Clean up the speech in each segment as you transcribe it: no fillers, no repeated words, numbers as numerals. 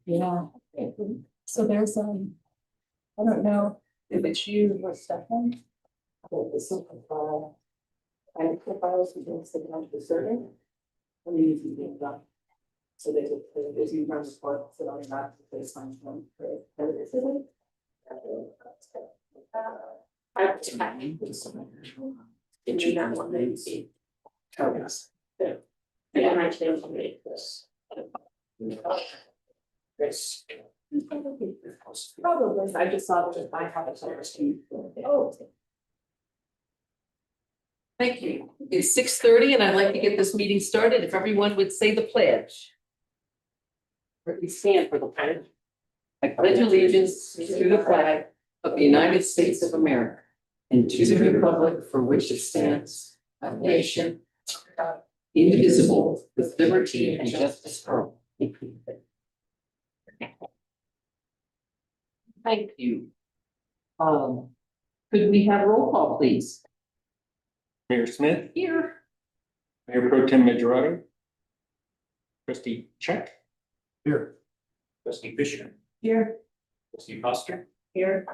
Yeah. So there's, I don't know if it's you or Stefan. But this is, I profiles and things that come to the survey. I mean, if you think that. So they, if you run reports that are not, they sign them for. Did you not want to see? Oh, yes. Yeah, I think I'll make this. Yes. Probably, I just saw that I have a source. Oh. Thank you. It's 6:30 and I'd like to get this meeting started. If everyone would say the pledge. We stand for the pledge. I pledge allegiance to the flag of the United States of America and to the republic for which it stands, a nation, indivisible, with liberty and justice for all. Thank you. Could we have roll call, please? Mayor Smith, Here. Mayor Pro Tem Majorado. Trustee Check. Here. Trustee Fisher. Here. Trustee Foster. Here.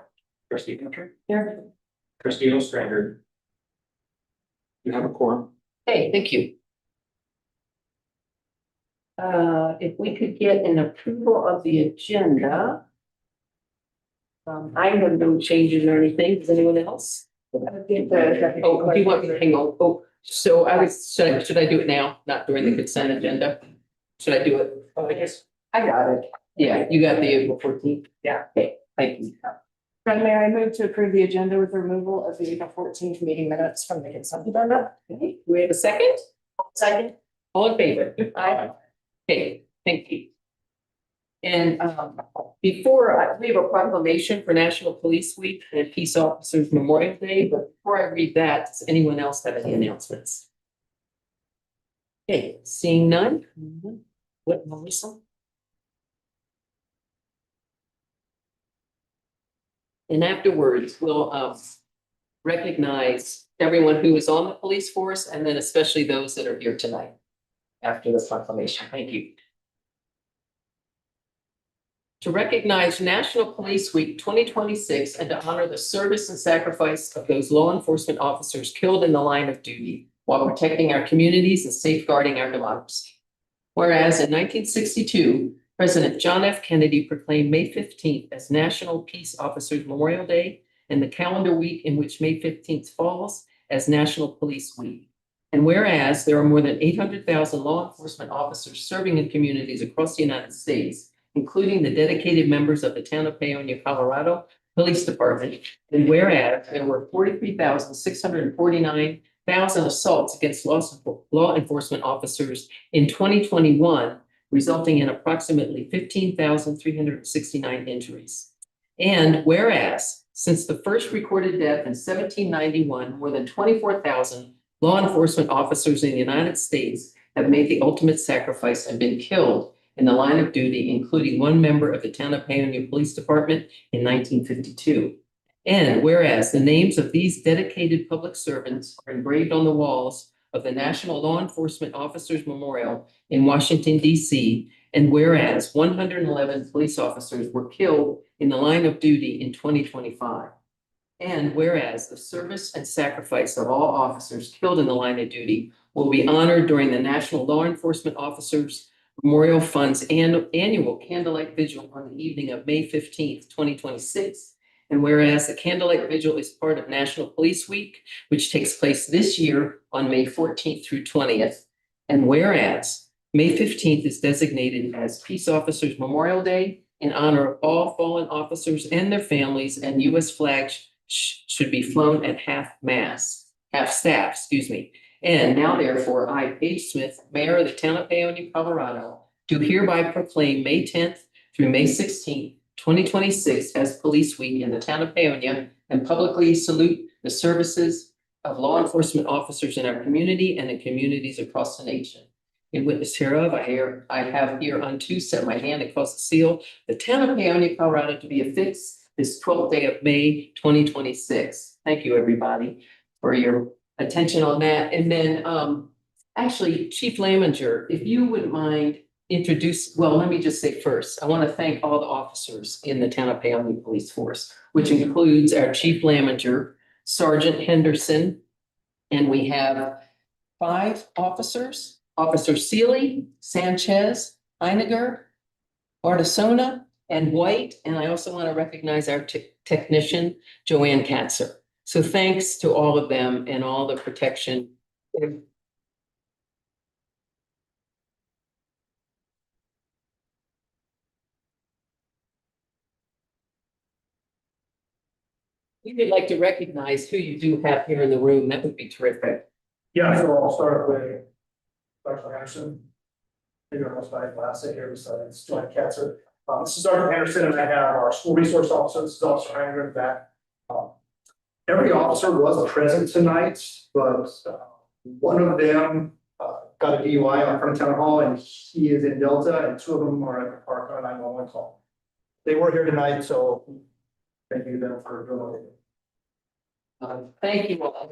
Trustee Hunter. Here. Trustee Ostrander. You have a quorum. Hey, thank you. If we could get an approval of the agenda. I have no changes or anything. Does anyone else? Oh, do you want me to hang on? Oh, so should I do it now, not during the consent agenda? Should I do it? Oh, I guess. I got it. Yeah, you got the April 14th. Yeah. Okay, thank you. Madam Mayor, I move to approve the agenda with removal of the April 14th meeting minutes from the consent agenda. Okay, we have a second? Second. All in favor? Aye. Okay, thank you. And before, we have a proclamation for National Police Week and Peace Officers Memorial Day, but before I read that, does anyone else have any announcements? Okay, seeing none. What, Melissa? And afterwards, we'll recognize everyone who is on the police force and then especially those that are here tonight after the proclamation. Thank you. To recognize National Police Week 2026 and to honor the service and sacrifice of those law enforcement officers killed in the line of duty while protecting our communities and safeguarding our democracy. Whereas in 1962, President John F. Kennedy proclaimed May 15th as National Peace Officers Memorial Day and the calendar week in which May 15th falls as National Police Week. And whereas there are more than 800,000 law enforcement officers serving in communities across the United States, including the dedicated members of the Town of Paonia, Colorado Police Department, and whereas there were 43,649 assaults against law enforcement officers in 2021, resulting in approximately 15,369 injuries. And whereas since the first recorded death in 1791, more than 24,000 law enforcement officers in the United States have made the ultimate sacrifice and been killed in the line of duty, including one member of the Town of Paonia Police Department in 1952. And whereas the names of these dedicated public servants are engraved on the walls of the National Law Enforcement Officers Memorial in Washington, D.C., and whereas 111 police officers were killed in the line of duty in 2025. And whereas the service and sacrifice of all officers killed in the line of duty will be honored during the National Law Enforcement Officers Memorial Fund's annual Candlelight Vigil on the evening of May 15th, 2026. And whereas the Candlelight Vigil is part of National Police Week, which takes place this year on May 14th through 20th. And whereas May 15th is designated as Peace Officers Memorial Day in honor of all fallen officers and their families, and U.S. flags should be flown at half staff, excuse me. And now therefore, I, Paige Smith, Mayor of the Town of Paonia, Colorado, do hereby proclaim May 10th through May 16th, 2026 as Police Week in the Town of Paonia and publicly salute the services of law enforcement officers in our community and in communities across the nation. In witness hereof, I have here unto set my hand across the seal, the Town of Paonia, Colorado, to be affixed this 12th day of May, 2026. Thank you, everybody, for your attention on that. And then actually, Chief Lamminger, if you wouldn't mind introduce, well, let me just say first, I want to thank all the officers in the town of Paonia Police Force, which includes our Chief Lamager, Sergeant Henderson, and we have 5 officers, Officer Seeley, Sanchez, Einiger, Bardasona, and White, and I also want to recognize our technician, Joanne Katzer. So thanks to all of them and all the protection. We would like to recognize who you do have here in the room. That would be terrific. Yeah, so I'll start with Dr. Henderson. Maybe almost my last name here besides Joanne Katzer. This is Dr. Henderson and I have our school resource officer, this is Officer Heininger in back. Every officer was present tonight, but one of them got a DUI on front of town hall and he is in Delta and 2 of them are at the park on a 911 call. They were here tonight, so thank you them for doing it. Thank you all.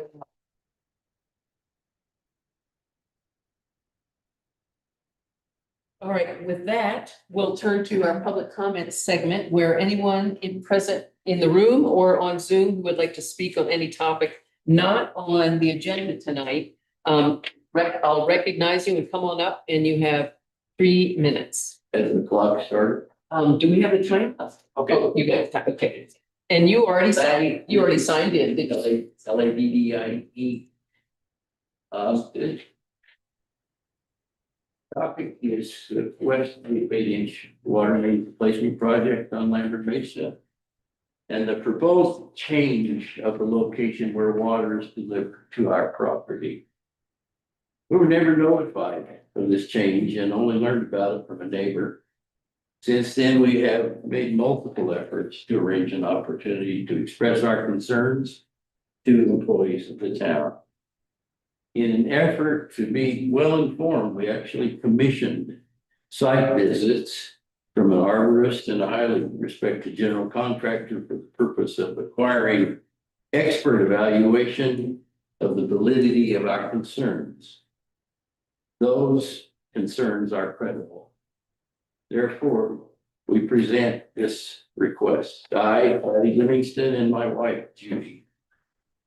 All right, with that, we'll turn to our public comments segment where anyone present in the room or on Zoom who would like to speak on any topic not on the agenda tonight. I'll recognize you and come on up and you have 3 minutes. As the clock started. Do we have a time? Okay. Oh, you guys have, okay. And you already signed in, didn't you? LADDIE. The topic is the West 8-inch water main replacement project on Lambert Mesa. And the proposed change of the location where water is delivered to our property. We were never notified of this change and only learned about it from a neighbor. Since then, we have made multiple efforts to arrange an opportunity to express our concerns to the employees of the town. In an effort to be well informed, we actually commissioned site visits from an arborist and a highly respected general contractor for the purpose of acquiring expert evaluation of the validity of our concerns. Those concerns are credible. Therefore, we present this request. I, Patty Livingston, and my wife, Judy,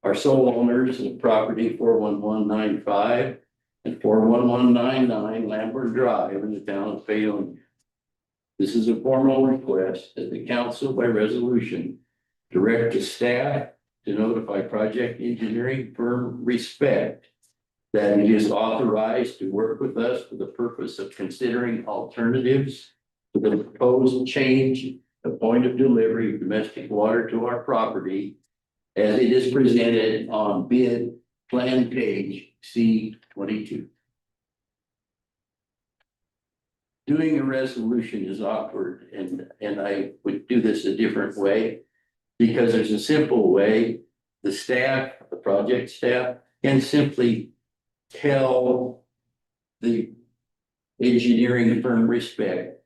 are sole owners of property 41195 and 41199 Lambert Drive in the town of Paonia. This is a formal request that the council by resolution direct the staff to notify project engineering firm Respect that it is authorized to work with us for the purpose of considering alternatives to the proposed change of point of delivery of domestic water to our property as it is presented on bid plan page C22. Doing a resolution is awkward, and I would do this a different way because there's a simple way. The staff, the project staff, can simply tell the engineering firm Respect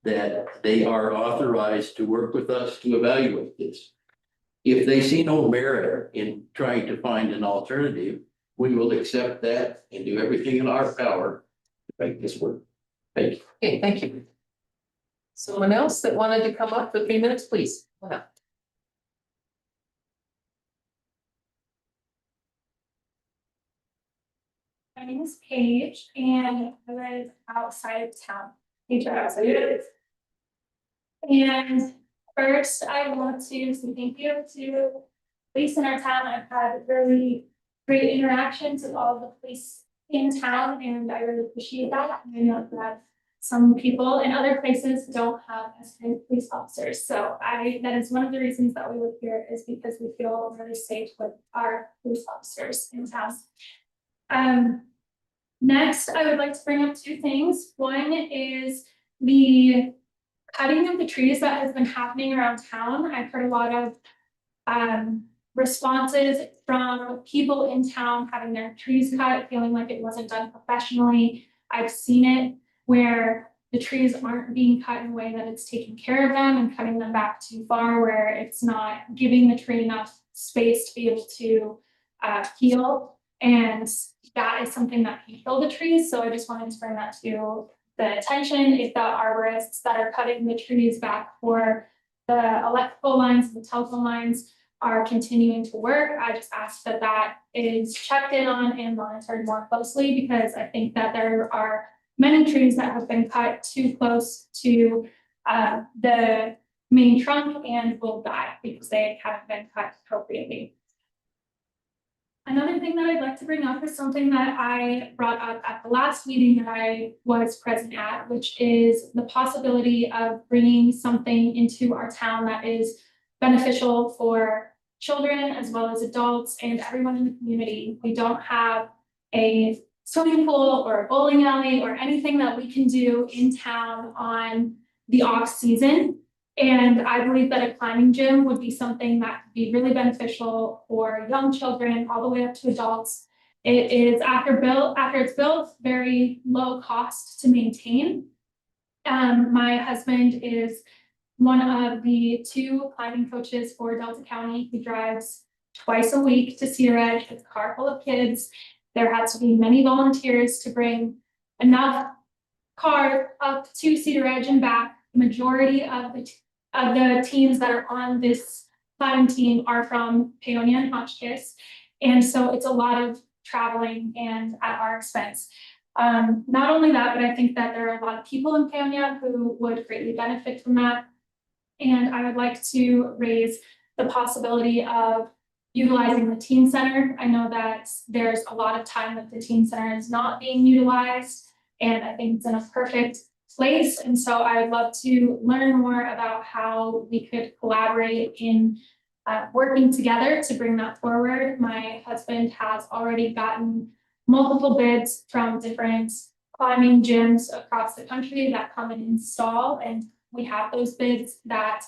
that they are authorized to work with us to evaluate this. If they see no merit in trying to find an alternative, we will accept that and do everything in our power to make this work. Thank you. Okay, thank you. Someone else that wanted to come up for 3 minutes, please. Wow. My name is Paige and I live outside of town. And first, I want to say thank you to police in our town. I've had really great interactions with all of the police in town and I really appreciate that. I know that some people in other places don't have as good police officers. So that is one of the reasons that we live here is because we feel really safe with our police officers in town. Next, I would like to bring up 2 things. One is the cutting of the trees that has been happening around town. I've heard a lot of responses from people in town having their trees cut, feeling like it wasn't done professionally. I've seen it where the trees aren't being cut in a way that it's taking care of them and cutting them back too far where it's not giving the tree enough space to be able to heal. And that is something that can kill the trees. So I just wanted to bring that to the attention if the arborists that are cutting the trees back for the electrical lines, the telephone lines are continuing to work. I just ask that that is checked in on and monitored more closely, because I think that there are many trees that have been cut too close to the main trunk and will die because they haven't been cut appropriately. Another thing that I'd like to bring up is something that I brought up at the last meeting that I was present at, which is the possibility of bringing something into our town that is beneficial for children as well as adults and everyone in the community. We don't have a swimming pool or a bowling alley or anything that we can do in town on the off season. And I believe that a climbing gym would be something that could be really beneficial for young children all the way up to adults. It is after it's built, very low cost to maintain. My husband is one of the 2 climbing coaches for Delta County. He drives twice a week to Cedar Edge with a car full of kids. There had to be many volunteers to bring enough cars up to Cedar Edge and back. The majority of the teams that are on this climbing team are from Paonia and Hotchkiss. And so it's a lot of traveling and at our expense. Not only that, but I think that there are a lot of people in Paonia who would greatly benefit from that. And I would like to raise the possibility of utilizing the teen center. I know that there's a lot of time that the teen center is not being utilized, and I think it's in a perfect place. And so I would love to learn more about how we could collaborate in working together to bring that forward. My husband has already gotten multiple bids from different climbing gyms across the country that come and install, and we have those bids that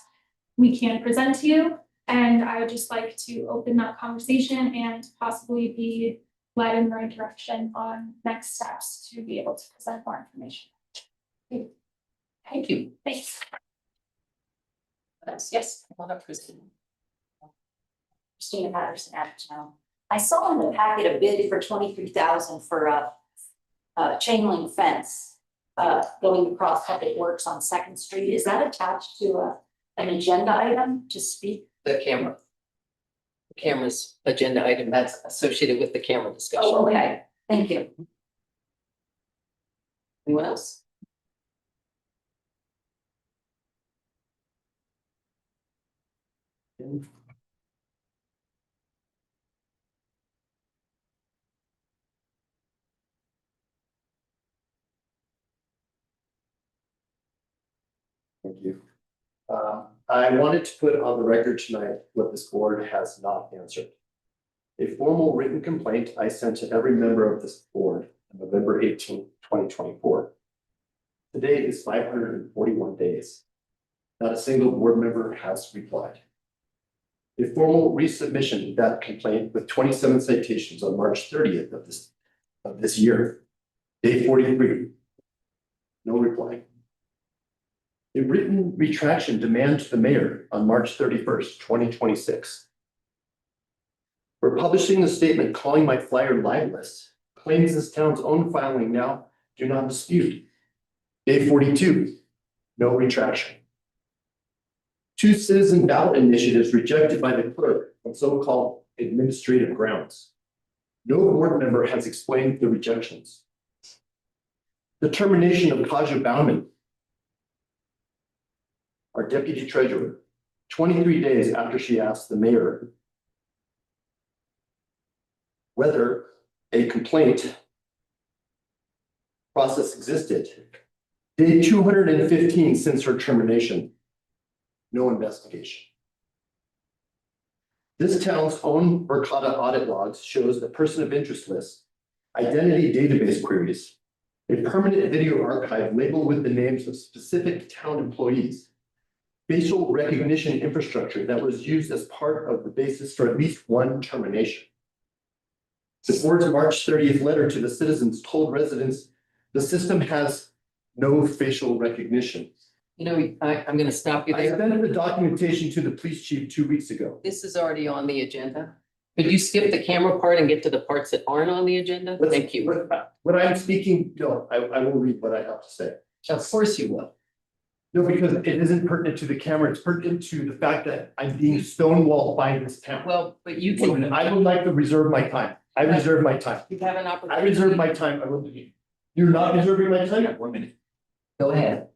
we can present to you. And I would just like to open that conversation and possibly be led in the right direction on next steps to be able to present more information. Thank you. Thanks. Yes, come on up, Christine. Christina Patterson, Apatow. I saw in the packet a bid for 23,000 for a chain link fence going across Public Works on 2nd Street. Is that attached to an agenda item to speak? The camera. The camera's agenda item that's associated with the camera discussion. Oh, okay. Thank you. Anyone else? Thank you. I wanted to put on the record tonight what this board has not answered. A formal written complaint I sent to every member of this board on November 18th, 2024. Today is 541 days. Not a single board member has replied. A formal resubmission of that complaint with 27 citations on March 30th of this year. Day 43. No reply. A written retraction demand to the mayor on March 31st, 2026. For publishing a statement calling my flyer libelous, claims this town's own filing now do not dispute. Day 42, no retraction. 2 citizen ballot initiatives rejected by the clerk on so-called administrative grounds. No board member has explained the rejections. The termination of Kaja Bauman, our deputy treasurer, 23 days after she asked the mayor whether a complaint process existed. Day 215 since her termination, no investigation. This town's own Verkada audit logs shows the person of interest list, identity database queries, a permanent video archive labeled with the names of specific town employees, facial recognition infrastructure that was used as part of the basis for at least 1 termination. The board's March 30th letter to the citizens told residents the system has no facial recognition. You know, I'm gonna stop you I there. sent the documentation to the police chief 2 weeks ago. This is already on the agenda. Could you skip the camera part and get to the parts that aren't on the agenda? Thank you. When I'm speaking, no, I will read what I have to say. Of course you will. No, because it isn't pertinent to the camera, it's pertinent to the fact that I'm being stonewalled by this camera. Well, but you can, I would like to reserve my time. I reserve my time. you have an I opportunity. reserve my time. I will. You're not reserving my time? 1 minute. Go ahead.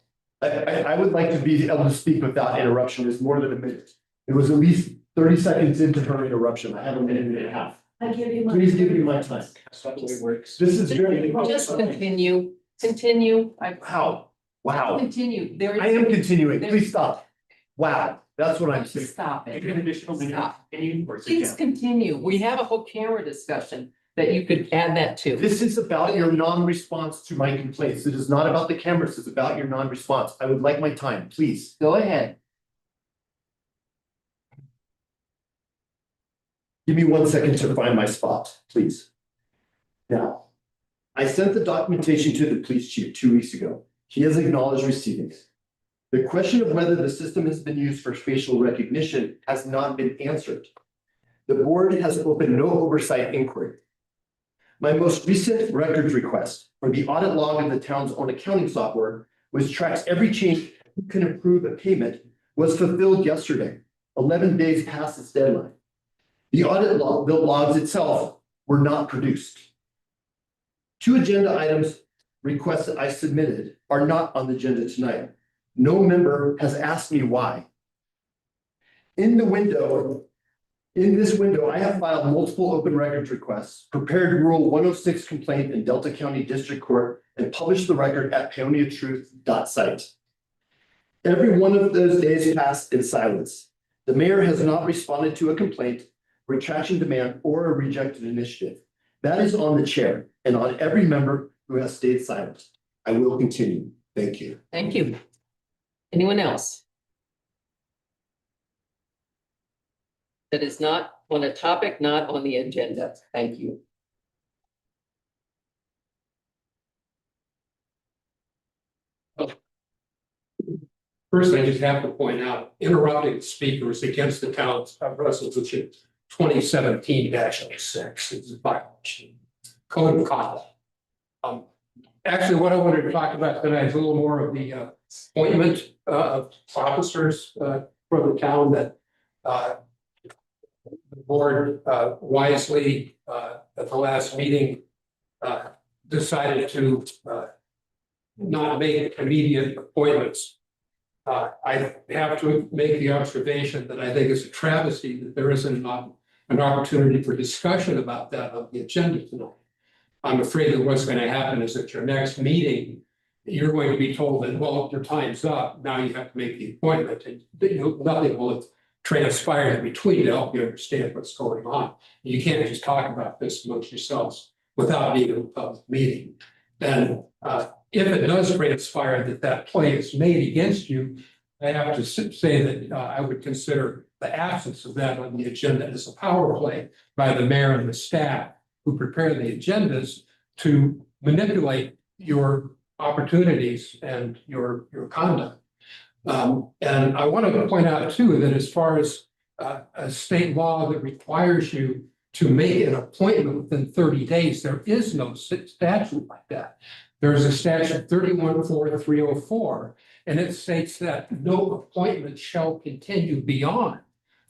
I would like to be able to speak without interruption. It's more than a minute. It was at least 30 seconds into her interruption. I have a minute and a half. I give you my. Please give me my time. That's not the way it works. This is very. Just continue, continue. Wow, wow. Continue. There is. I am continuing. Please stop. Wow, that's what I'm saying. Stop it. An additional minute. Stop. Continue or sit Please down. continue. We have a whole camera discussion that you could add that to. This is about your non-response to my complaints. It is not about the cameras. It's about your non-response. I would like my time, please. Go ahead. Give me 1 second to find my spot, please. Now, I sent the documentation to the police chief 2 weeks ago. He has acknowledged receiving it. The question of whether the system has been used for facial recognition has not been answered. The board has opened no oversight inquiry. My most recent records request for the audit log of the town's own accounting software, which tracks every change who can approve a payment, was fulfilled yesterday, 11 days past its deadline. The audit log, the logs itself were not produced. 2 agenda items requests that I submitted are not on the agenda tonight. No member has asked me why. In this window, I have filed multiple open records requests, prepared Rule 106 complaint in Delta County District Court, and published the record at paoniatruth.site. Every one of those days passed in silence. The mayor has not responded to a complaint, retraction demand, or a rejected initiative. That is on the chair and on every member who has stayed silent. I will continue. Thank you. Thank you. Anyone else? That is not on a topic, not on the agenda. Thank you. First, I just have to point out, interrupting speakers against the town's resolution 2017-06 is a violation. Code of conduct. Actually, what I wanted to talk about tonight is a little more of the appointment of officers for the town that the board wisely at the last meeting decided to not make immediate appointments. I have to make the observation that I think it's a travesty that there isn't an opportunity for discussion about that on the agenda tonight. I'm afraid that what's going to happen is at your next meeting, you're going to be told that, well, your time's up, now you have to make the appointment, and nothing will have transpired in between to help you understand what's going on. You can't just talk about this amongst yourselves without being in a public meeting. And if it does transpire that play is made against you, I have to say that I would consider the absence of that on the agenda as a power play by the mayor and the staff who prepare the agendas to manipulate your opportunities and your conduct. And I want to point out too, that as far as a state law that requires you to make an appointment within 30 days, there is no statute like that. There is a statute 314304, and it states that no appointment shall continue beyond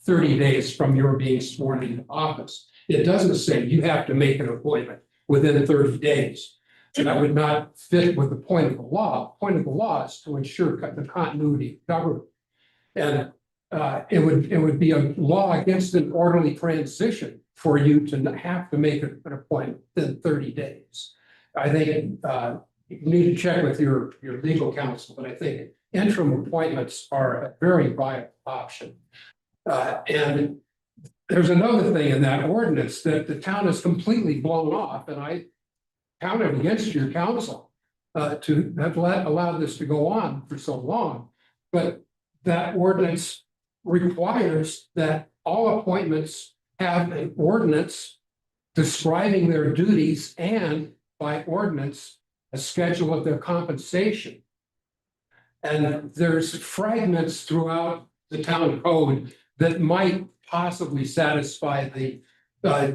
30 days from your being sworn into office. It doesn't say you have to make an appointment within 30 days. And that would not fit with the point of the law. The point of the law is to ensure the continuity of government. And it would be a law against an orderly transition for you to have to make an appointment within 30 days. I think you need to check with your legal counsel, but I think interim appointments are a very viable option. And there's another thing in that ordinance that the town has completely blown off, and I counted against your counsel to have allowed this to go on for so long. But that ordinance requires that all appointments have an ordinance describing their duties and by ordinance, a schedule of their compensation. And there's fragments throughout the town code that might possibly satisfy the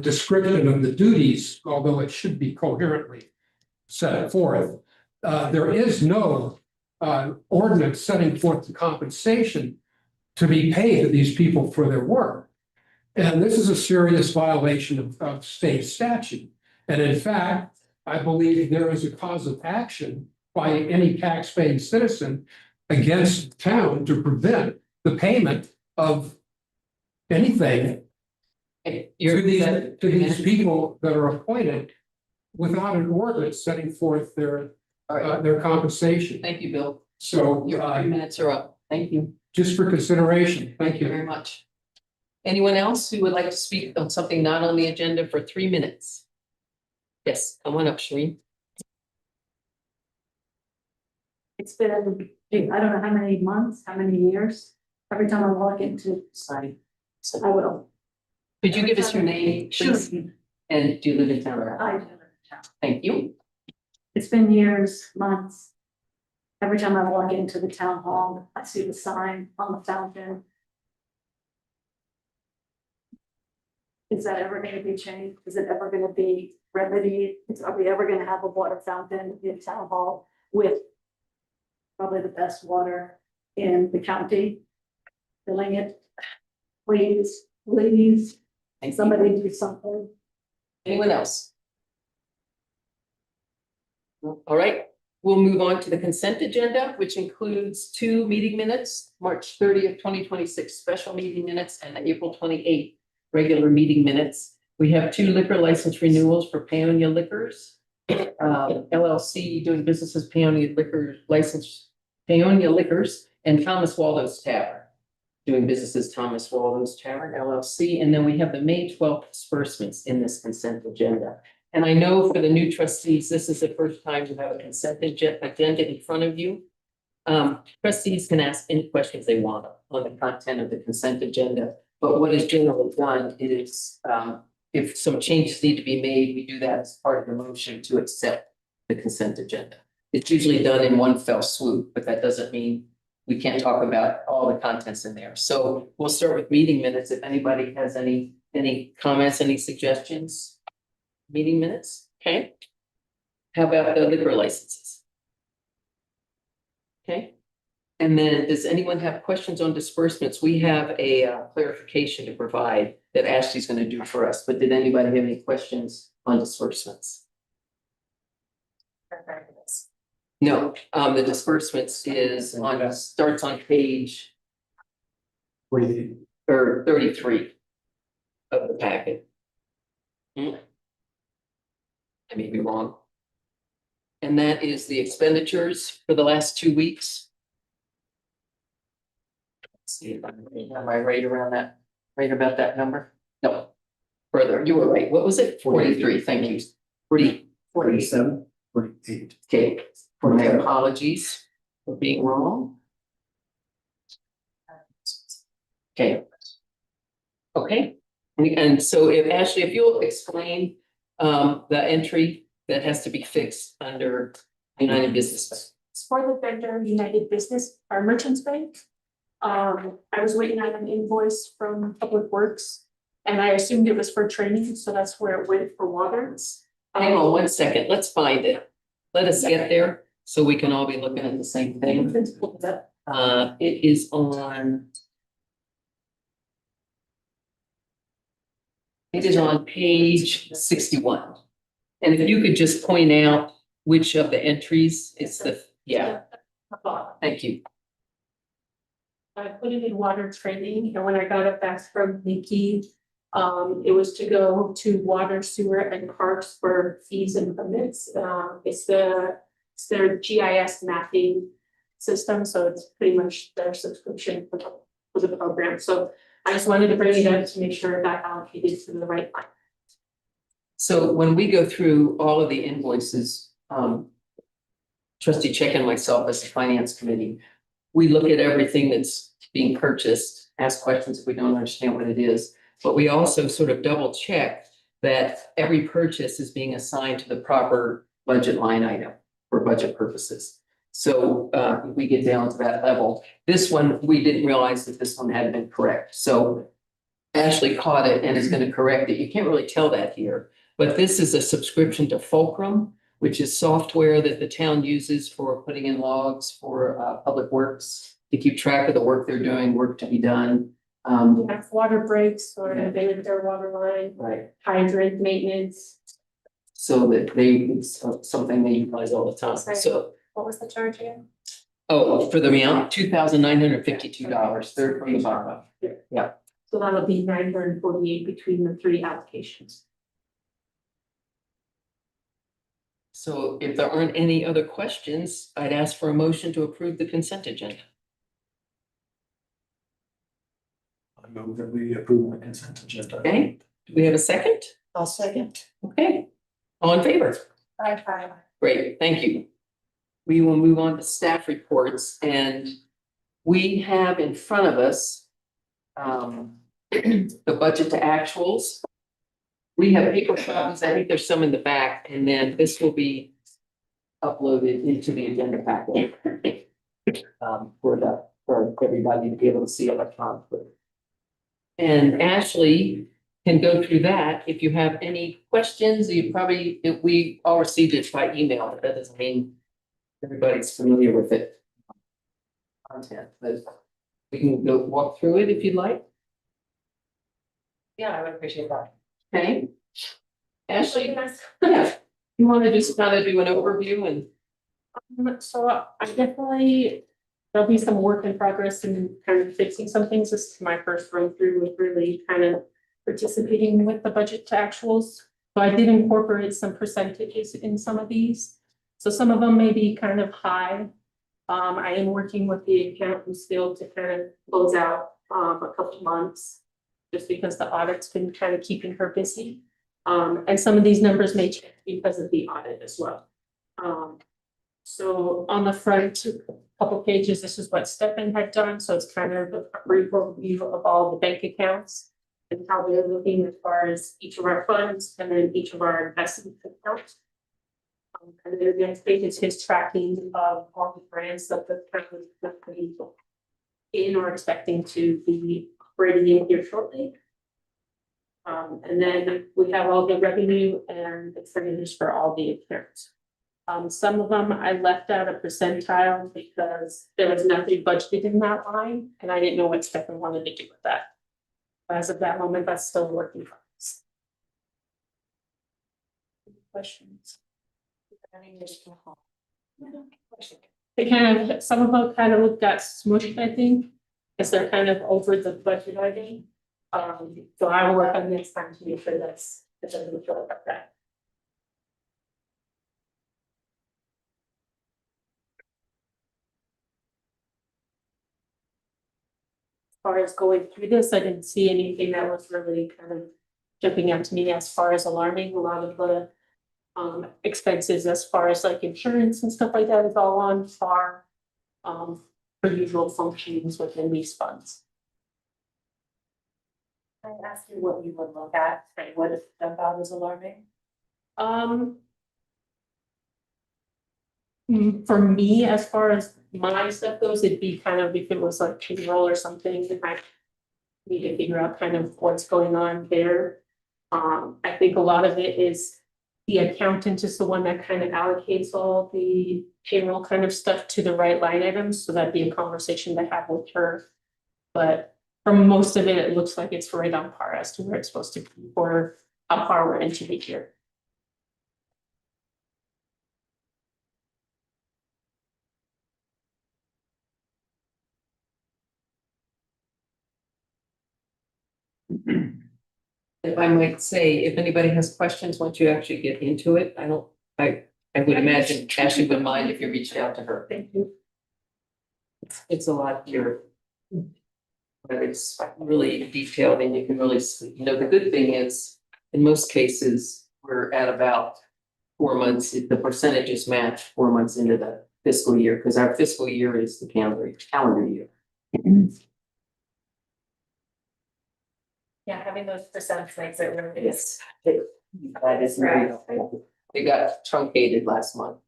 description of the duties, although it should be coherently set forth. There is no ordinance setting forth the compensation to be paid to these people for their work. And this is a serious violation of state statute. And in fact, I believe there is a cause of action by any taxpaying citizen against the town to prevent the payment of anything to these people that are appointed without an ordinance setting forth their All right, their compensation. thank you, Bill. So Your 3 minutes are up. Thank you. just for consideration, thank Thank you you. very much. Anyone else who would like to speak on something not on the agenda for 3 minutes? Yes, come on up, Shereen. It's been, I don't know how many months, how many years, every time I walk into, Sorry. I will. Could you give us your name, Sure. please? And do you live in town? I do. Thank you. It's been years, months. Every time I walk into the town hall, I see the sign on the fountain. Is that ever gonna be changed? Is it ever gonna be remedied? Are we ever gonna have a water fountain in town hall with probably the best water in the county? Filling it? Please, please, Thank you. somebody do something. Anyone else? All right, we'll move on to the consent agenda, which includes 2 meeting minutes, March 30th, 2026 special meeting minutes, and April 28th regular meeting minutes. We have 2 liquor license renewals for Paonia Liquors, LLC doing business as Paonia Liquor license, Paonia Liquors, and Thomas Waldo's Tavern doing business as Thomas Waldo's Tavern, LLC. And then we have the May 12th disbursements in this consent agenda. And I know for the new trustees, this is the first time you have a consent agenda in front of you. Trustees can ask any questions they want on the content of the consent agenda. But what is generally done is, if some changes need to be made, we do that as part of the motion to accept the consent agenda. It's usually done in one fell swoop, but that doesn't mean we can't talk about all the contents in there. So we'll start with meeting minutes. If anybody has any comments, any suggestions? Meeting minutes, okay? How about the liquor licenses? Okay, and then does anyone have questions on disbursements? We have a clarification to provide that Ashley's gonna do for us, but did anybody have any questions on disbursements? No, the disbursements is on, starts on page or 33 of the packet. I may be wrong. And that is the expenditures for the last 2 weeks. Let's see, am I right around that, right about that number? No, further, you were right. What was it? 43, thank you. 47, 48. Okay, for my apologies for being wrong. Okay. Okay, and so if Ashley, if you'll explain the entry that has to be fixed under United Business Bank. It's for the vendor United Business, our Merchants Bank. I was waiting on an invoice from Public Works and I assumed it was for training, so that's where it went for water. Hang on 1 second, let's find it. Let us get there so we can all be looking at the same thing. It is on. It is on page 61. And if you could just point out which of the entries, it's the, yeah, thank you. I put it in water training and when I got it back from Nikki, it was to go to water, sewer and parks for fees and permits. It's their GIS mapping system, so it's pretty much their subscription for the program. So I just wanted to bring it up to make sure it got allocated to the right line. So when we go through all of the invoices, trustee Chick and myself as the finance committee, we look at everything that's being purchased, ask questions if we don't understand what it is. But we also sort of double check that every purchase is being assigned to the proper budget line item for budget purposes. So we get down to that level. This one, we didn't realize that this one had been correct. So Ashley caught it and is gonna correct it. You can't really tell that here. But this is a subscription to Fulcrum, which is software that the town uses for putting in logs for public works to keep track of the work they're doing, work to be done. We have water breaks or they with their water line, Right. hydrant maintenance. So that it's something they utilize all the time. Okay. So, What was the charge again? oh, for the amount, $2,952, third from the bottom. So that'll be 948 between the three applications. So if there aren't any other questions, I'd ask for a motion to approve the consent agenda. I move that we approve the consent agenda. Okay, do we have a second? I'll second. Okay, all in favor? Aye. Great, thank you. We will move on to staff reports and we have in front of us the budget to actuals. We have paper copies, I think there's some in the back, and then this will be uploaded into the agenda packet. For everybody to be able to see electronically. And Ashley can go through that. If you have any questions, if we all received it by email, but that doesn't mean everybody's familiar with it. Content, but we can go walk through it if you'd like. Yeah, I would appreciate that. Okay. Ashley, yeah, you want to just kind of do an overview and So I definitely, there'll be some work in progress in kind of fixing some things. This is my first run through with really kind of participating with the budget to actuals. So I did incorporate some percentages in some of these. So some of them may be kind of high. I am working with the accountant still to kind of close out a couple months. Just because the audit's been kind of keeping her busy. And some of these numbers may change because of the audit as well. So on the front couple pages, this is what Stefan had done, so it's kind of a brief overview of all the bank accounts. And how they're looking as far as each of our funds and then each of our investment accounts. And then the next page is his tracking of all the grants that the company in or expecting to be operating in here shortly. And then we have all the revenue and expenditures for all the accounts. Some of them I left out a percentile because there was nothing budgeted in that line and I didn't know what Stefan wanted to do with that. As of that moment, that's still working for us. Questions? They kind of, some of them kind of got smushed, I think, because they're kind of over the budget item. So I will work on next time to make sure that's, it doesn't feel like that. As far as going through this, I didn't see anything that was really kind of jumping out to me as far as alarming. A lot of the expenses as far as like insurance and stuff like that is all on par for usual functions within these funds. Can I ask you what you would look at, and what if jump out is alarming? For me, as far as my stuff goes, it'd be kind of if it was like payroll or something, then I need to figure out kind of what's going on there. I think a lot of it is the accountant is the one that kind of allocates all the payroll kind of stuff to the right line items, so that'd be a conversation to have with her. But for most of it, it looks like it's right on par as to where it's supposed to be for how far we're into the year. if I might say, if anybody has questions, once you actually get into it, I would imagine Ashley would mind if you reached out to her. Thank you. It's a lot here. But it's really detailed and you can really see, the good thing is, in most cases, we're at about 4 months, the percentages match 4 months into the fiscal year, because our fiscal year is the calendar year. Yeah, having those percents makes it really. Yes. That is very helpful. They got truncated last month.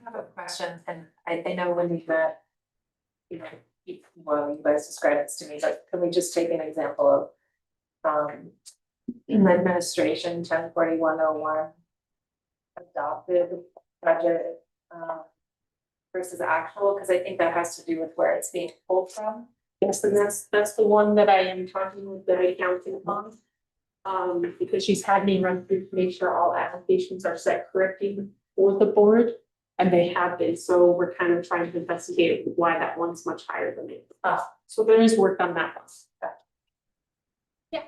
have a question, and I know when we met, well, you guys described this to me, but can we just take an example of, in administration, 104101 adopted budget, versus actual, because I think that has to do with where it's being pulled from. Yes, and that's the one that I am talking with the accounting on. Because she's had me run through to make sure all applications are set correctly for the board. And they have been, so we're kind of trying to investigate why that one's much higher than it. So there is work on that one. Yeah.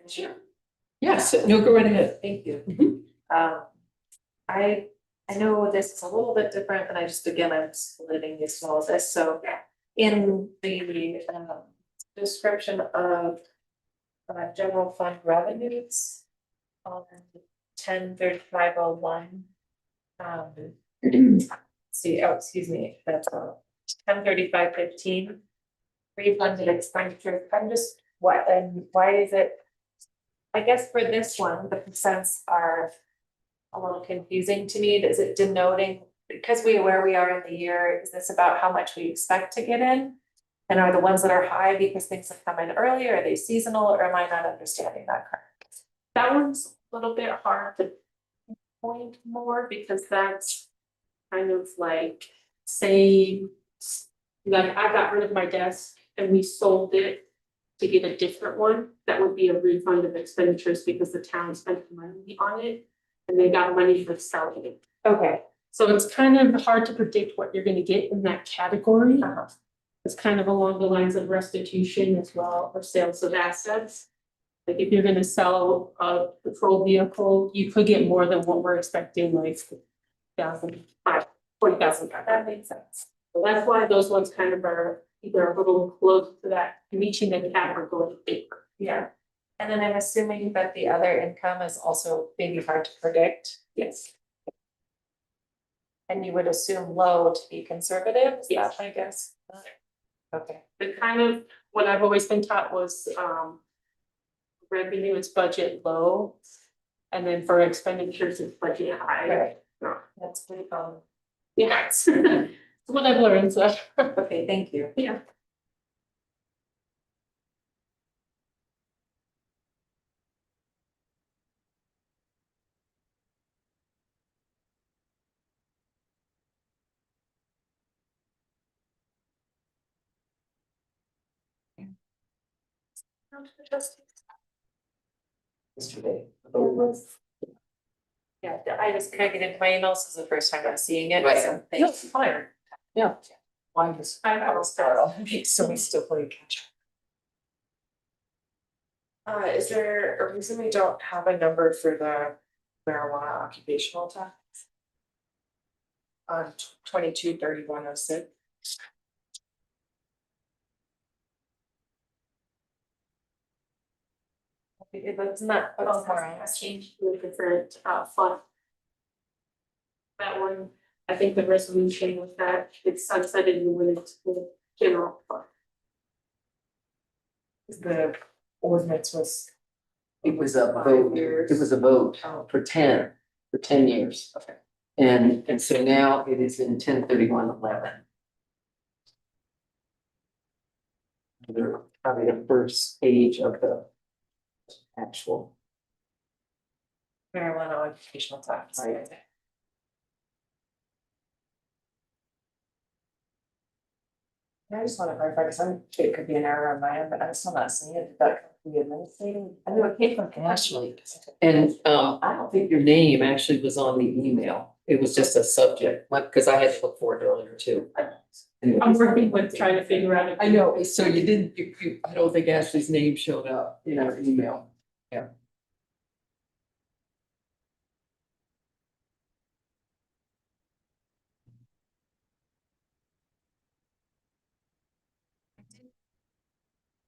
Sure. Yes, no, go right ahead. Thank you. Mhm. I know this is a little bit different, and I'm splitting these small this, so in the description of general fund revenues on 103501. Excuse me, that's 103515. Refunded expenditures, I'm just, why is it? I guess for this one, the percents are a little confusing to me. Is it denoting, because where we are in the year, is this about how much we expect to get in? And are the ones that are high because things have come in earlier, are they seasonal, or am I not understanding that correctly? That one's a little bit hard to point more because that's kind of like, say, like I got rid of my desk and we sold it to get a different one, that would be a refund of expenditures because the town spent money on it and they got money for selling it. Okay. So it's kind of hard to predict what you're gonna get in that category. It's kind of along the lines of restitution as well, or sales of assets. Like if you're gonna sell a patrol vehicle, you could get more than what we're expecting, like 40,000. That makes sense. So that's why those ones kind of are either a little close to that, reaching the cap or going bigger. Yeah. And then I'm assuming that the other income is also maybe hard to predict. Yes. And you would assume low to be conservative, is Yes. that my guess? Okay. The kind of, what I've always been taught was, revenue is budget low. And then for expenditures, it's budget high. Right. No. That's pretty common. Yeah, it's what I've learned, so. Okay, thank you. Yeah. Yesterday. Yeah, I just couldn't get into my emails, this is the first time I'm seeing it, Right. so thanks. Fire. Yeah. I just. I So we still play catch up. Is there a reason we don't have a number for the marijuana occupational tax? On 223106. That's not, But also has changed to a different fund. That one, I think the resolution was that it's sunsetted and went into the general fund. the ordinance was. It was a 5 vote, years. it was a vote Oh, for 10 years. okay. And so now it is in 103111. They're probably the first page of the actual. Marijuana occupational tax. Right. I just want to clarify, because it could be an error on my end, but I'm still not seeing it. Did that come from the administrating? I know it came from Actually, and I don't think your name actually was on the email. It was just a subject, because I had to look for it earlier too. I'm working with trying to figure out. I know, so you didn't, I don't think Ashley's name showed up in our email. Yeah.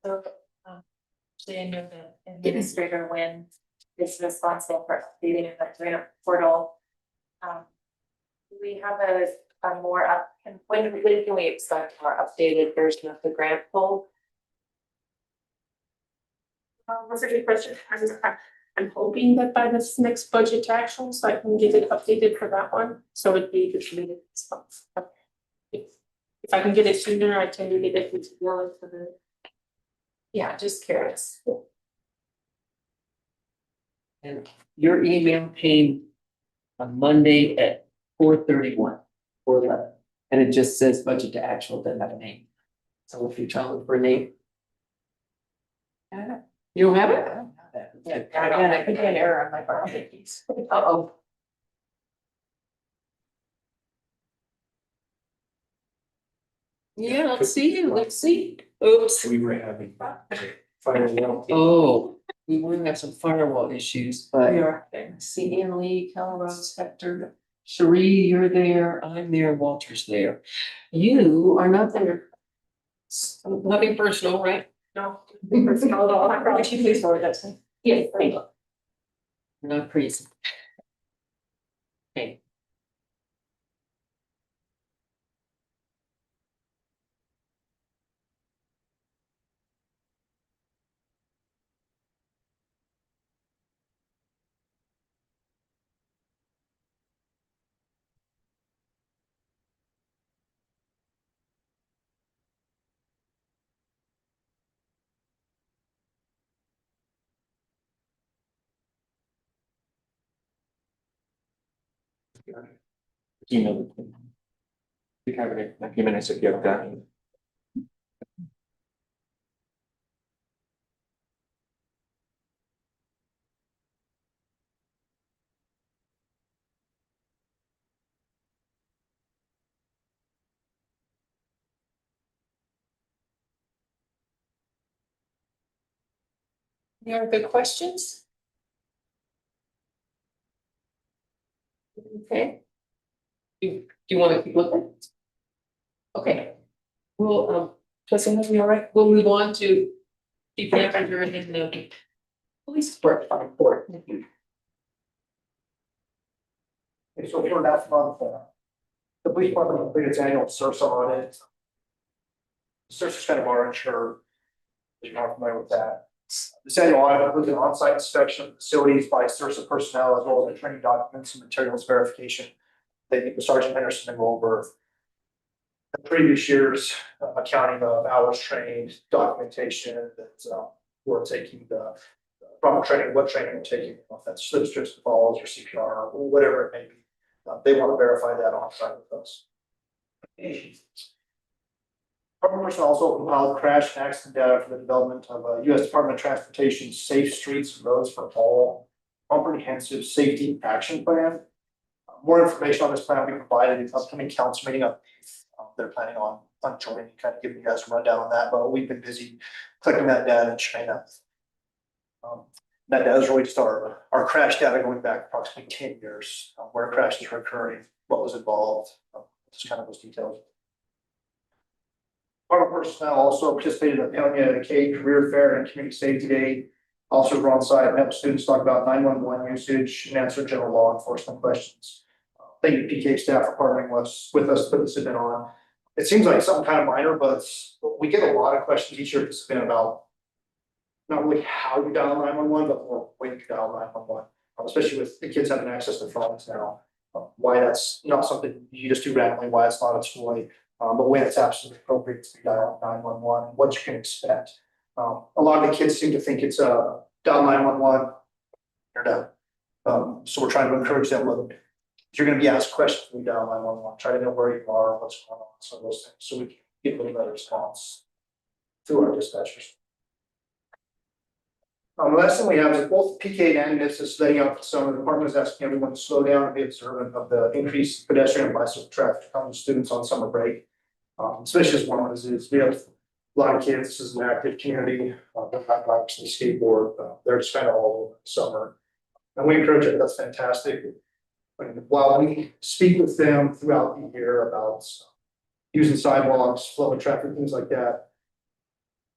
So, actually, I know that Administrator Wynn is responsible for updating the grant portal. Do we have a more up, when can we expect more updated version of the grant poll? That's a good question. I'm hoping that by this next budget to actual, so I can get it updated for that one, so it'd be distributed this month. If I can get it sooner, I can get it into the. Yeah, just curious. And your email came on Monday at 4:31, 4:11, and it just says budget to actual, doesn't have a name. So if you're trying to look for a name. You don't have it? I don't have that. Yeah, again, it could be an error on my part. Uh-oh. Yeah, let's see. Oops. We were having firewall. Oh, we will have some firewall issues, but. We are. See Ian Lee, Kelly Rose, Hector, Cherie, you're there, I'm there, Walter's there. You are not there. Nothing personal, right? No, personal at all. I probably should please forward that to me. Yes, thank you. Not crazy. Okay. Email. You have it in a few minutes if you have that. Any other questions? Okay. Do you want to keep looking? Okay. Well, Justin, are we all right? We'll move on to Chief Messenger and then the police department report. Okay, so for that month, the police department completed its annual CIRSA audit. CIRSA is kind of our insurer, if you're not familiar with that. This annual audit includes an on-site inspection of facilities by CIRSA personnel as well as the training documents and materials verification. They think the Sergeant Henderson to go over the previous year's accounting of hours trained, documentation that we're taking the proper training, what training we're taking, if that's slip strips, falls, or CPR, or whatever it may be. They want to verify that on site with us. Department personnel also compiled crash and accident data for the development of a U.S. Department of Transportation Safe Streets and Roads for All comprehensive safety action plan. More information on this plan will be provided in upcoming council meeting updates. they're planning on joining, kind of giving you guys a rundown on that, but we've been busy collecting that data and sharing that. That data is really just our crash data going back approximately 10 years, where crashes were occurring, what was involved, just kind of those details. Our personnel also participated in the Peonia K Career Fair and Community Safety Day. Officers were on site and helped students talk about 911 usage and answer general law enforcement questions. Thank you PK staff for partnering with us to put this event on. It seems like something kind of minor, but we get a lot of questions each year at this event about not really how you dial 911, but more when you dial 911, especially with the kids having access to phones now. Why that's not something you just do randomly, why it's not a toy, but when it's absolutely appropriate to dial 911, what you can expect. A lot of the kids seem to think it's dial 911, you're done. So we're trying to encourage them with you're going to be asked questions when you dial 911. Try to know where you are, what's going on, some of those things, so we can get a little better response through our dispatchers. The last thing we have is both PK and NIST is letting out some of the department is asking everyone to slow down and be observant of the increased pedestrian and bicycle traffic coming to students on summer break. Especially as one is we have a lot of kids. This is an active community. They're not bikes and skateboard. They're just kind of all over the summer, and we encourage it. That's fantastic. And while we speak with them throughout the year about using sidewalks, flow of traffic, things like that,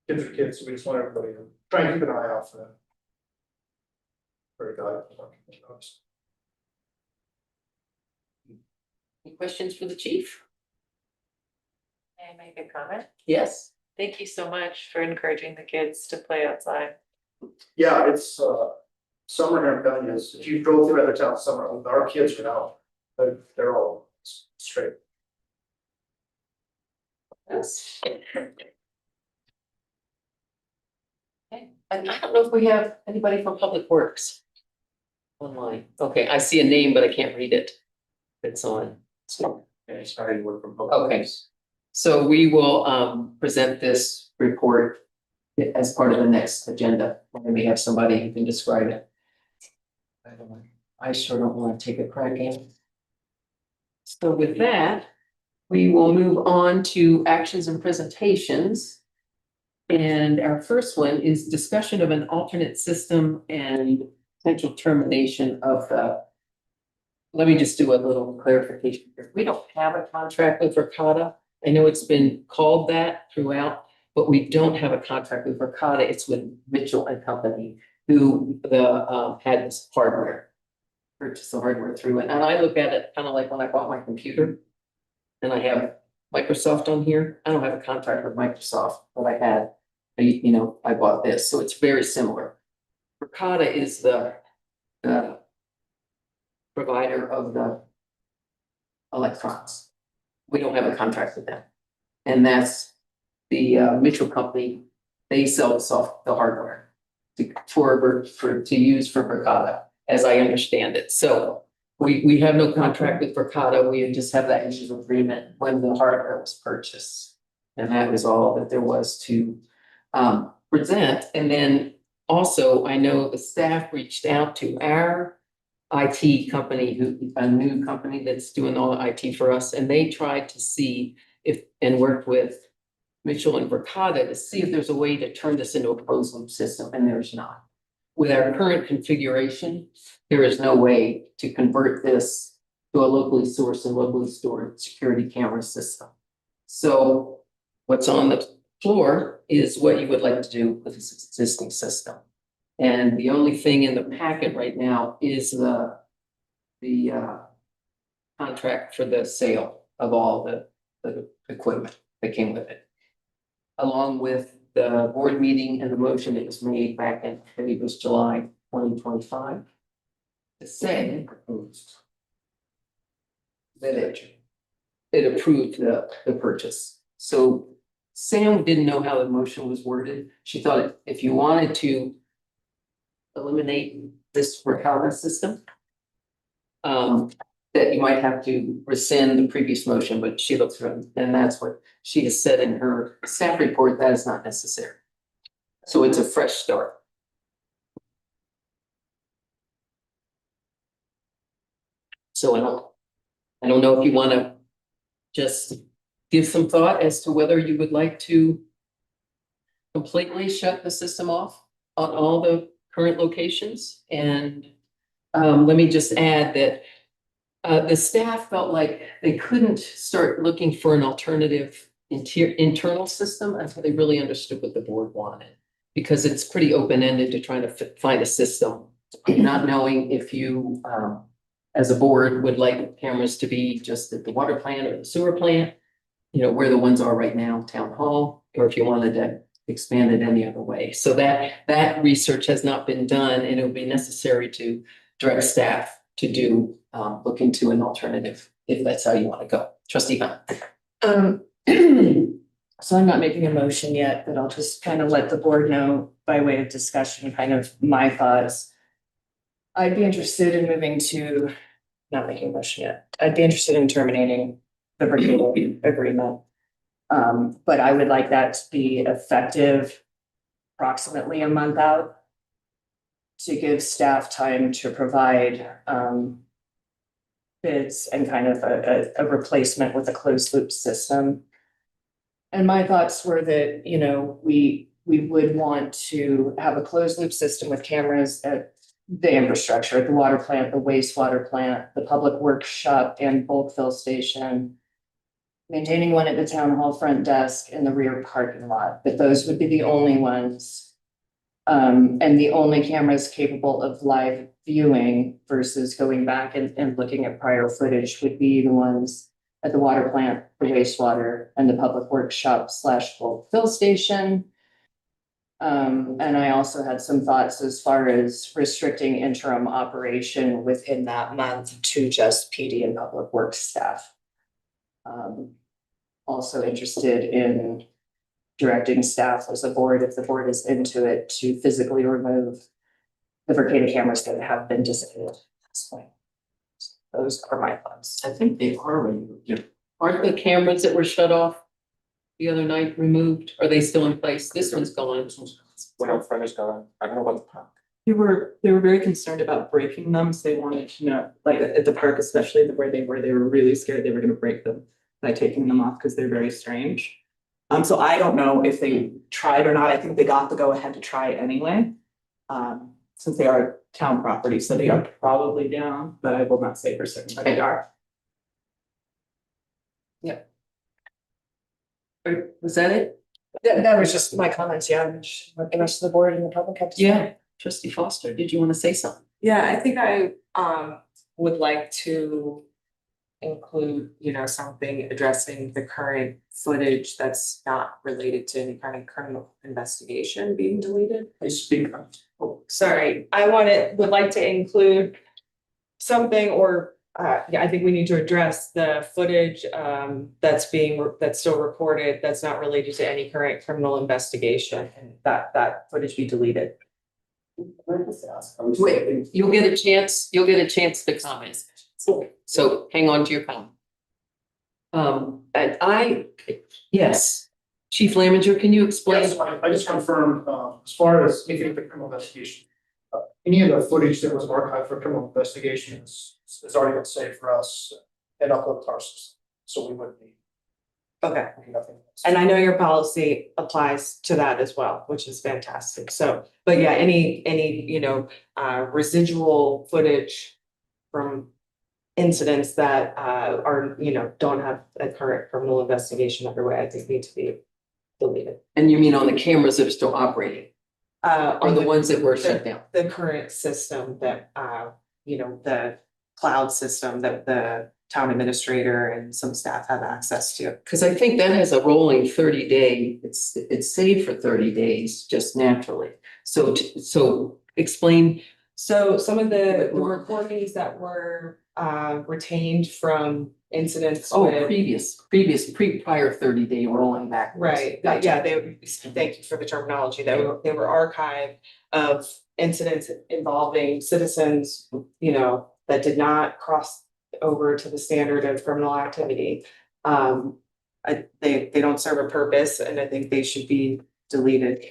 kids are kids, so we just want everybody to try and keep an eye out for them. Very valuable. Any questions for the chief? May I make a comment? Yes. Thank you so much for encouraging the kids to play outside. Yeah, it's summer here in Peonia is, if you drove through other towns summer, our kids are out, they're all straight. Yes. Okay, and I don't know if we have anybody from Public Works online. Okay, I see a name, but I can't read it. It's on. And starting to work from home. Okay, so we will present this report as part of the next agenda. When we have somebody who can describe it. I sure don't want to take a crack in it. So with that, we will move on to actions and presentations. And our first one is discussion of an alternate system and potential termination of the. Let me just do a little clarification here. We don't have a contract with Verkada. I know it's been called that throughout, but we don't have a contract with Verkada. It's with Mitchell and Company, who had this hardware, purchased the hardware through it. And I look at it kind of like when I bought my computer and I have Microsoft on here. I don't have a contract with Microsoft, but I had, I bought this. So it's very similar. Verkada is the provider of the electrons. We don't have a contract with them. And that's the Mitchell Company. They sell the hardware to use for Verkada, as I understand it. So we have no contract with Verkada. We just have that user agreement when the hardware was purchased. And that was all that there was to present. And then also, I know the staff reached out to our IT company, a new company that's doing all the IT for us, and they tried to see and worked with Mitchell and Verkada to see if there's a way to turn this into a closed loop system, and there's not. With our current configuration, there is no way to convert this to a locally sourced and locally stored security camera system. So what's on the floor is what you would like to do with this existing system. And the only thing in the packet right now is the contract for the sale of all the equipment that came with it. Along with the board meeting and the motion that was made back in, I believe it was July 2025. To say that it approved the purchase. So Sam didn't know how the motion was worded. She thought if you wanted to eliminate this Verkada system, that you might have to rescind the previous motion, but she looked through it, and that's what she has said in her staff report, that is not necessary. So it's a fresh start. So I don't know if you want to just give some thought as to whether you would like to completely shut the system off on all the current locations. And let me just add that the staff felt like they couldn't start looking for an alternative internal system until they really understood what the board wanted. Because it's pretty open-ended to try to find a system, not knowing if you, as a board, would like cameras to be just at the water plant or the sewer plant, you know, where the ones are right now, town hall, or if you wanted to expand it any other way. So that research has not been done, and it would be necessary to direct staff to do, look into an alternative, if that's how you want to go. Trustee Hunt. So I'm not making a motion yet, but I'll just kind of let the board know by way of discussion, kind of my thoughts. I'd be interested in moving to, not making a motion yet, I'd be interested in terminating the Brigade agreement. But I would like that to be effective approximately a month out, to give staff time to provide bids and kind of a replacement with a closed loop system. And my thoughts were that, you know, we would want to have a closed loop system with cameras at the infrastructure, at the water plant, the wastewater plant, the public workshop and bulk fill station, maintaining one at the town hall front desk and the rear parking lot, but those would be the only ones. And the only cameras capable of live viewing versus going back and looking at prior footage would be the ones at the water plant, the wastewater, and the public workshop / bulk fill station. And I also had some thoughts as far as restricting interim operation within that month to just PD and public works staff. Also interested in directing staff as a board, if the board is into it, to physically remove the Brigade cameras that have been disabled at this point. Those are my thoughts. I think they are removed. Aren't the cameras that were shut off the other night removed? Are they still in place? This one's gone. One out front is gone. I don't know about the park. They were very concerned about breaking them, so they wanted to know, like at the park, especially where they were really scared they were gonna break them by taking them off because they're very strange. So I don't know if they tried or not. I think they got the go ahead to try anyway. Since they are town property, so they are probably down, but I will not say for certain, but they are. Yep. Was that it? That was just my comments, yeah, what the rest of the board and the public have to say. Yeah. Trustee Foster, did you want to say something? Yeah, I think I would like to include, you know, something addressing the current footage that's not related to any kind of criminal investigation being deleted. Please speak up. Oh, sorry, would like to include something or yeah, I think we need to address the footage that's still recorded, that's not related to any current criminal investigation, and that footage be deleted. Wait, you'll get a chance to comment. So hang on to your comment. And yes, Chief Lamminger, can you explain? Yes, I just confirmed, as far as anything with the criminal investigation. Any of the footage that was archived for criminal investigation is already been saved for us and uploaded to our system, so we wouldn't need. Okay. Nothing. And I know your policy applies to that as well, which is fantastic. So, but yeah, any, you know, residual footage from incidents that are, you know, don't have a current criminal investigation underway, I think need to be deleted. And you mean on the cameras that are still operating? Or On the ones that were shut down? The current system that, you know, the cloud system that the town administrator and some staff have access to. Because I think that has a rolling 30-day, it's saved for 30 days just naturally. So explain. So some of the recordings that were retained from incidents with. Prior 30-day rolling back. Right, yeah, thank you for the terminology, they were archived of incidents involving citizens, you know, that did not cross over to the standard of criminal activity. They don't serve a purpose, and I think they should be deleted.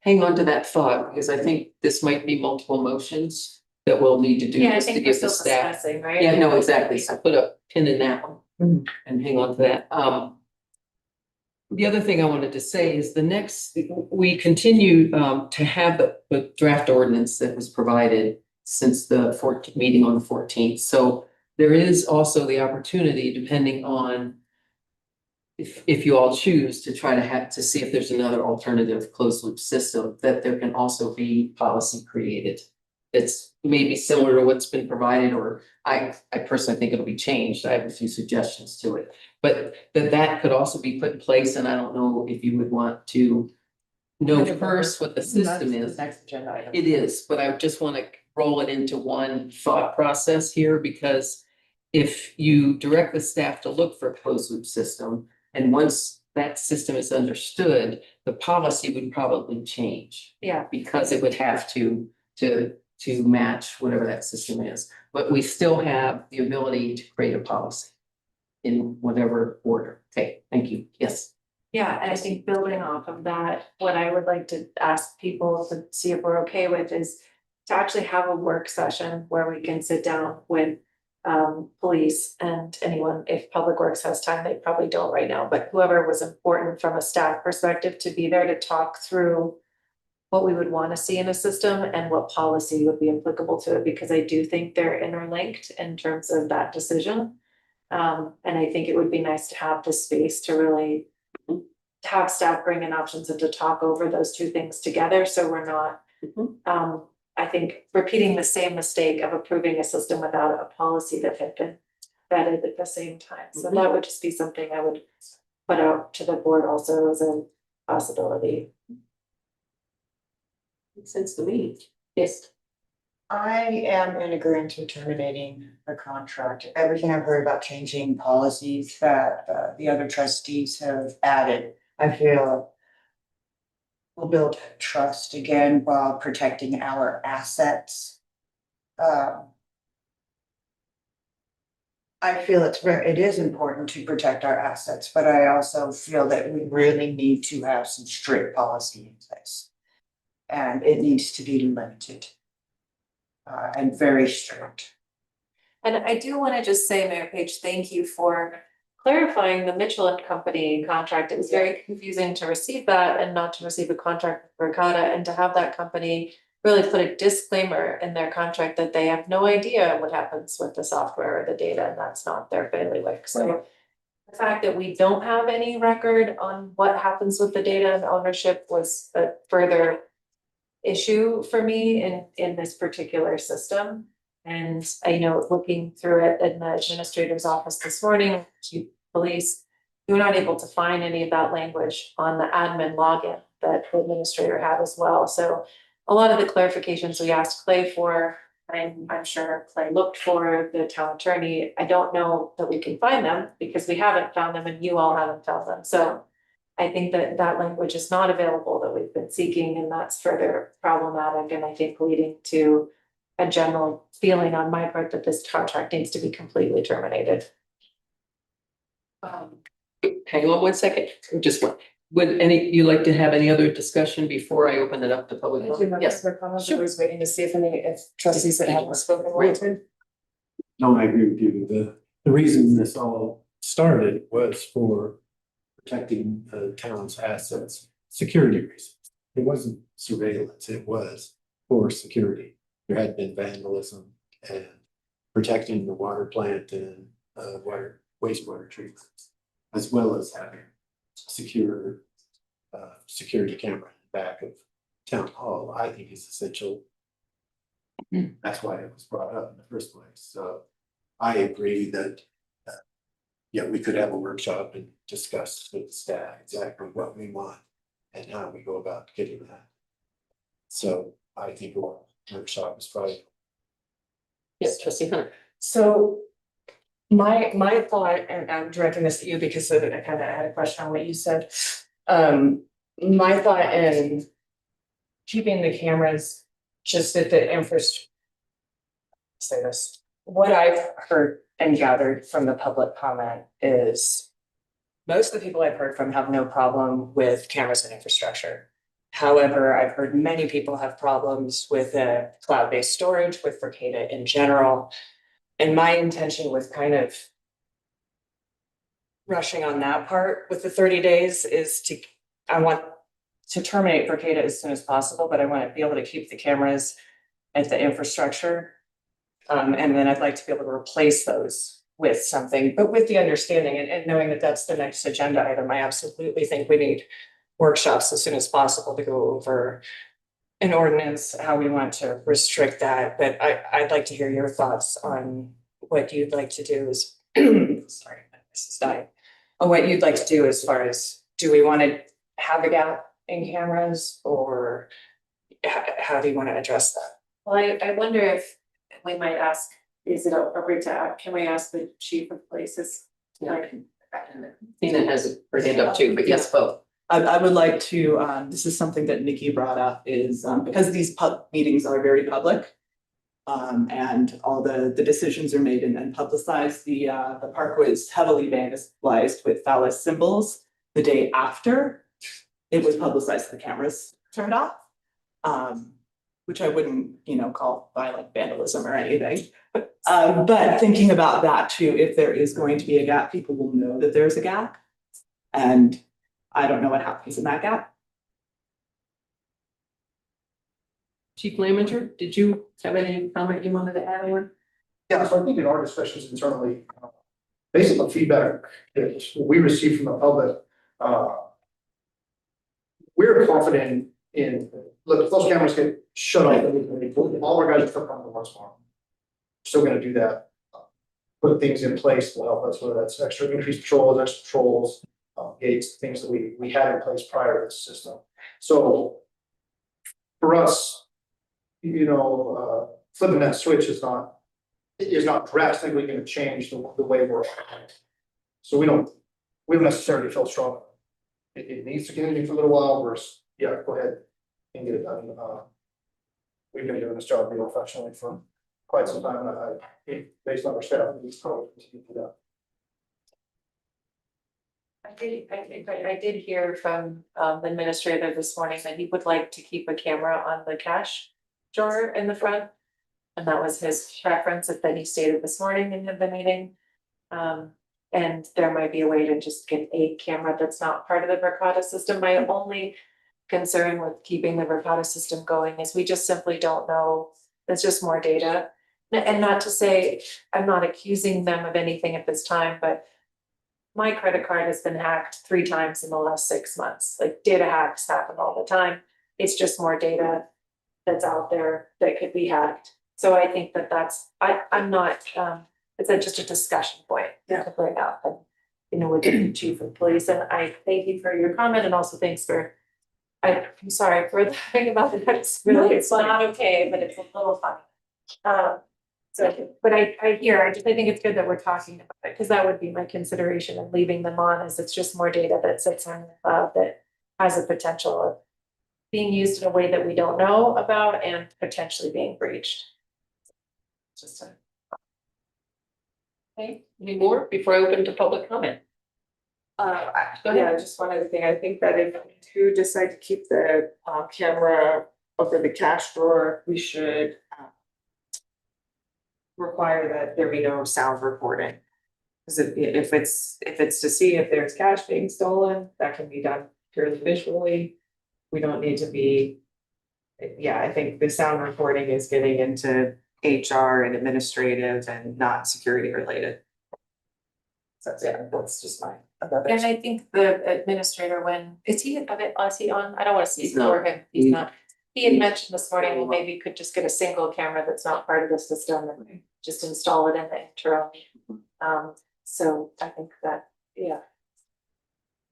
Hang on to that thought, because I think this might be multiple motions that we'll need to do Yeah, I just to think we're give the still staff. discussing, right? Yeah, no, exactly. So put a pin in that one and hang on to that. The other thing I wanted to say is we continue to have the draft ordinance that was provided since the 14th meeting on the 14th. So there is also the opportunity, depending on if you all choose to try to see if there's another alternative closed loop system, that there can also be policy created. It's maybe similar to what's been provided, or I personally think it'll be changed. I have a few suggestions to it. But that could also be put in place, and I don't know if you would want to know first what the system is. Next agenda item. It is, but I just want to roll it into one thought process here, because if you direct the staff to look for a closed loop system, and once that system is understood, the policy would probably change. Yeah. Because it would have to match whatever that system is. But we still have the ability to create a policy in whatever order. Okay, thank you. Yes. Yeah, and I think building off of that, what I would like to ask people to see if we're okay with is to actually have a work session where we can sit down with police and anyone, if Public Works has time, they probably don't right now, but whoever was important from a staff perspective to be there to talk through what we would want to see in a system and what policy would be applicable to it, because I do think they're interlinked in terms of that decision. And I think it would be nice to have the space to really have staff bring in options and to talk over those two things together, so we're not I think repeating the same mistake of approving a system without a policy that had been vetted at the same time. So that would just be something I would put out to the board also as a possibility. Makes sense to me. Yes. I am in agreement to terminating the contract. Everything I've heard about changing policies that the other trustees have added, I feel will build trust again while protecting our assets. I feel it is important to protect our assets, but I also feel that we really need to have some strict policy in place. And it needs to be limited. And very strict. And I do want to just say, Mayor Page, thank you for clarifying the Mitchell and Company contract. It was very confusing to receive that and not to receive a contract with Vergata, and to have that company really put a disclaimer in their contract that they have no idea what happens with the software or the data, and that's not their bailiwick. So the fact that we don't have any record on what happens with the data and ownership was a further issue for me in this particular system. And I know looking through it in the administrator's office this morning, chief police, we were not able to find any of that language on the admin login that the administrator had as well. So a lot of the clarifications we asked Clay for, I'm sure Clay looked for, the town attorney, I don't know that we can find them because we haven't found them and you all haven't found them. So I think that that language is not available that we've been seeking, and that's further problematic, and I think leading to a general feeling on my part that this contract needs to be completely terminated. Hang on one second, just one. Would you like to have any other discussion before I open it up to public? Yes. I was waiting to see if trustees that haven't spoken were to. No, I agree with you. The reason this all started was for protecting the town's assets, security reasons. It wasn't surveillance, it was for security. There had been vandalism and protecting the water plant and wastewater treatment, as well as having secure security camera in the back of town hall, I think is essential. That's why it was brought up in the first place. So I agree that yeah, we could have a workshop and discuss with the staff exactly what we want and how we go about getting that. So I think a workshop is probably. Yes, trustee Hunter. So my thought, and I'm directing this at you because I kind of had a question on what you said. My thought in keeping the cameras just at the infrastructure. Say this, what I've heard and gathered from the public comment is most of the people I've heard from have no problem with cameras and infrastructure. However, I've heard many people have problems with cloud-based storage, with Vergata in general. And my intention was kind of rushing on that part with the 30 days is I want to terminate Bricada as soon as possible, but I want to be able to keep the cameras at the infrastructure. And then I'd like to be able to replace those with something, but with the understanding and knowing that that's the next agenda item, I absolutely think we need workshops as soon as possible to go over an ordinance, how we want to restrict that, but I'd like to hear your thoughts on what you'd like to do is, sorry, this is dying. On what you'd like to do as far as, do we want to have a gap in cameras or how do you want to address that? Well, I wonder if we might ask, is it appropriate to, can we ask the chief of police? Like, Tina has her hand up too, but yes, both. I would like to, this is something that Nikki brought up is, because these meetings are very public. And all the decisions are made and publicized, the park was heavily vandalized with phallus symbols the day after it was publicized, the cameras turned off. Which I wouldn't, call violent vandalism or anything. But thinking about that too, if there is going to be a gap, people will know that there's a gap. And I don't know what happens in that gap. Chief Laminger, did you have any comment you wanted to add on? Yeah, so I think in our discussions internally, based on the feedback that we received from the public, we're confident in, look, if those cameras get shut off, all our guys are still coming to work tomorrow. Still gonna do that. Put things in place to help us, whether that's extra increased patrols, extra patrols, gates, things that we had in place prior to this system. So for us, flipping that switch is not drastically gonna change the way we're acting. So we don't necessarily feel strong. It needs to continue for a little while versus, yeah, go ahead and get it done. We've been doing this job real professionally for quite some time, and I based on our staff, we probably continue to do that. I did hear from the administrator this morning that he would like to keep a camera on the cash drawer in the front. And that was his preference that he stated this morning in the meeting. And there might be a way to just get a camera that's not part of the Verkada system. My only concern with keeping the Verkada system going is we just simply don't know. There's just more data. And not to say, I'm not accusing them of anything at this time, but my credit card has been hacked 3 times in the last 6 months. Like, data hacks happen all the time. It's just more data that's out there that could be hacked. So I think I'm not, it's just a discussion point to bring up and, with the chief of police. And I thank you for your comment, and also thanks for, I'm sorry for the thing about it. It's really, it's not okay, but it's a little funny. But I think it's good that we're talking about it, because that would be my consideration of leaving them on, as it's just more data that sits on the cloud that has a potential of being used in a way that we don't know about and potentially being breached. Just a. Okay, any more before I open to public comment? Yeah, just one other thing. I think that if we do decide to keep the camera over the cash drawer, we should require that there be no sound recording. Because if it's to see if there's cash being stolen, that can be done purely visually. We don't need to be. Yeah, I think the sound recording is getting into HR and administrative and not security related. So that's just my. And I think the administrator, is he on? I don't want to speak He's not. for him. He's not. He had mentioned this morning, well, maybe you could just get a single camera that's not part of the system and just install it in the interim. So I think that, yeah.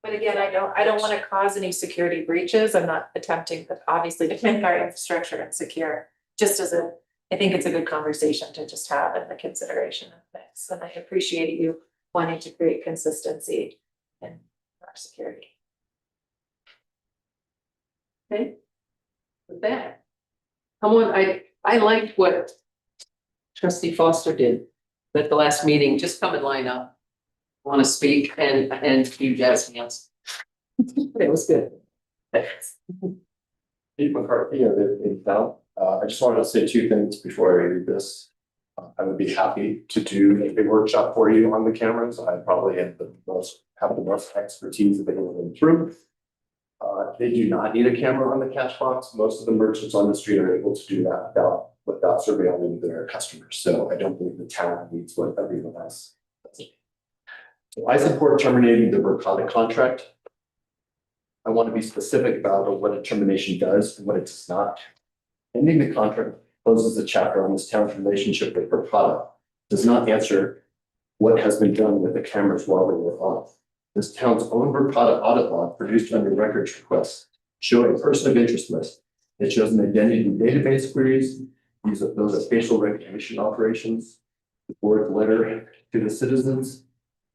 But again, I don't want to cause any security breaches. I'm not attempting, but obviously to make our infrastructure insecure. Just I think it's a good conversation to just have in the consideration of this. And I appreciate you wanting to create consistency in our security. Okay. With that, come on, I liked what Trustee Foster did at the last meeting. Just come and line up. Want to speak and you jazz hands. It was good. Thanks. Pete McCarthy of the town. I just wanted to say 2 things before I read this. I would be happy to do a workshop for you on the cameras. I probably have the most expertise available in the room. They do not need a camera on the cash box. Most of the merchants on the street are able to do that without surveilling their customers. So I don't believe the town needs what everyone else does. So I support terminating the Verkada contract. I want to be specific about what a termination does and what it does not. Ending the contract closes a chapter on this town's relationship with Verkada. Does not answer what has been done with the cameras while they were on. This town's own Verkada audit log produced under records requests show a person of interest list. It shows an identity database queries. Those are facial recognition operations. The board's letter to the citizens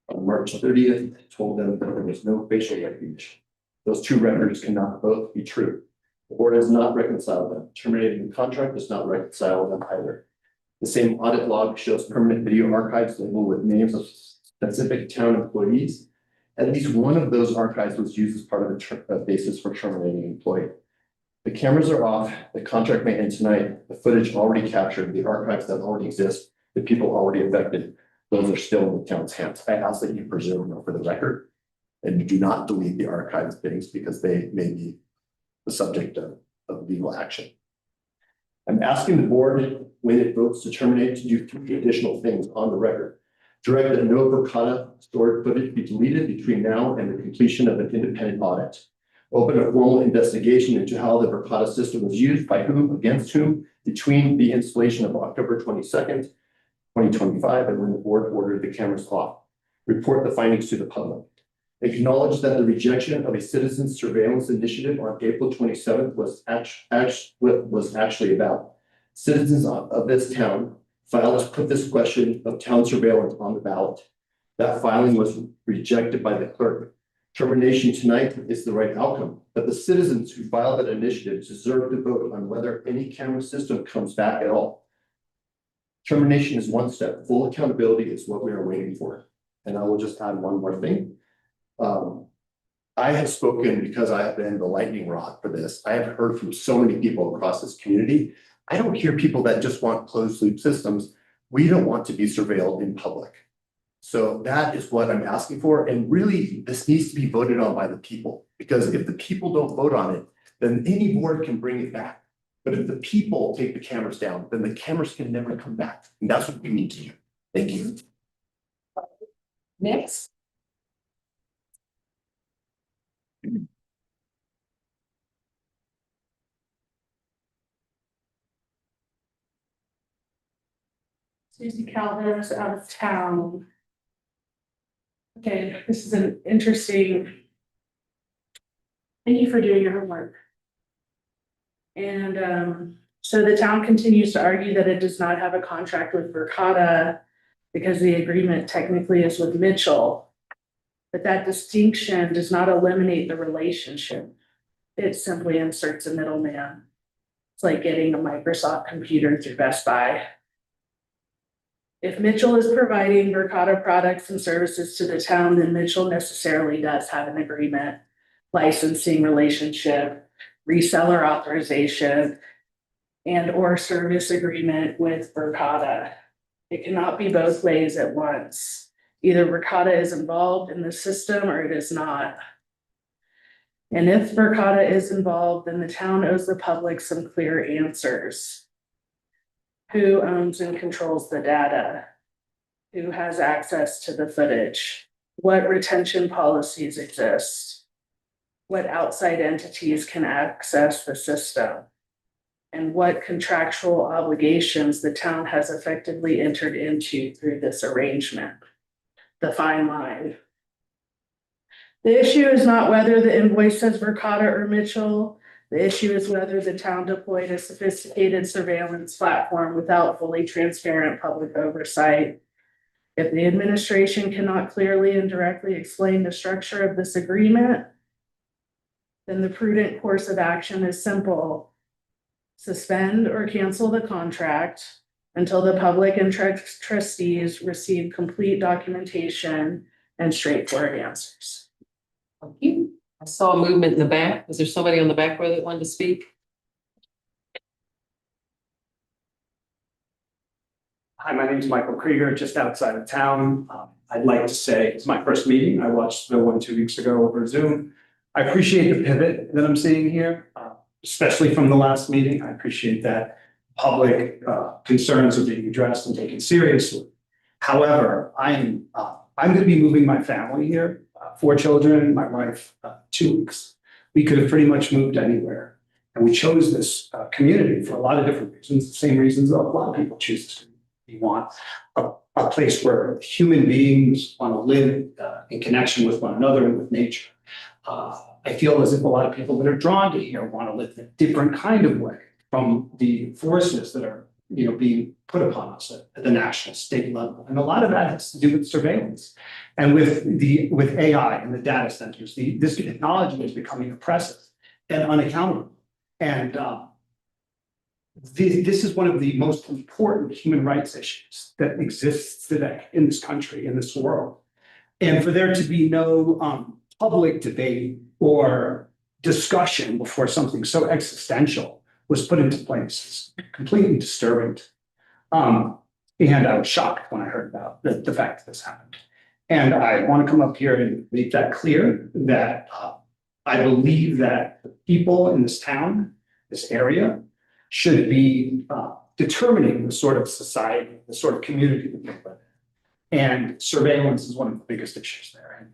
on March 30th told them that there was no facial recognition. Those two records cannot both be true. The board has not reconciled them. Terminating the contract does not reconcile them either. The same audit log shows permanent video archives labeled with names of specific town employees. At least one of those archives was used as part of the basis for terminating an employee. The cameras are off, the contract may end tonight, the footage already captured, the archives that already exist, the people already affected, those are still in the town's hands. I ask that you preserve them for the record and you do not delete the archives things because they may be the subject of legal action. I'm asking the board, when it votes to terminate, to do 3 additional things on the record. Direct that no Verkada stored footage be deleted between now and the completion of an independent audit. Open a formal investigation into how the Verkada system was used, by whom, against whom, between the installation of October 22nd, 2025, and when the board ordered the cameras off. Report the findings to the public. Acknowledge that the rejection of a citizen's surveillance initiative on April 27th was actually about. Citizens of this town filed to put this question of town surveillance on the ballot. That filing was rejected by the clerk. Termination tonight is the right outcome, but the citizens who filed that initiative deserve to vote on whether any camera system comes back at all. Termination is one step. Full accountability is what we are waiting for. And I will just add one more thing. I have spoken because I have been the lightning rod for this. I have heard from so many people across this community. I don't hear people that just want closed loop systems. We don't want to be surveilled in public. So that is what I'm asking for. And really, this needs to be voted on by the people, because if the people don't vote on it, then any board can bring it back. But if the people take the cameras down, then the cameras can never come back. And that's what we need to do. Thank you. Next. Susie Calvin is out of town. Okay, this is an interesting. Thank you for doing your homework. And so the town continues to argue that it does not have a contract with Verkada because the agreement technically is with Mitchell. But that distinction does not eliminate the relationship. It simply inserts a middleman. It's like getting a Microsoft computer through Best Buy. If Mitchell is providing Verkada products and services to the town, then Mitchell necessarily does have an agreement, licensing relationship, reseller authorization, and or service agreement with Verkada. It cannot be both ways at once. Either Verkada is involved in the system or it is not. And if Verkada is involved, then the town owes the public some clear answers. Who owns and controls the data? Who has access to the footage? What retention policies exist? What outside entities can access the system? And what contractual obligations the town has effectively entered into through this arrangement? The fine line. The issue is not whether the invoice says Verkada or Mitchell. The issue is whether the town deployed a sophisticated surveillance platform without fully transparent public oversight. If the administration cannot clearly and directly explain the structure of this agreement, then the prudent course of action is simple. Suspend or cancel the contract until the public and trustees receive complete documentation and straightforward answers. Thank you. I saw a movement in the back. Was there somebody on the back row that wanted to speak? Hi, my name is Michael Krieger, just outside of town. I'd like to say it's my first meeting. I watched the one 2 weeks ago over Zoom. I appreciate the pivot that I'm seeing here, especially from the last meeting. I appreciate that public concerns are being addressed and taken seriously. However, I'm going to be moving my family here, 4 children, my wife, 2 weeks. We could have pretty much moved anywhere. And we chose this community for a lot of different reasons, the same reasons that a lot of people choose this community. We want a place where human beings want to live in connection with one another and with nature. I feel as if a lot of people that are drawn to here want to live in a different kind of way from the forces that are, being put upon us at the national, state level. And a lot of that has to do with surveillance. And with AI and the data centers, this technology is becoming oppressive and unaccountable. And this is one of the most important human rights issues that exists today in this country, in this world. And for there to be no public debate or discussion before something so existential was put into place is completely disturbing. And I was shocked when I heard about the fact that this happened. And I want to come up here and make that clear that I believe that the people in this town, this area, should be determining the sort of society, the sort of community that we live in. And surveillance is one of the biggest issues there. And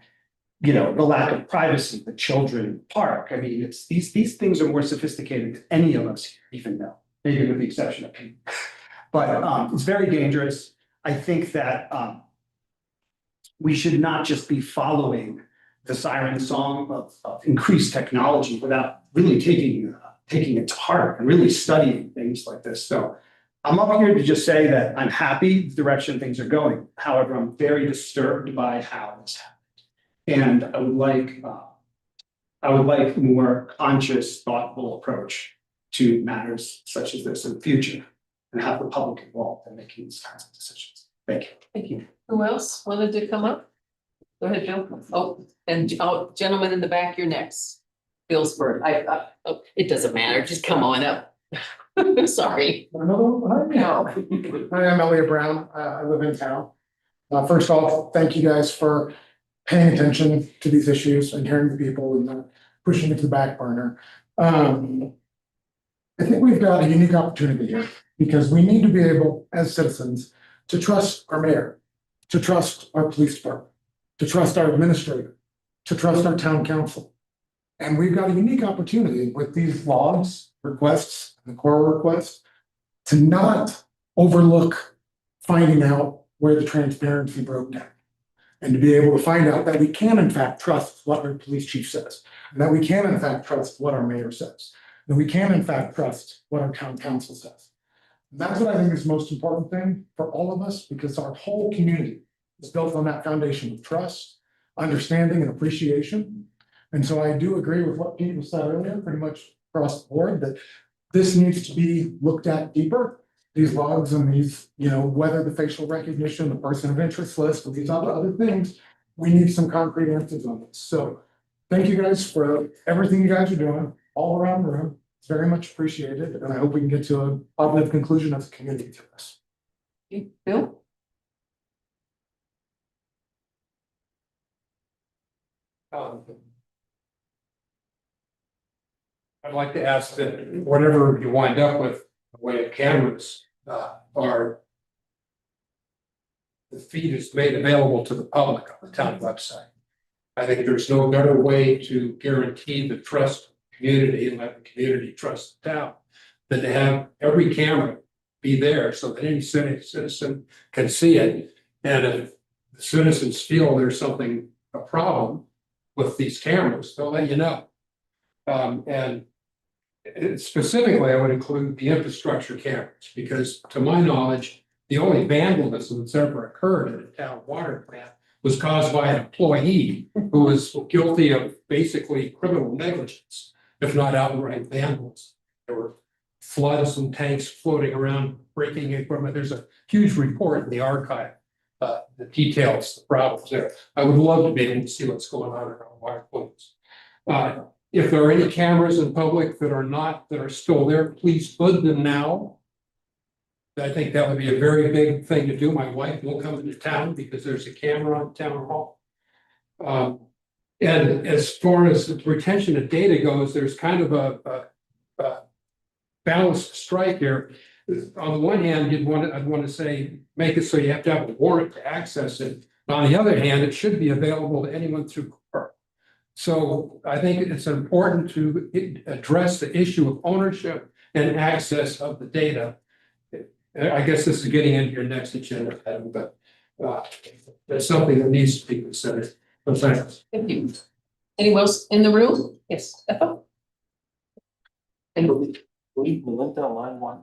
the lack of privacy, the children park. I mean, it's these things are more sophisticated than any of us here even know, maybe with the exception of Pete. But it's very dangerous. I think that we should not just be following the siren song of increased technology without really taking it to heart and really studying things like this. So I'm up here to just say that I'm happy the direction things are going. However, I'm very disturbed by how this happened. And I would like more conscious, thoughtful approach to matters such as this in the future and have the public involved in making these kinds of decisions. Thank you. Thank you. Who else wanted to come up? Go ahead, Bill. Oh, and gentleman in the back, you're next. Bill's bird. It doesn't matter. Just come on up. Sorry. Hi, I'm Elliot Brown. I live in town. First off, thank you guys for paying attention to these issues and hearing the people and not pushing it to the back burner. I think we've got a unique opportunity here because we need to be able, as citizens, to trust our mayor, to trust our police department, to trust our administrator, to trust our town council. And we've got a unique opportunity with these logs, requests, and the core requests to not overlook finding out where the transparency broke down. And to be able to find out that we can in fact trust what our police chief says, and that we can in fact trust what our mayor says, and we can in fact trust what our town council says. And that's what I think is the most important thing for all of us, because our whole community is built on that foundation of trust, understanding, and appreciation. And so I do agree with what Pete said earlier, pretty much across the board, that this needs to be looked at deeper. These logs and these, whether the facial recognition, the person of interest list, and these other things, we need some concrete answers on this. So thank you guys for everything you guys are doing all around the room. It's very much appreciated. And I hope we can get to a positive conclusion as a community to this. Bill? I'd like to ask that whatever you wind up with, the way of cameras are, the feed is made available to the public on the town website. I think there's no better way to guarantee the trust of the community and let the community trust the town than to have every camera be there so that any citizen can see it. And if the citizens feel there's a problem with these cameras, they'll let you know. And specifically, I would include the infrastructure cameras, because to my knowledge, the only vandalism that's ever occurred at a town water plant was caused by an employee who was guilty of basically criminal negligence, if not outright vandalism. There were floods and tanks floating around, breaking equipment. There's a huge report in the archive that details the problems there. I would love to be able to see what's going on in our water plants. If there are any cameras in public that are still there, please hood them now. I think that would be a very big thing to do. My wife won't come into town because there's a camera on town hall. And as far as the retention of data goes, there's kind of a balanced strike here. On the one hand, I'd want to say, make it so you have to have a warrant to access it. But on the other hand, it should be available to anyone through court. So I think it's important to address the issue of ownership and access of the data. I guess this is getting into your next agenda item, but that's something that needs to be considered. So thanks. Thank you. Anyone else in the room? Yes, Ethel? And Leave Melinda on line one.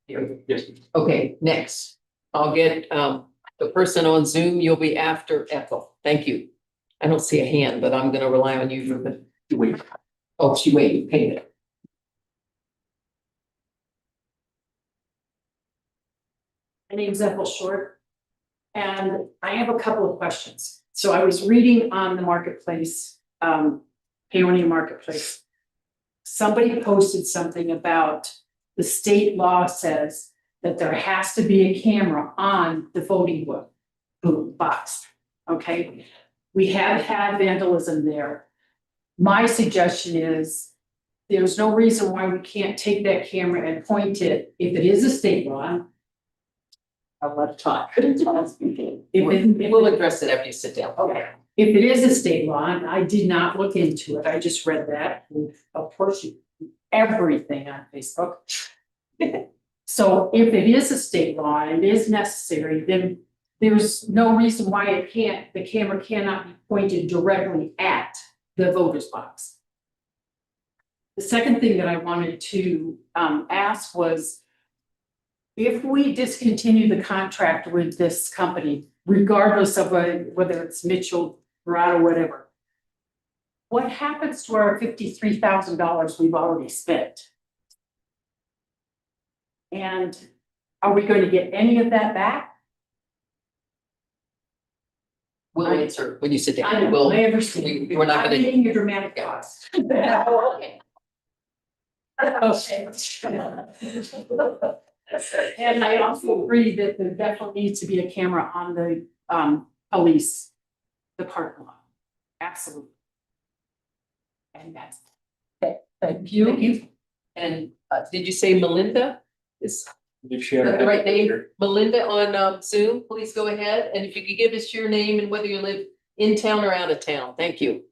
here. Yes. Okay, next, I'll get the person on Zoom, you'll be after Ethel. Thank you. I don't see a hand, but I'm gonna rely on you for the wait. Oh, she waited, paid it. My name's Ethel Short, and I have a couple of questions. So I was reading on the marketplace, Paonia Marketplace. Somebody posted something about the state law says that there has to be a camera on the voting box, okay? We have had vandalism there. My suggestion is there's no reason why we can't take that camera and point it, if it is a state law. I'll let it talk. We'll address it after you sit down. Okay, if it is a state law, and I did not look into it, I just read that, and of course you, everything on Facebook. So if it is a state law and it is necessary, then there's no reason why the camera cannot be pointed directly at the voter's box. The second thing that I wanted to ask was, if we discontinue the contract with this company, regardless of whether it's Mitchell, Verrado, whatever, what happens to our $53,000 we've already spent? And are we going to get any of that back? We'll answer when you sit I down. know, We'll, I understand. we're not I'm gonna. reading your dramatic thoughts. Oh, okay. And I also agree that there definitely needs to be a camera on the police department lot. Absolutely. And that's. Thank you. And did you say Melinda? Is You share. that the right name? Melinda on Zoom, please go ahead. And if you could give us your name and whether you live in town or out of town. Thank you.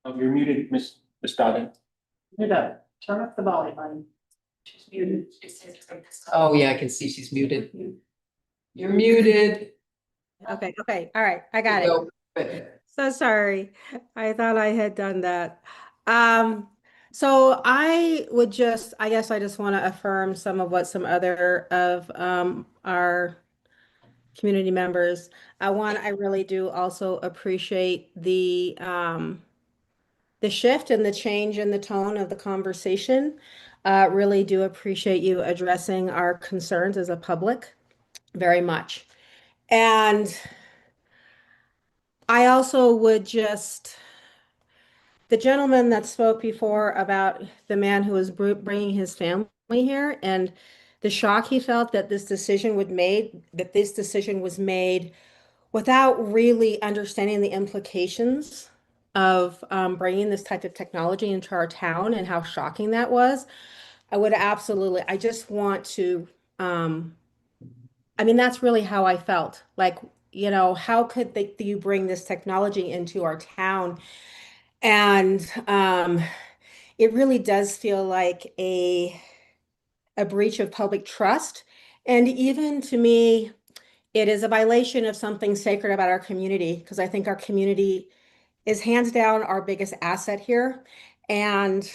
You're muted, Miss Dodden. Turn up the volume, honey. She's muted. Oh, yeah, I can see she's muted. You're muted. Okay, all right, I got it. Go. Good. So sorry. I thought I had done that. So I guess I just want to affirm some of what some other of our community members. I really do also appreciate the shift and the change in the tone of the conversation. Really do appreciate you addressing our concerns as a public very much. And I also would the gentleman that spoke before about the man who was bringing his family here and the shock he felt that this decision was made without really understanding the implications of bringing this type of technology into our town and how shocking that was. I just want to, that's really how I felt. Like, how could you bring this technology into our town? And it really does feel like a breach of public trust. And even to me, it is a violation of something sacred about our community, because I think our community is hands down our biggest asset here. And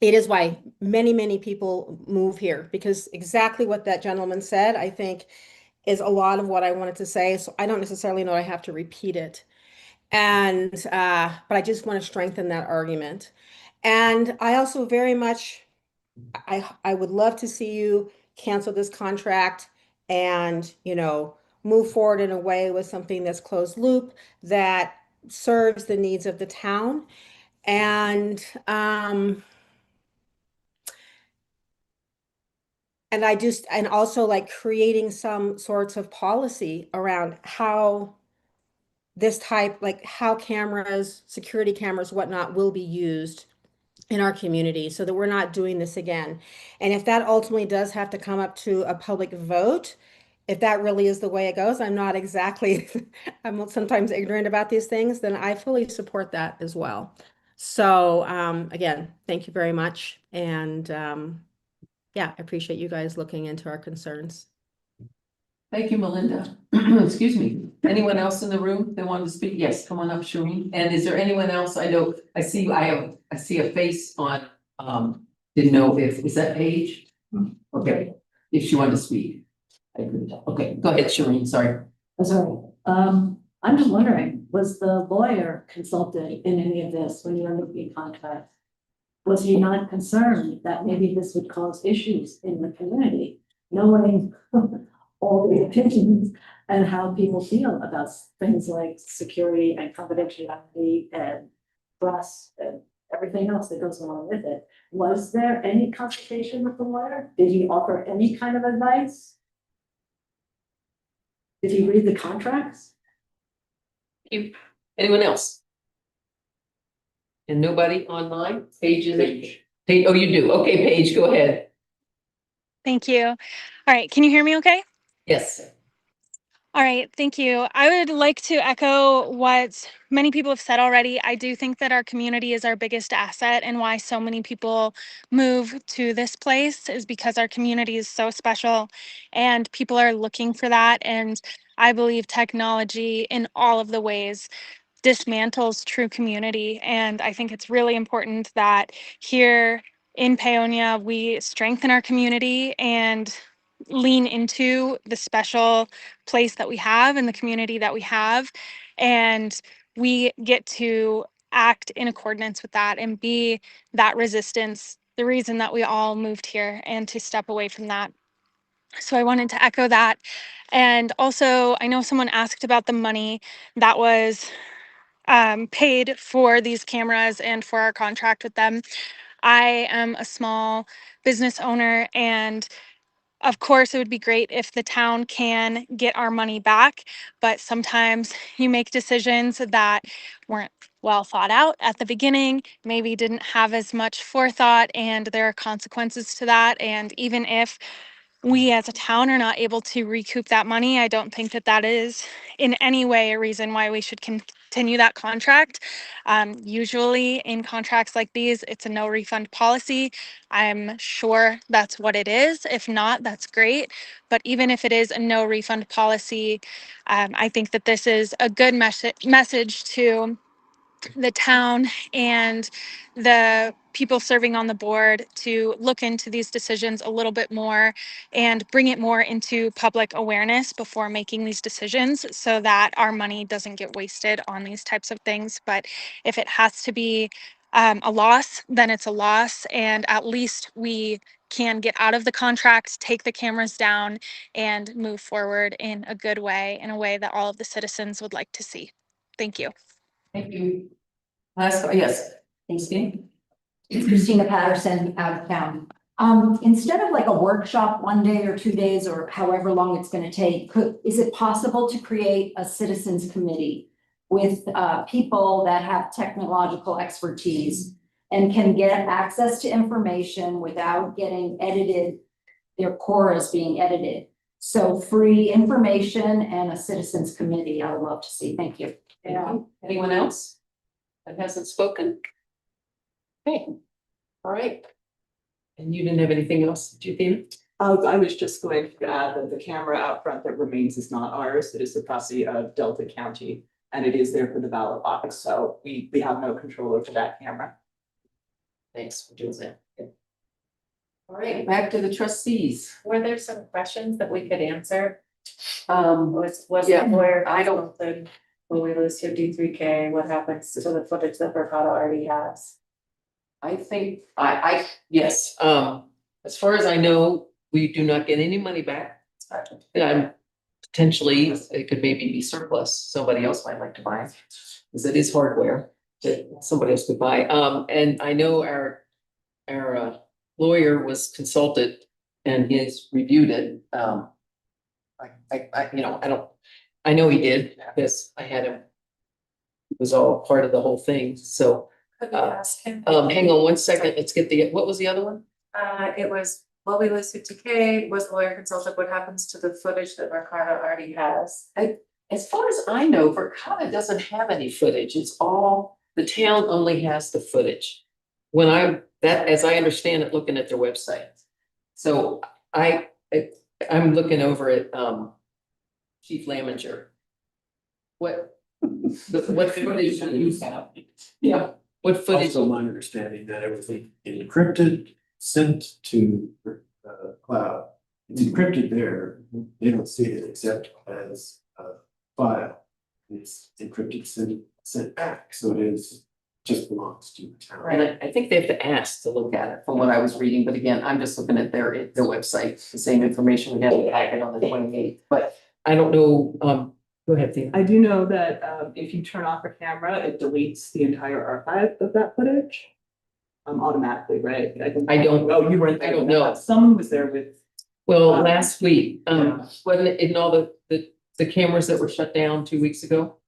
it is why many, many people move here, because exactly what that gentleman said, I think, is a lot of what I wanted to say. So I don't necessarily know I have to repeat it. And, but I just want to strengthen that argument. And I also very much, I would love to see you cancel this contract and, move forward in a way with something that's closed loop that serves the needs of the town. And And and also like creating some sorts of policy around how this type, like how cameras, security cameras, whatnot, will be used in our community so that we're not doing this again. And if that ultimately does have to come up to a public vote, if that really is the way it goes, I'm not exactly, I'm sometimes ignorant about these things, then I fully support that as well. So again, thank you very much. And yeah, I appreciate you guys looking into our concerns. Thank you, Melinda. Excuse me. Anyone else in the room that wanted to speak? Yes, come on up, Shireen. And is there anyone else? I know, I see a face on, didn't know is that Paige? Okay, if she wanted to speak. I agree. Okay, go ahead, Shireen, sorry. I'm sorry. I'm just wondering, was the lawyer consulted in any of this when you were looking at contracts? Was he not concerned that maybe this would cause issues in the community, knowing all the opinions and how people feel about things like security and confidentiality and trust and everything else that goes along with it? Was there any consultation with the lawyer? Did he offer any kind of advice? Did he read the contracts? Anyone else? And nobody online? Paige is it? Paige, oh, you do. Okay, Paige, go ahead. Thank you. All right, can you hear me okay? Yes. All right, thank you. I would like to echo what many people have said already. I do think that our community is our biggest asset, and why so many people move to this place is because our community is so special and people are looking for that. And I believe technology in all of the ways dismantles true community. And I think it's really important that here in Paonia, we strengthen our community and lean into the special place that we have and the community that we have. And we get to act in accordance with that and be that resistance, the reason that we all moved here, and to step away from that. So I wanted to echo that. And also, I know someone asked about the money that was paid for these cameras and for our contract with them. I am a small business owner, and of course, it would be great if the town can get our money back, but sometimes you make decisions that weren't well thought out at the beginning, maybe didn't have as much forethought, and there are consequences to that. And even if we as a town are not able to recoup that money, I don't think that that is in any way a reason why we should continue that contract. Usually in contracts like these, it's a no refund policy. I'm sure that's what it is. If not, that's great. But even if it is a no refund policy, I think that this is a good message to the town and the people serving on the board to look into these decisions a little bit more and bring it more into public awareness before making these decisions so that our money doesn't get wasted on these types of things. But if it has to be a loss, then it's a loss, and at least we can get out of the contract, take the cameras down, and move forward in a good way, in a way that all of the citizens would like to see. Thank you. Thank you. Yes. Christine. It's Christina Patterson, out of town. Instead of like a workshop 1 day or 2 days or however long it's going to take, is it possible to create a citizens committee with people that have technological expertise and can get access to information without getting edited, their quoras being edited? So free information and a citizens committee, I would love to see. Thank you. Yeah. Anyone else that hasn't spoken? Okay, all right. And you didn't have anything else, did you think? I was just going to add that the camera out front that remains is not ours. It is the property of Delta County, and it is there for the ballot box. So we have no control over that camera. Thanks for doing that. Yeah. All right, back to the trustees. Were there some questions that we could answer? Was Yeah, the lawyer I don't- consulted? When we lose 53K, what happens to the footage that Verkada already has? I think, yes, as far as I know, we do not get any money back. Potentially, it could maybe be surplus, somebody else might like to buy, because it is hardware that somebody else could buy. And I know our lawyer was consulted and he's reviewed it. I know he did, because I had him. It was all part of the whole thing, so, Could we ask him? hang on one second, let's get what was the other one? It was, while we listen to Kay, was the lawyer consulted, what happens to the footage that Mercado already has? As far as I know, Verkada doesn't have any footage, it's all, the town only has the footage. As I understand it, looking at their website. So I'm looking over at, Chief Laminger. What footage do you have? Yeah, what footage? Also, my understanding that it was encrypted, sent to cloud. It's encrypted there. They don't see it except as a file. It's encrypted, sent back, so it is just belongs to the town. And I think they have to ask to look at it from what I was reading, but again, I'm just looking at their website, the same information we had in the packet on the 28th, but I don't know, go ahead, Thea. I do know that if you turn off a camera, it deletes the entire archive of that footage. Automatically, right? I don't. Oh, you weren't there. I don't know. Someone was there with. Well, last week, wasn't it in all the cameras that were shut down 2 weeks ago?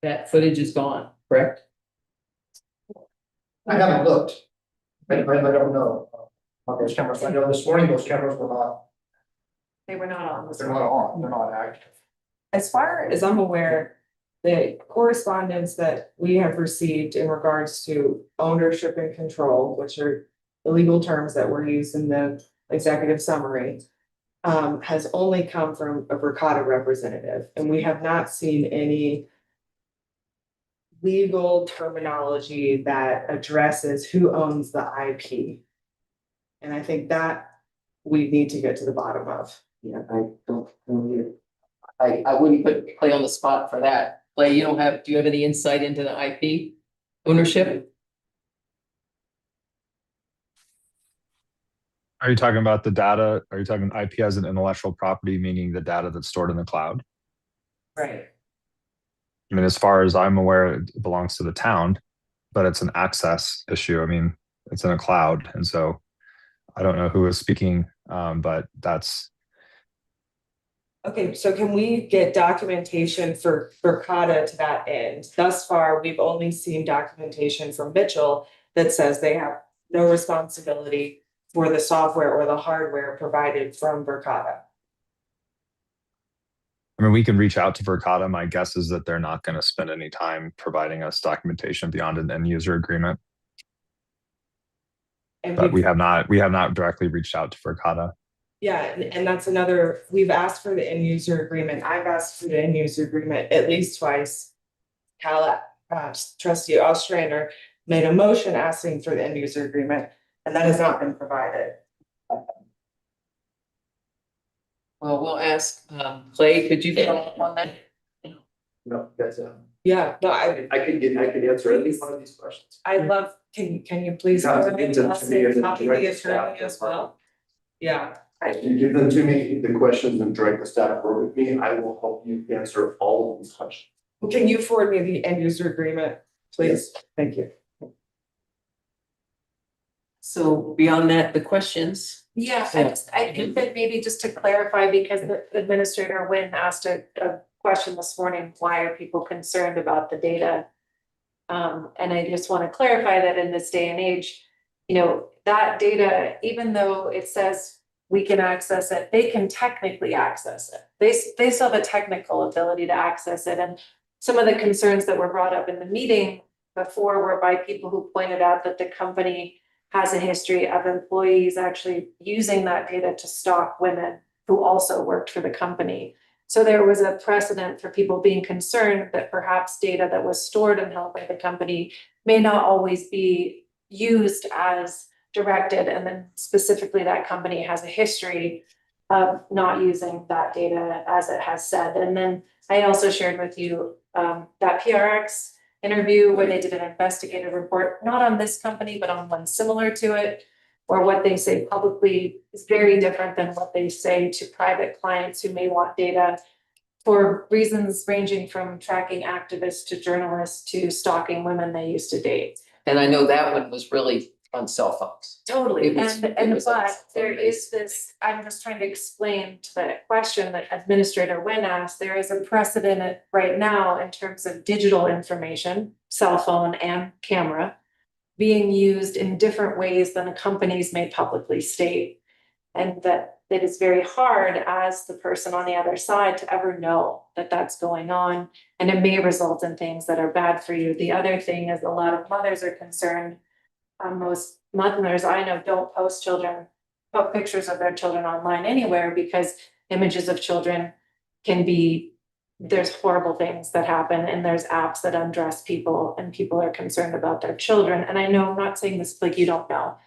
That footage is gone, correct? I haven't looked. I don't know. On those cameras, I know this morning those cameras were not, They were not on. they're not on, they're not active. As far as I'm aware, the correspondence that we have received in regards to ownership and control, which are the legal terms that were used in the executive summary, has only come from a Verkada representative, and we have not seen any legal terminology that addresses who owns the IP. And I think that we need to get to the bottom of. Yeah, I don't know either. I wouldn't put Clay on the spot for that. Clay, do you have any insight into the IP ownership? Are you talking about the data? Are you talking IP as an intellectual property, meaning the data that's stored in the cloud? Right. I mean, as far as I'm aware, it belongs to the town, but it's an access issue. I mean, it's in a cloud. And so I don't know who is speaking, but that's. Okay, so can we get documentation for Verkada to that end? Thus far, we've only seen documentation from Mitchell that says they have no responsibility for the software or the hardware provided from Verkada. I mean, we can reach out to Verkada. My guess is that they're not going to spend any time providing us documentation beyond an end user agreement. And but we have not directly reached out to Verkada. Yeah, and that's another, we've asked for the end user agreement. I've asked for the end user agreement at least twice. Trustee Ostrander made a motion asking for the end user agreement, and that has not been provided. Well, we'll ask, Clay, could you follow up on that? No, that's Yeah, no, I could answer any one of these questions. I'd love, can you please Yeah, give give them us to me as a a copy of the direct staff. attorney as well? Yeah. You give them to me, the questions, and direct the staff work with me, I will help you answer all of these questions. Can you forward me the end user agreement, please? Thank you. So beyond that, the questions. Yeah, I think that maybe just to clarify, because the Administrator Wynn asked a question this morning, why are people concerned about the data? And I just want to clarify that in this day and age, that data, even though it says we can access it, they can technically access it. They still have a technical ability to access it. And some of the concerns that were brought up in the meeting before were by people who pointed out that the company has a history of employees actually using that data to stalk women who also worked for the company. So there was a precedent for people being concerned that perhaps data that was stored and held by the company may not always be used as directed, and then specifically that company has a history of not using that data as it has said. And then I also shared with you that PRX interview where they did an investigative report, not on this company, but on one similar to it, where what they say publicly is very different than what they say to private clients who may want data for reasons ranging from tracking activists to journalists to stalking women they used to date. And I know that one was really on cell phones. Totally, It was- it and was but on there phone is this, I'm just trying to explain to the question that Administrator Wynn asked, there is a precedent right now in terms of digital information, cell phone and camera, being used in different ways than the companies may publicly state. And that it is very hard as the person on the other side to ever know that that's going on. And it may result in things that are bad for you. The other thing is a lot of mothers are concerned. Most mothers I know don't put pictures of their children online anywhere because images of children can be, there's horrible things that happen and there's apps that undress people and people are concerned about their children. And I know I'm not saying this like you don't know.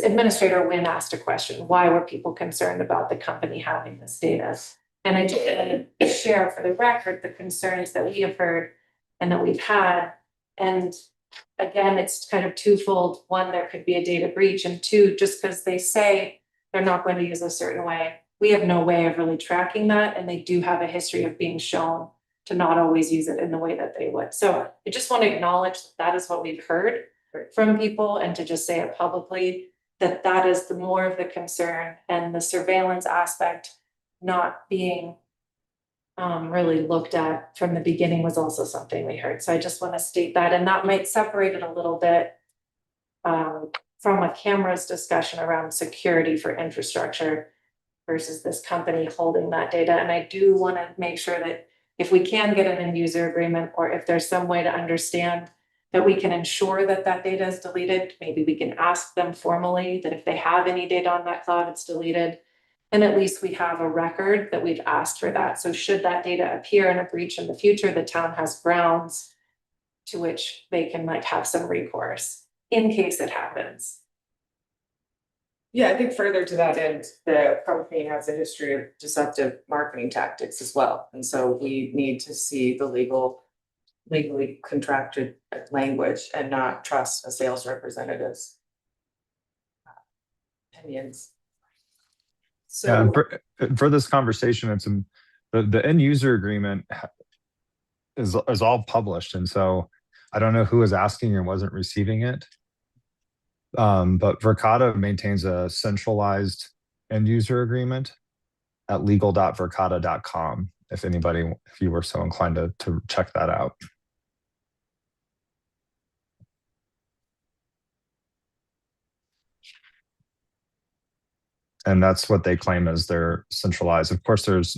Administrator Wynn asked a question, why were people concerned about the company having this data? And I just want to share for the record the concerns that we have heard and that we've had. And again, it's kind of twofold. One, there could be a data breach, and two, just because they say they're not going to use a certain way, we have no way of really tracking that, and they do have a history of being shown to not always use it in the way that they would. So I just want to acknowledge that is what we've heard from people, and to just say it publicly, that that is the more of the concern, and the surveillance aspect not being really looked at from the beginning was also something we heard. So I just want to state that, and that might separate it a little bit from a cameras discussion around security for infrastructure versus this company holding that data. And I do want to make sure that if we can get an end user agreement, or if there's some way to understand that we can ensure that that data is deleted, maybe we can ask them formally that if they have any data on that cloud, it's deleted. And at least we have a record that we've asked for that. So should that data appear in a breach in the future, the town has grounds to which they can like have some recourse in case it happens. Yeah, I think further to that end, the company has a history of deceptive marketing tactics as well. And so we need to see the legally contracted language and not trust a sales representative's opinions. Yeah, and So, for this conversation, it's the end user agreement is all published, and so I don't know who was asking and wasn't receiving it. But Verkada maintains a centralized end user agreement at legal.verkada.com. If you were so inclined to check that out. And that's what they claim as their centralized. Of course, there's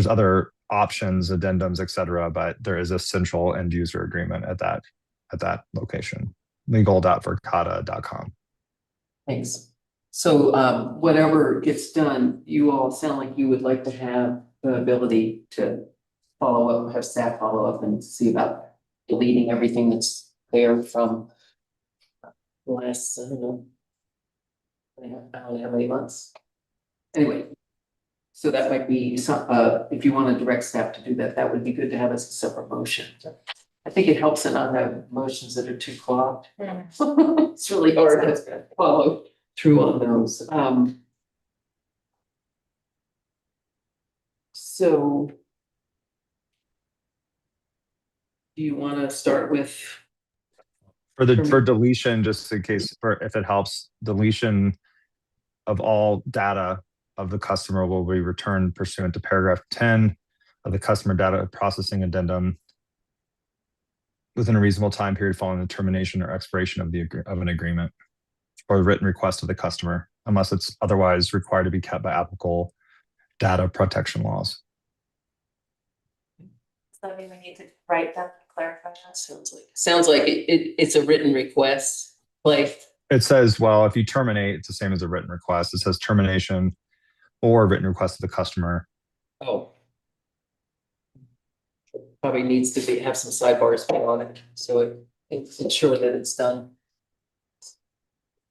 other options, addendums, etc., but there is a central end user agreement at that location, legal.verkada.com. Thanks. So whatever gets done, you all sound like you would like to have the ability to follow up, have staff follow up and see about deleting everything that's there from the last, I don't know how many months. Anyway, so that might be some, if you want to direct staff to do that, that would be good to have as a separate motion. I think it helps to not have motions that are too clogged. It's really hard to follow through on those. So do you want to start with? For deletion, just in case, if it helps, deletion of all data of the customer will be returned pursuant to paragraph 10 of the customer data processing addendum within a reasonable time period following the termination or expiration of an agreement or written request of the customer, unless it's otherwise required to be kept by applicable data protection laws. So we need to write that, clarify that. Sounds like it's a written request, like. It says, well, if you terminate, it's the same as a written request. It says termination or written request of the customer. Oh. Probably needs to have some sidebars on it, so it's ensure that it's done.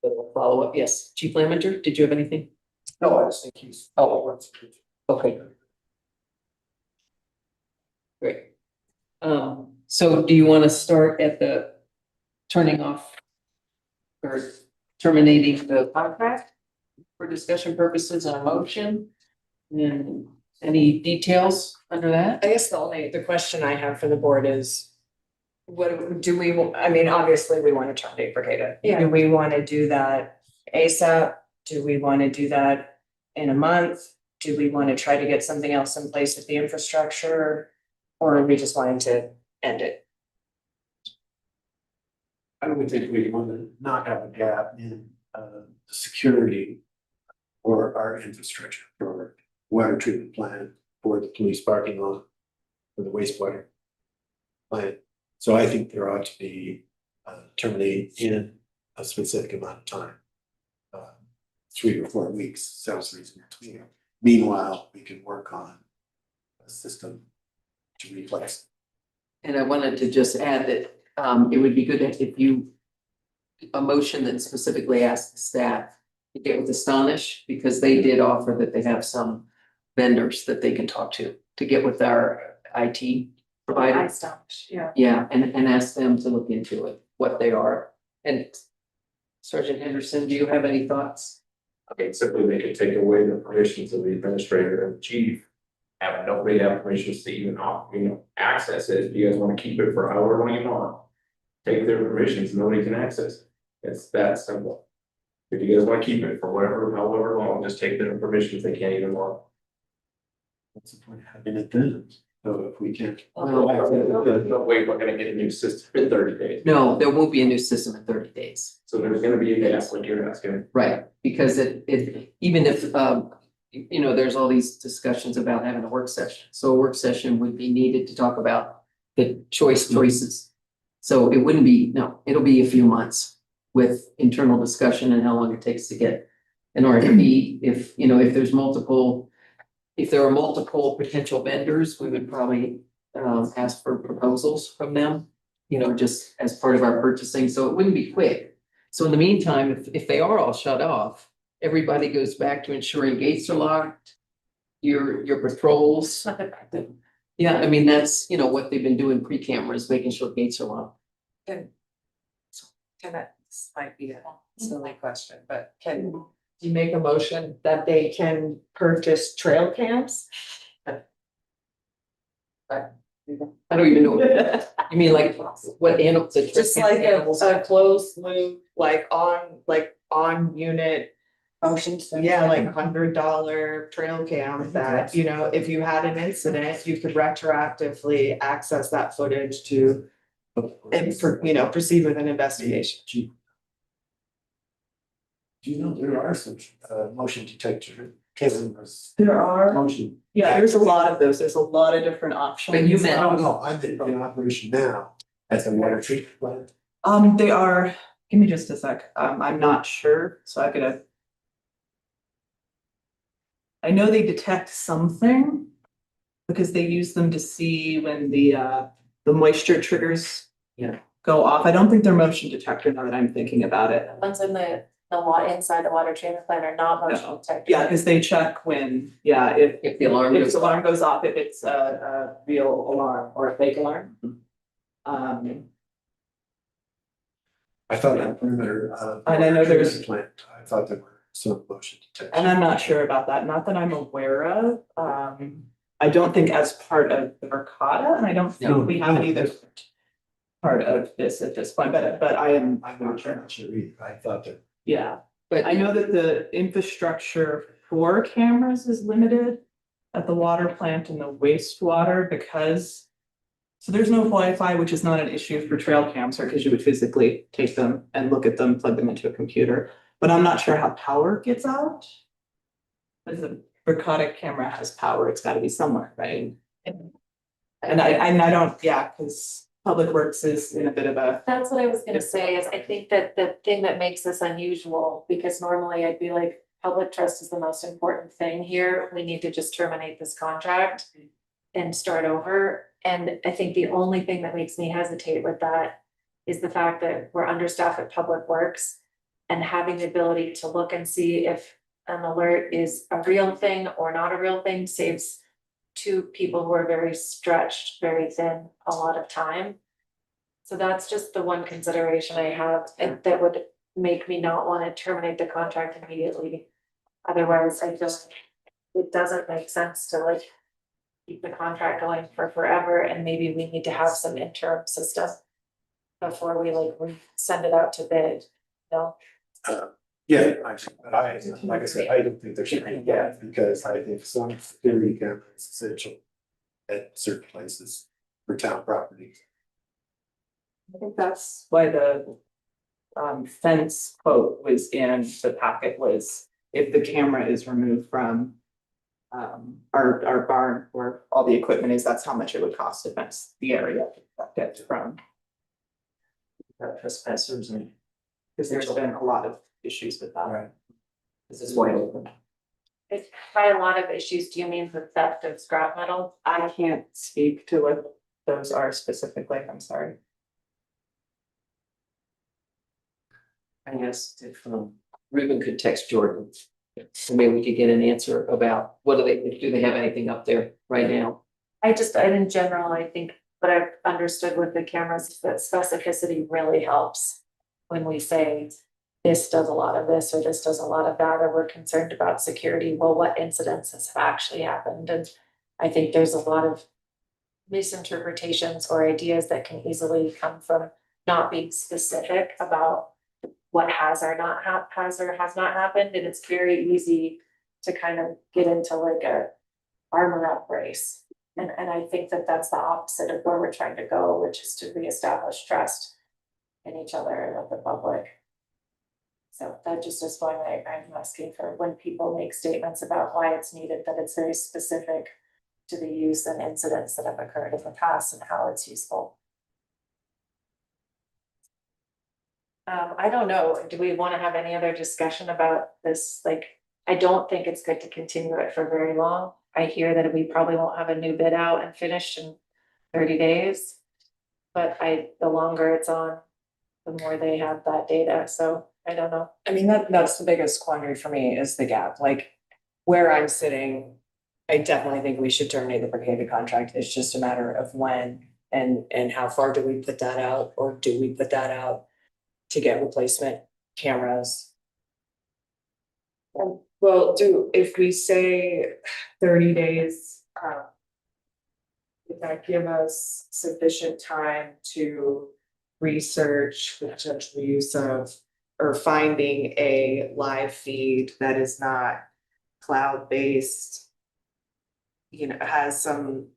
But we'll follow up. Yes, Chief Lamenter, did you have anything? No, I just think he's. Okay. Great. So do you want to start at the turning off or terminating the contract for discussion purposes on a motion? And any details under that? I guess the question I have for the board is, What do we, I mean, obviously, we want to terminate Brigada. Yeah. Do we want to do that ASAP? Do we want to do that in a month? Do we want to try to get something else in place with the infrastructure? Or are we just wanting to end it? I would think we want to not have a gap in security or our infrastructure for water treatment plant, for the police parking lot, for the wastewater plant. So I think there ought to be terminate in a specific amount of time. 3 or 4 weeks sounds reasonable to me. Meanwhile, we can work on a system to replace. And I wanted to just add that it would be good if you, a motion that specifically asks the staff to get with Astonish, because they did offer that they have some vendors that they can talk to get with our IT provider. I stopped, yeah. Yeah, and ask them to look into it, what they are. And Sergeant Henderson, do you have any thoughts? I mean, simply they could take away the permissions of the administrator and chief. Have nobody have permissions to even, access it. If you guys want to keep it for however long you want. Take their permissions, nobody can access it. It's that simple. If you guys want to keep it for however long, just take their permissions, they can't even log. What's the point of having it then? So if we can't. There's no way we're gonna get a new system in 30 days. No, there won't be a new system in 30 days. So there's gonna be a gap, like you're asking. Right, because it even if there's all these discussions about having a work session. So a work session would be needed to talk about the choices. So it wouldn't be, no, it'll be a few months with internal discussion and how long it takes to get an RFP. If there are multiple potential vendors, we would probably ask for proposals from them, just as part of our purchasing. So it wouldn't be quick. So in the meantime, if they are all shut off, everybody goes back to ensuring gates are locked, your patrols. Yeah, I mean, that's, what they've been doing pre-cameras, making sure gates are locked. This might be a silly question, but can you make a motion that they can purchase trail cams? I don't even know. You mean like what animals? Just like a closed loop, like on unit. Motion. Yeah, like $100 trail cam that, if you had an incident, you could retroactively access that footage to. Proceed with an investigation. Do you know there are some motion detector cameras? There are, Motion. yeah, there's a lot of those, there's a lot of different options. But you meant- No, I'm in operation now at the water treatment plant. They are, give me just a sec, I'm not sure, so I know they detect something. Because they use them to see when the moisture triggers. Yeah. Go off, I don't think they're motion detector now that I'm thinking about it. Ones in the inside the water treatment plant are not motion detected. Yeah, because they check when, If the alarm if goes the alarm goes off, if it's a real alarm or a fake alarm. I thought that perimeter. And I know there's- Plant, I thought there were some motion detection. And I'm not sure about that, not that I'm aware of, I don't think as part of the Mercata, and I don't No, think we have no. any other. Part of this at this point, but I am, I'm not sure either. I thought that. yeah, But I know that the infrastructure for cameras is limited. At the water plant and the wastewater because. So there's no Wi-Fi, which is not an issue for trail cams, because you would physically take them and look at them, plug them into a computer, but I'm not sure how power gets out. Because the Mercata camera has power, it's gotta be somewhere, right? And I don't, because Public Works is in a bit of a. That's what I was gonna say, is I think that the thing that makes this unusual, because normally I'd be like, public trust is the most important thing here. We need to just terminate this contract and start over. And I think the only thing that makes me hesitate with that is the fact that we're understaffed at Public Works and having the ability to look and see if an alert is a real thing or not a real thing saves two people who are very stretched, very thin, a lot of time. So that's just the one consideration I have, and that would make me not want to terminate the contract immediately. Otherwise, I just, it doesn't make sense to keep the contract going for forever, and maybe we need to have some interim system before we send it out to bid, no? Yeah, like I said, I don't think there should be a gap because I think some security camera is essential at certain places for town property. I think that's why the fence quote was in the packet was if the camera is removed from our barn where all the equipment is, that's how much it would cost to fence the area that from. Trespassers and. Because there's been a lot of issues with that. Right. This is wide open. If by a lot of issues, do you mean the theft of scrap metal? I can't speak to what those are specifically, I'm sorry. I guess if Ruben could text Jordan, so maybe we could get an answer about what do they have anything up there right now? In general, I think what I've understood with the cameras is that specificity really helps. When we say this does a lot of this or this does a lot of that, or we're concerned about security, well, what incidences have actually happened? And I think there's a lot of misinterpretations or ideas that can easily come from not being specific about what has or has not happened, and it's very easy to kind of get into like a armor up race. And I think that that's the opposite of where we're trying to go, which is to reestablish trust in each other and with the public. So that just is why I'm asking for when people make statements about why it's needed, that it's very specific to the use and incidents that have occurred in the past and how it's useful. I don't know, do we want to have any other discussion about this? Like, I don't think it's good to continue it for very long. I hear that we probably won't have a new bid out and finished in 30 days. But the longer it's on, the more they have that data, so I don't know. I mean, that's the biggest quandary for me is the gap, like where I'm sitting. I definitely think we should terminate the Brookhaven contract. It's just a matter of when and how far do we put that out, or do we put that out to get replacement cameras? Well, if we say 30 days, would that give us sufficient time to research the potential use of or finding a live feed that is not cloud-based, has some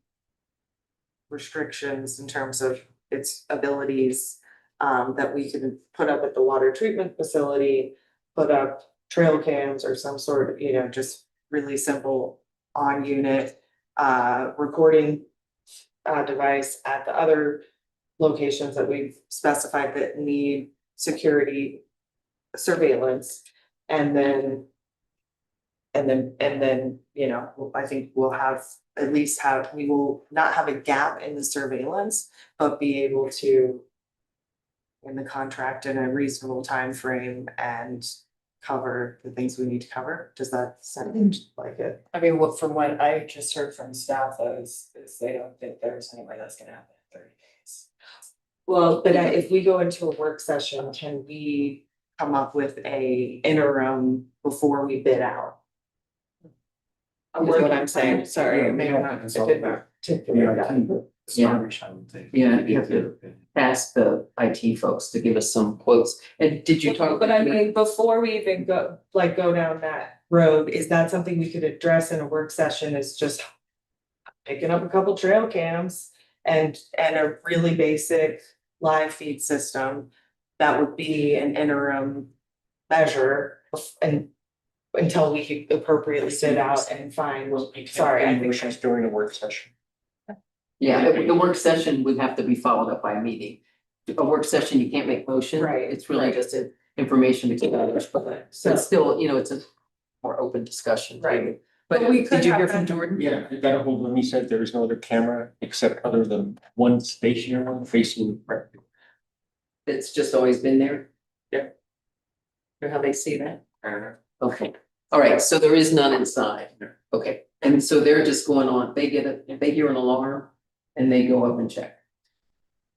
restrictions in terms of its abilities, that we can put up at the water treatment facility, put up trail cams or some sort of, just really simple on unit recording device at the other locations that we've specified that need security surveillance. And then, I think we'll have we will not have a gap in the surveillance, but be able to in the contract in a reasonable time frame and cover the things we need to cover. Does that sound like it? I mean, from what I just heard from staff is they don't think there's any way that's gonna happen in 30 days. Well, but if we go into a work session, can we come up with a interim before we bid out? Is what I'm saying, sorry, maybe not. Yeah, you have to ask the IT folks to give us some quotes. And did you talk? But I mean, before we even go down that road, is that something we could address in a work session, is just picking up a couple trail cams and a really basic live feed system that would be an interim measure and until we could appropriately sit out and find, sorry, I think Motions during a work session. Yeah, the work session would have to be followed up by a meeting. A work session, you can't make motion. Right, It's really just an information to get others, but still, it's a more open discussion. Right. But we could did you hear have from that- Jordan? Yeah, I got a hold of him. He said there was no other camera except other than one stationary one facing. It's just always been there? Yeah. Or how they see that? Okay, all right, so there is none inside. Okay, and so they're just going on, they hear an alarm and they go up and check.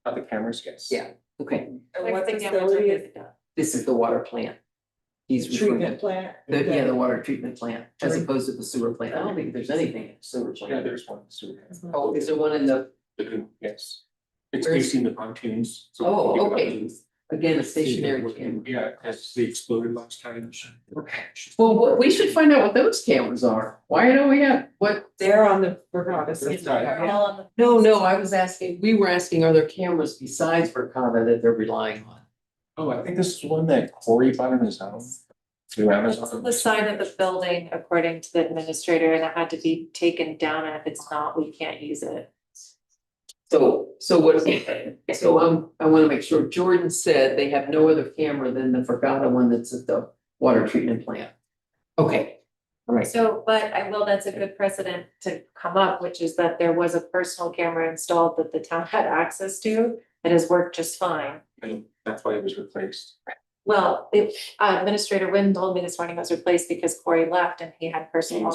Other cameras, yes. Yeah, okay. And what facility is This is the water plant. He's referring treatment to, plant? the water treatment plant, as opposed to the sewer plant. I don't think there's anything in the sewer Yeah, plant. there's one. So, Oh, is there one in the, yes. It's facing the pontoons. so Oh, think about okay. it. Again, a stationary camera. Yeah, as they exploded last time. Well, we should find out what those cameras are. Why don't we have, what? They're on the Vergata system. They're all on the- No, I was asking, we were asking, are there cameras besides Verkada that they're relying on? Oh, I think this is one that Corey bought on his own. Through It's Amazon. on the side of the building, according to the administrator, and it had to be taken down, and if it's not, we can't use it. So what, I wanna make sure, Jordan said they have no other camera than the Verkada one that's at the water treatment plant. Okay, all right. So, but I will, that's a good precedent to come up, which is that there was a personal camera installed that the town had access to, that has worked just fine. And that's why it was replaced. Well, Administrator Wynn told me this morning it was replaced because Corey left and he had personal.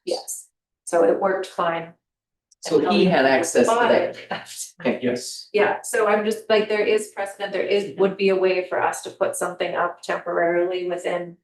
Yes, so it worked fine. So he had access to that. Okay. Yes. Yeah, so I'm just like, there is precedent, would be a way for us to put something up temporarily within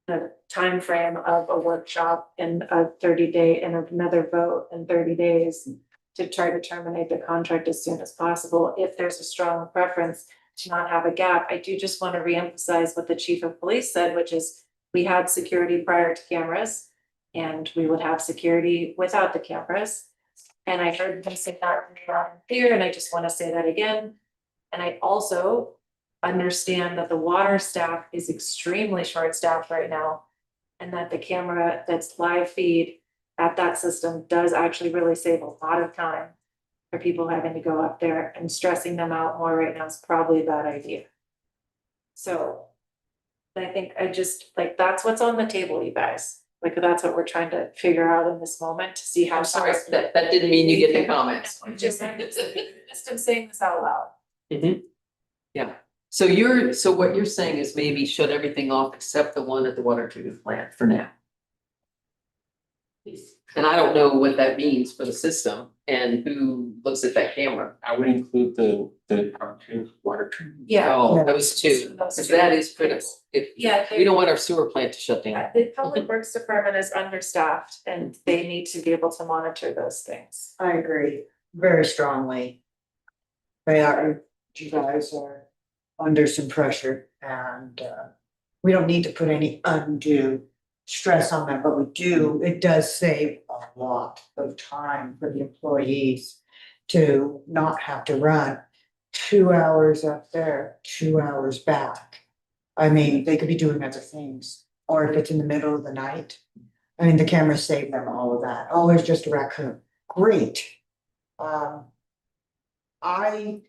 the time frame of a workshop in a 30-day and another vote in 30 days to try to terminate the contract as soon as possible. If there's a strong preference to not have a gap, I do just want to reemphasize what the chief of police said, which is we had security prior to cameras and we would have security without the cameras. And I heard them say that loud and clear, and I just want to say that again. And I also understand that the water staff is extremely short-staffed right now. And that the camera that's live feed at that system does actually really save a lot of time for people having to go up there, and stressing them out more right now is probably a bad idea. So I think I just, like, that's what's on the table, you guys. Like, that's what we're trying to figure out in this moment to see how. I'm sorry, that didn't mean you get the comments. I'm just saying this out loud. Yeah, so what you're saying is maybe shut everything off except the one at the water treatment plant for now. And I don't know what that means for the system and who looks at that camera. I would include the pontoon water treatment. Yeah. Oh, those two, because that is critical. If, Yeah. we don't want our sewer plant to shut down. The public works department is understaffed and they need to be able to monitor those things. I agree very strongly. You guys are under some pressure and we don't need to put any undue stress on them, but it does save a lot of time for the employees to not have to run 2 hours up there, 2 hours back. I mean, they could be doing other things, or if it's in the middle of the night. I mean, the cameras save them all of that. Oh, there's just a raccoon. Great. I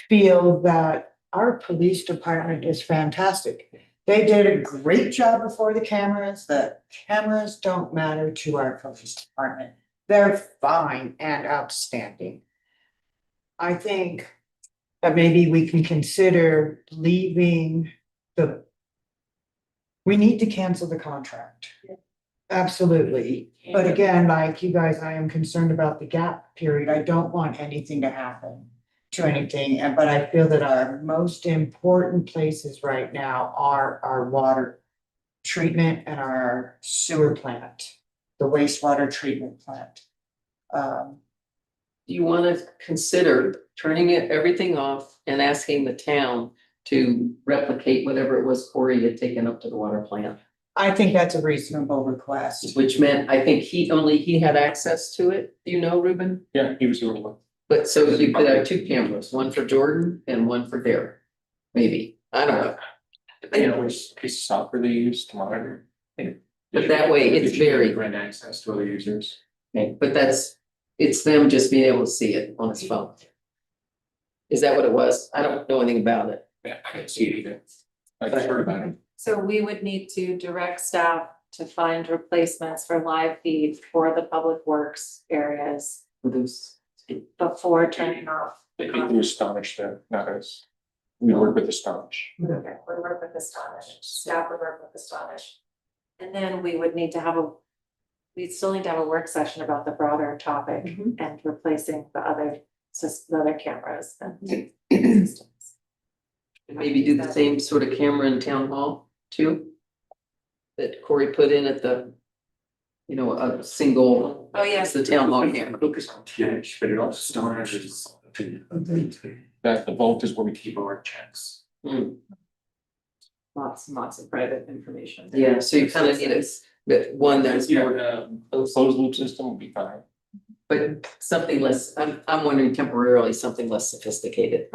feel that our police department is fantastic. They did a great job before the cameras. The cameras don't matter to our police department. They're fine and outstanding. I think that maybe we can consider leaving we need to cancel the contract. Absolutely. But again, like you guys, I am concerned about the gap period. I don't want anything to happen to anything, but I feel that our most important places right now are our water treatment and our sewer plant, the wastewater treatment plant. Do you want to consider turning everything off and asking the town to replicate whatever it was Corey had taken up to the water plant? I think that's a reasonable request. Which meant, I think he had access to it, do you know, Ruben? Yeah, he was the only one. But so you could have 2 cameras, one for Jordan and one for Derek, maybe, I don't know. You know, which piece of software they use to monitor. But that way it's very. Grant access to other users. Okay, but it's them just being able to see it on his phone. Is that what it was? I don't know anything about it. Yeah, I didn't see it either. I just heard about it. So we would need to direct staff to find replacements for live feed for the public works areas before turning off. They could do Astonish though, not us. We work with Astonish. Okay, we work with Astonish, staff would work with Astonish. And then we would need to we'd still need to have a work session about the broader topic and replacing the other cameras and systems. And maybe do the same sort of camera in town hall too? That Corey put in at the, a single. Oh, yes. The town hall camera. Focus on TH, but it also Astonish That the vault is where we keep our checks. Lots and lots of private information. Yeah, so you kind of need one that's more, Closed loop system will be fine. but something less, I'm wondering temporarily, something less sophisticated.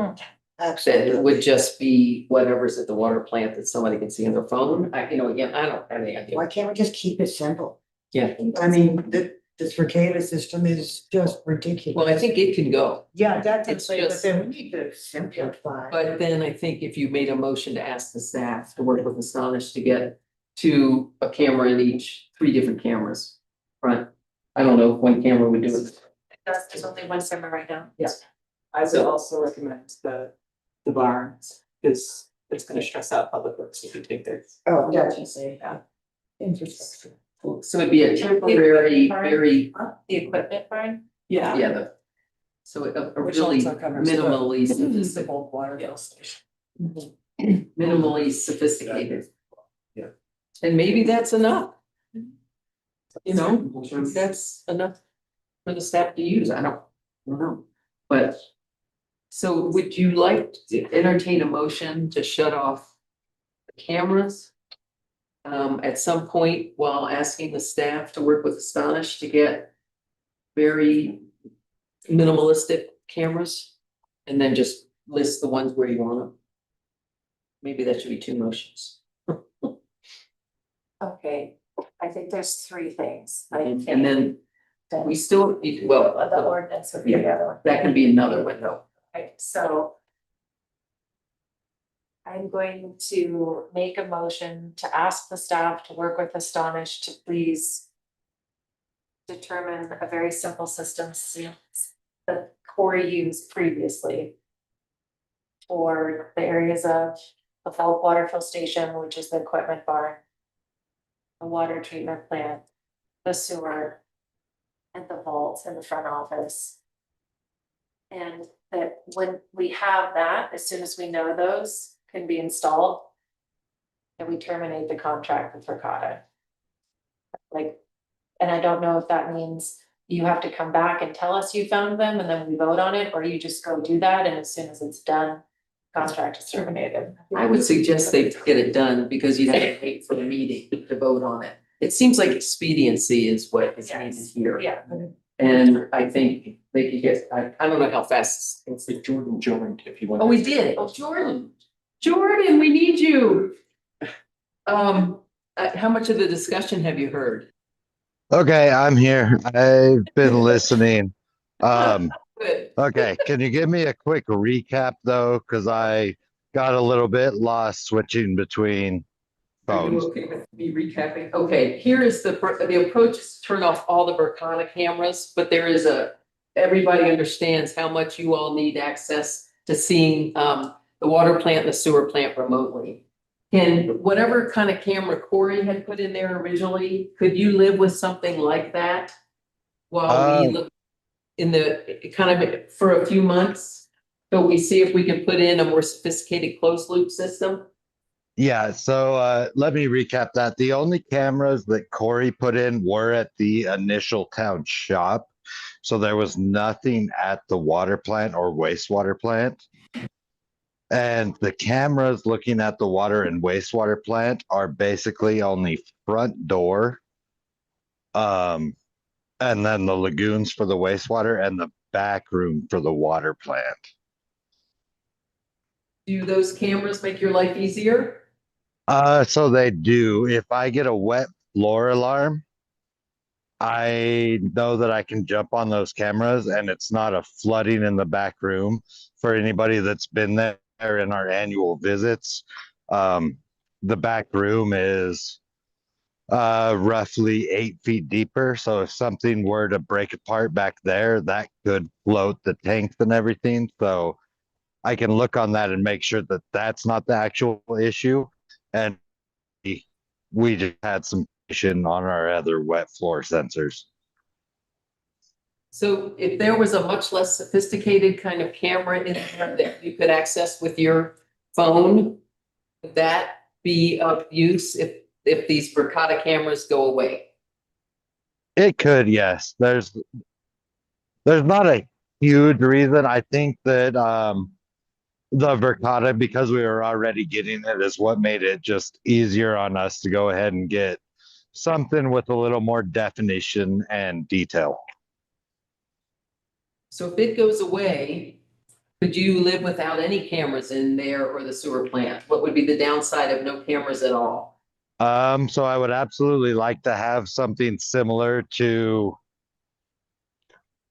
Absolutely. That would just be whatever's at the water plant that somebody can see on their phone. Again, I don't have any idea. Why can't we just keep it simple? Yeah, I mean, this Mercator system is just ridiculous. well, I think it can go, Yeah, that's it's it, but just- then we need to simplify. but then I think if you made a motion to ask the staff to work with Astonish to get a camera in each, 3 different cameras. Right, I don't know if one camera would do it. There's only one summer right now. Yes. I would also recommend the barns, because it's gonna stress out public works if you take this. Oh, definitely, yeah. Infrastructure. So it'd be a temporary, very, The equipment barn? yeah, so a Which really also covers the- minimally The sophisticated, old water fill station. minimally sophisticated. Yeah. And maybe that's enough. You know, that's enough for the staff to use, I don't know, but. So would you like to entertain a motion to shut off the cameras? At some point while asking the staff to work with Astonish to get very minimalistic cameras? And then just list the ones where you want them? Maybe that should be 2 motions. Okay, I think there's 3 things. And then we still need, well, The ordinance would be the other one. that can be another one though. Right, so. I'm going to make a motion to ask the staff to work with Astonish to please. Determine a very simple system that Corey used previously. For the areas of the Falk Water Fill Station, which is the equipment barn. The water treatment plant, the sewer. And the vault in the front office. And that when we have that, as soon as we know those can be installed. And we terminate the contract with Verkada. Like, and I don't know if that means you have to come back and tell us you found them and then we vote on it, or you just go do that and as soon as it's done. Contract is terminated. I would suggest they get it done because you'd have to wait for the meeting to vote on it. It seems like expediency is what is needed here. Yeah. And I think they could get, I don't know how fast. If Jordan joined, if you want. Oh, we did. Oh, Jordan, we need you. How much of the discussion have you heard? Okay, I'm here. I've been listening. Good. Okay, can you give me a quick recap though? Cause I got a little bit lost switching between Are you phones. okay with me recapping? Okay, here is the approach is to turn off all the Verkada cameras, but there is everybody understands how much you all need access to seeing the water plant and the sewer plant remotely. And whatever kind of camera Corey had put in there originally, could you live with something like that? While we look in the kind of for a few months, so we see if we can put in a more sophisticated closed loop system? Yeah, so let me recap that. The only cameras that Corey put in were at the initial town shop. So there was nothing at the water plant or wastewater plant. And the cameras looking at the water and wastewater plant are basically on the front door. And then the lagoons for the wastewater and the back room for the water plant. Do those cameras make your life easier? So they do. If I get a wet floor alarm, I know that I can jump on those cameras and it's not a flooding in the back room for anybody that's been there in our annual visits. The back room is roughly 8 feet deeper. So if something were to break apart back there, that could float the tanks and everything. So I can look on that and make sure that that's not the actual issue. And we just had some on our other wet floor sensors. So if there was a much less sophisticated kind of camera in there that you could access with your phone, would that be of use if these Verkada cameras go away? It could, yes. There's not a huge reason. I think that the Verkada, because we were already getting it, is what made it just easier on us to go ahead and get something with a little more definition and detail. So if it goes away, could you live without any cameras in there or the sewer plant? What would be the downside of no cameras at all? So I would absolutely like to have something similar to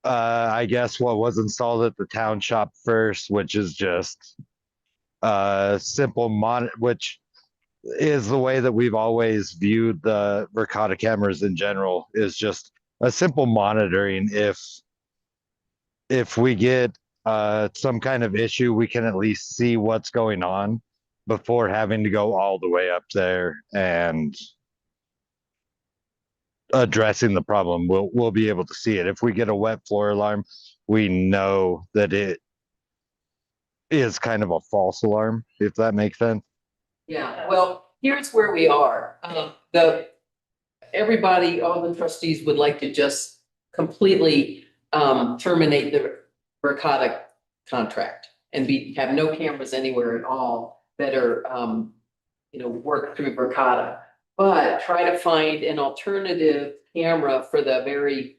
I guess what was installed at the town shop first, which is just simple which is the way that we've always viewed the Verkada cameras in general, is just a simple monitoring. If we get some kind of issue, we can at least see what's going on before having to go all the way up there and addressing the problem. We'll be able to see it. If we get a wet floor alarm, we know that it is kind of a false alarm, if that makes sense. Yeah, well, here's where we are. Everybody, all the trustees would like to just completely terminate the Verkada contract and have no cameras anywhere at all that are work through Verkada. But try to find an alternative camera for the very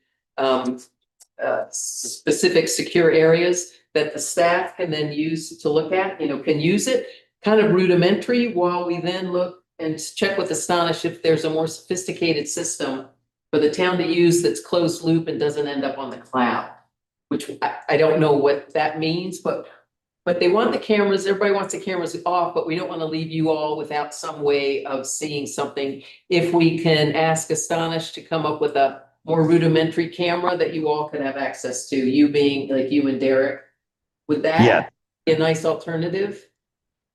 specific secure areas that the staff can then use to look at, can use it kind of rudimentary, while we then look and check with Astonish if there's a more sophisticated system for the town to use that's closed loop and doesn't end up on the cloud. Which I don't know what that means, but they want the cameras, everybody wants the cameras off, but we don't want to leave you all without some way of seeing something. If we can ask Astonish to come up with a more rudimentary camera that you all could have access to, you being like you and Derek, would that be a nice alternative?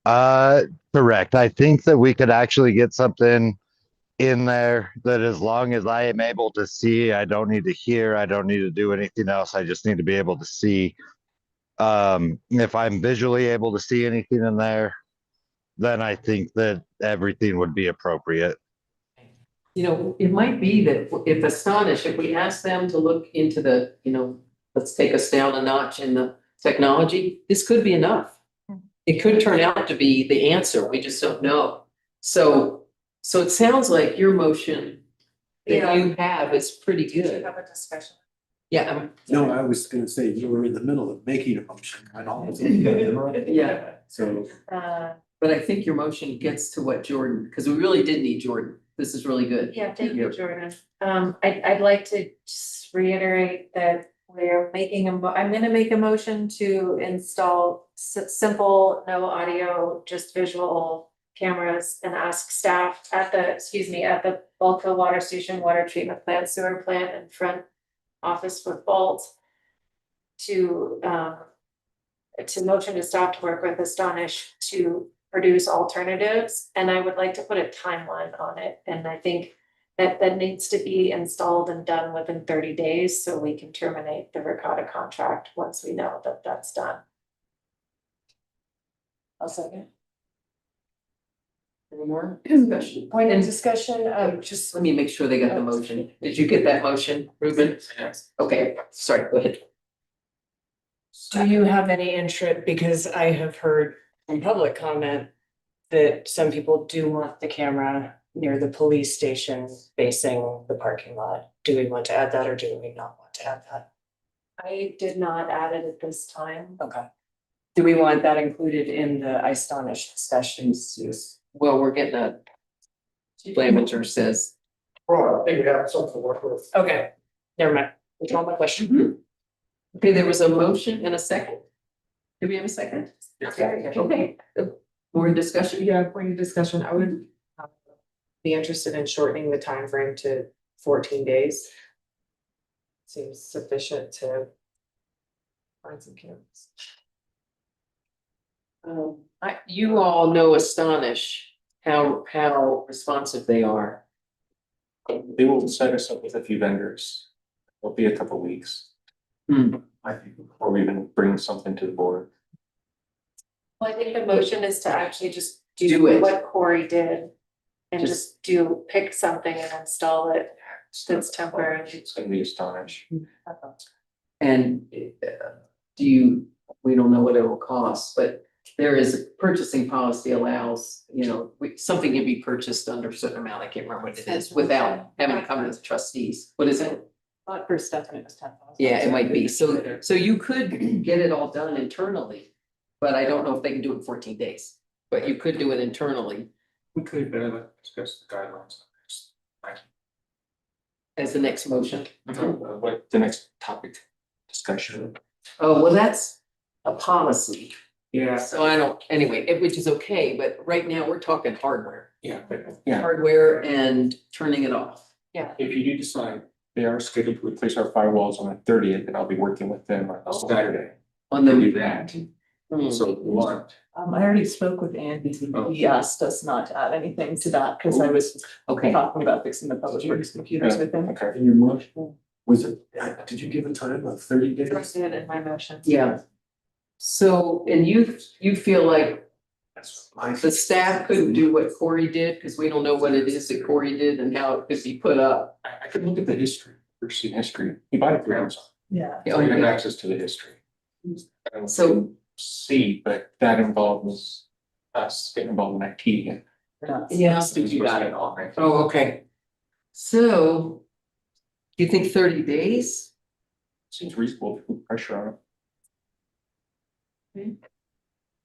Correct. I think that we could actually get something in there that, as long as I am able to see, I don't need to hear, I don't need to do anything else. I just need to be able to see. If I'm visually able to see anything in there, then I think that everything would be appropriate. It might be that if Astonish, if we ask them to look into the, let's take us down a notch in the technology, this could be enough. It could turn out to be the answer. We just don't know. So it sounds like your motion that you have is pretty good. Have a discussion. Yeah. No, I was gonna say you were in the middle of making a motion and all of it. Yeah. So But I think your motion gets to what Jordan, because we really did need Jordan. This is really good. Yeah, thank you, Jordan. I'd like to just reiterate that we're making I'm gonna make a motion to install simple, no audio, just visual cameras, and ask staff at the Bulka Water Station, Water Treatment Plant, Sewer Plant, and front office with Bolt to motion to staff to work with Astonish to produce alternatives, and I would like to put a timeline on it, and I think that needs to be installed and done within 30 days, so we can terminate the Verkada contract once we know that that's done. I'll second. Any more discussion? Point of discussion, Just let me make sure they got the motion. Did you get that motion, Ruben? Yes. Okay, sorry, go ahead. Do you have any interest, because I have heard from public comment that some people do want the camera near the police station facing the parking lot. Do we want to add that, or do we not want to add that? I did not add it at this time. Okay. Do we want that included in the Astonish discussions? Well, we're getting a Flamager says. Well, I think we have something to work with. Okay, never mind. Withdraw my question. Okay, there was a motion and a second. Do we have a second? Okay, more discussion? Yeah, point of discussion, I would be interested in shortening the time frame to 14 days. Seems sufficient to find some cameras. You all know Astonish, how responsive they are. They will set us up with a few vendors. It'll be a couple weeks. I think before we even bring something to the board. Well, I think the motion is to actually just Do do it. what Corey did. And just pick something and install it that's temporary. It's gonna be Astonish. And we don't know what it will cost, but there is a purchasing policy allows, something can be purchased under a certain amount, I can't remember what it is, without having to come to the trustees. What is it? Thought for Stephanie it was 10,000. Yeah, it might be. So you could get it all done internally, but I don't know if they can do it in 14 days. But you could do it internally We could, but I'd like to discuss the guidelines. as the next motion. What the next topic discussion. Oh, well, that's a policy. Yeah. So I don't, anyway, which is okay, but right now we're talking hardware. Yeah, yeah. Hardware and turning it off. Yeah. If you do decide they are scheduled to replace our firewalls on the 30th, and I'll be working with them on Saturday. On the. Do that. Hmm. So one. I already spoke with Andy. He asked us not to add anything to that because I was Okay. talking about fixing the public works computers with him. Okay. In your motion, was it, did you give a time of 30 days? I did in my motion. Yeah. So, and you feel like That's my. the staff couldn't do what Corey did, because we don't know what it is that Corey did and how it could be put up. I could look at the history, purchasing history. He bought it through Amazon. Yeah. So you have access to the history. I don't So- see, but that involves us getting involved in IT again. Yeah. You got it all, right? Oh, okay. So, you think 30 days? Seems reasonable to put pressure on it.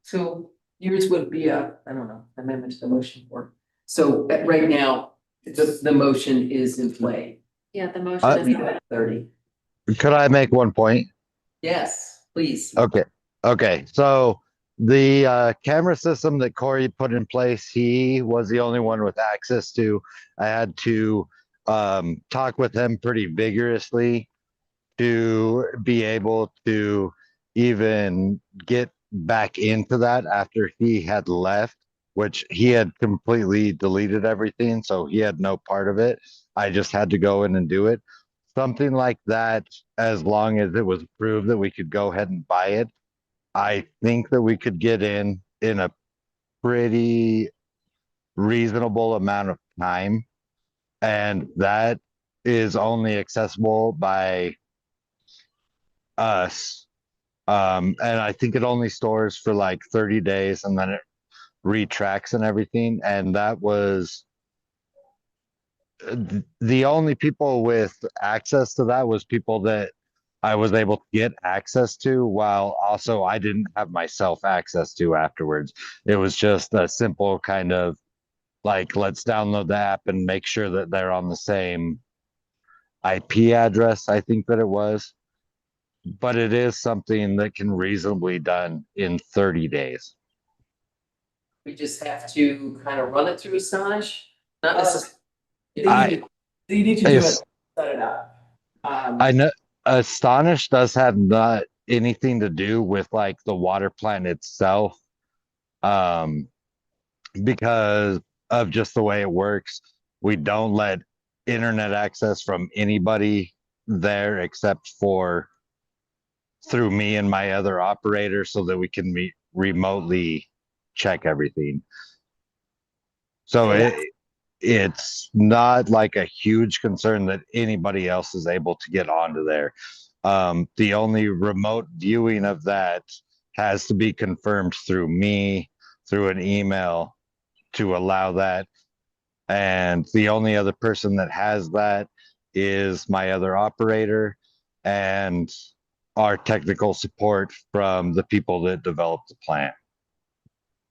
So yours would be I don't know, amendment to the motion for. So right now, the motion is in play. Yeah, the Uh, motion Leave is. it at 30. Could I make one point? Yes, please. Okay, so the camera system that Corey put in place, he was the only one with access to. I had to talk with him pretty vigorously to be able to even get back into that after he had left, which he had completely deleted everything, so he had no part of it. I just had to go in and do it. Something like that, as long as it was proved that we could go ahead and buy it, I think that we could get in a pretty reasonable amount of time. And that is only accessible by us. And I think it only stores for like 30 days and then it retracts and everything. And that was the only people with access to that was people that I was able to get access to, while also I didn't have myself access to afterwards. It was just a simple kind of like, let's download the app and make sure that they're on the same IP address, I think that it was. But it is something that can reasonably done in 30 days. We just have to kind of run it through Assange, not necessarily. You need to do it, Yes. set it up. I know Astonish does have not anything to do with like the water plant itself. Because of just the way it works, we don't let internet access from anybody there except for through me and my other operator, so that we can remotely check everything. So it's not like a huge concern that anybody else is able to get onto there. The only remote viewing of that has to be confirmed through me, through an email to allow that. And the only other person that has that is my other operator and our technical support from the people that developed the plant.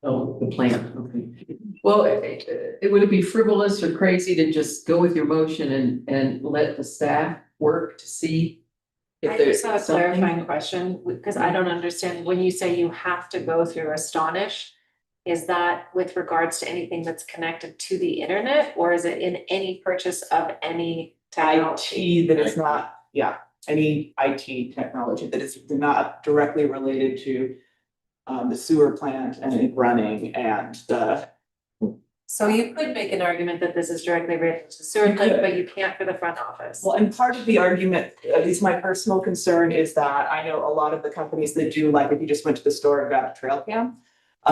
Oh, the plan, okay. Well, it would it be frivolous or crazy to just go with your motion and let the staff work to see if I there's just have a something? clarifying question, because I don't understand, when you say you have to go through Astonish, is that with regards to anything that's connected to the internet, or is it in any purchase of any technology? IT that is not, any IT technology that is not directly related to the sewer plant and it running and the. So you could make an argument that this is directly related to sewer plant, but you can't for the front office. Well, and part of the argument, at least my personal concern, is that I know a lot of the companies that do, like if you just went to the store and grabbed a trail cam,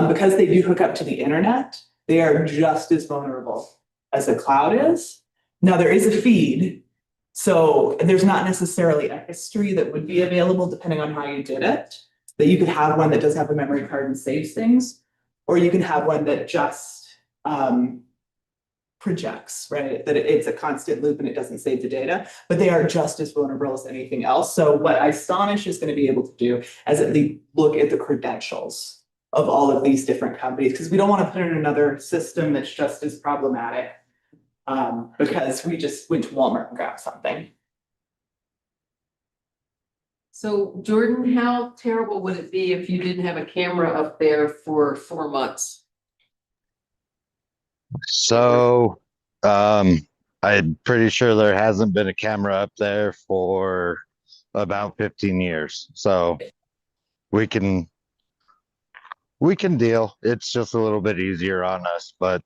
because they do hook up to the internet, they are just as vulnerable as the cloud is. Now, there is a feed So there's not necessarily a history that would be available depending on how you did it. That you could have one that does have a memory card and saves things, or you can have one that just projects, right? That it's a constant loop and it doesn't save the data, but they are just as vulnerable as anything else. So what Istonish is going to be able to do is at least look at the credentials of all of these different companies, because we don't want to put in another system that's just as problematic. Because we just went to Walmart and grabbed something. So Jordan, how terrible would it be if you didn't have a camera up there for 4 months? So, I'm pretty sure there hasn't been a camera up there for about 15 years. So we can deal. It's just a little bit easier on us, but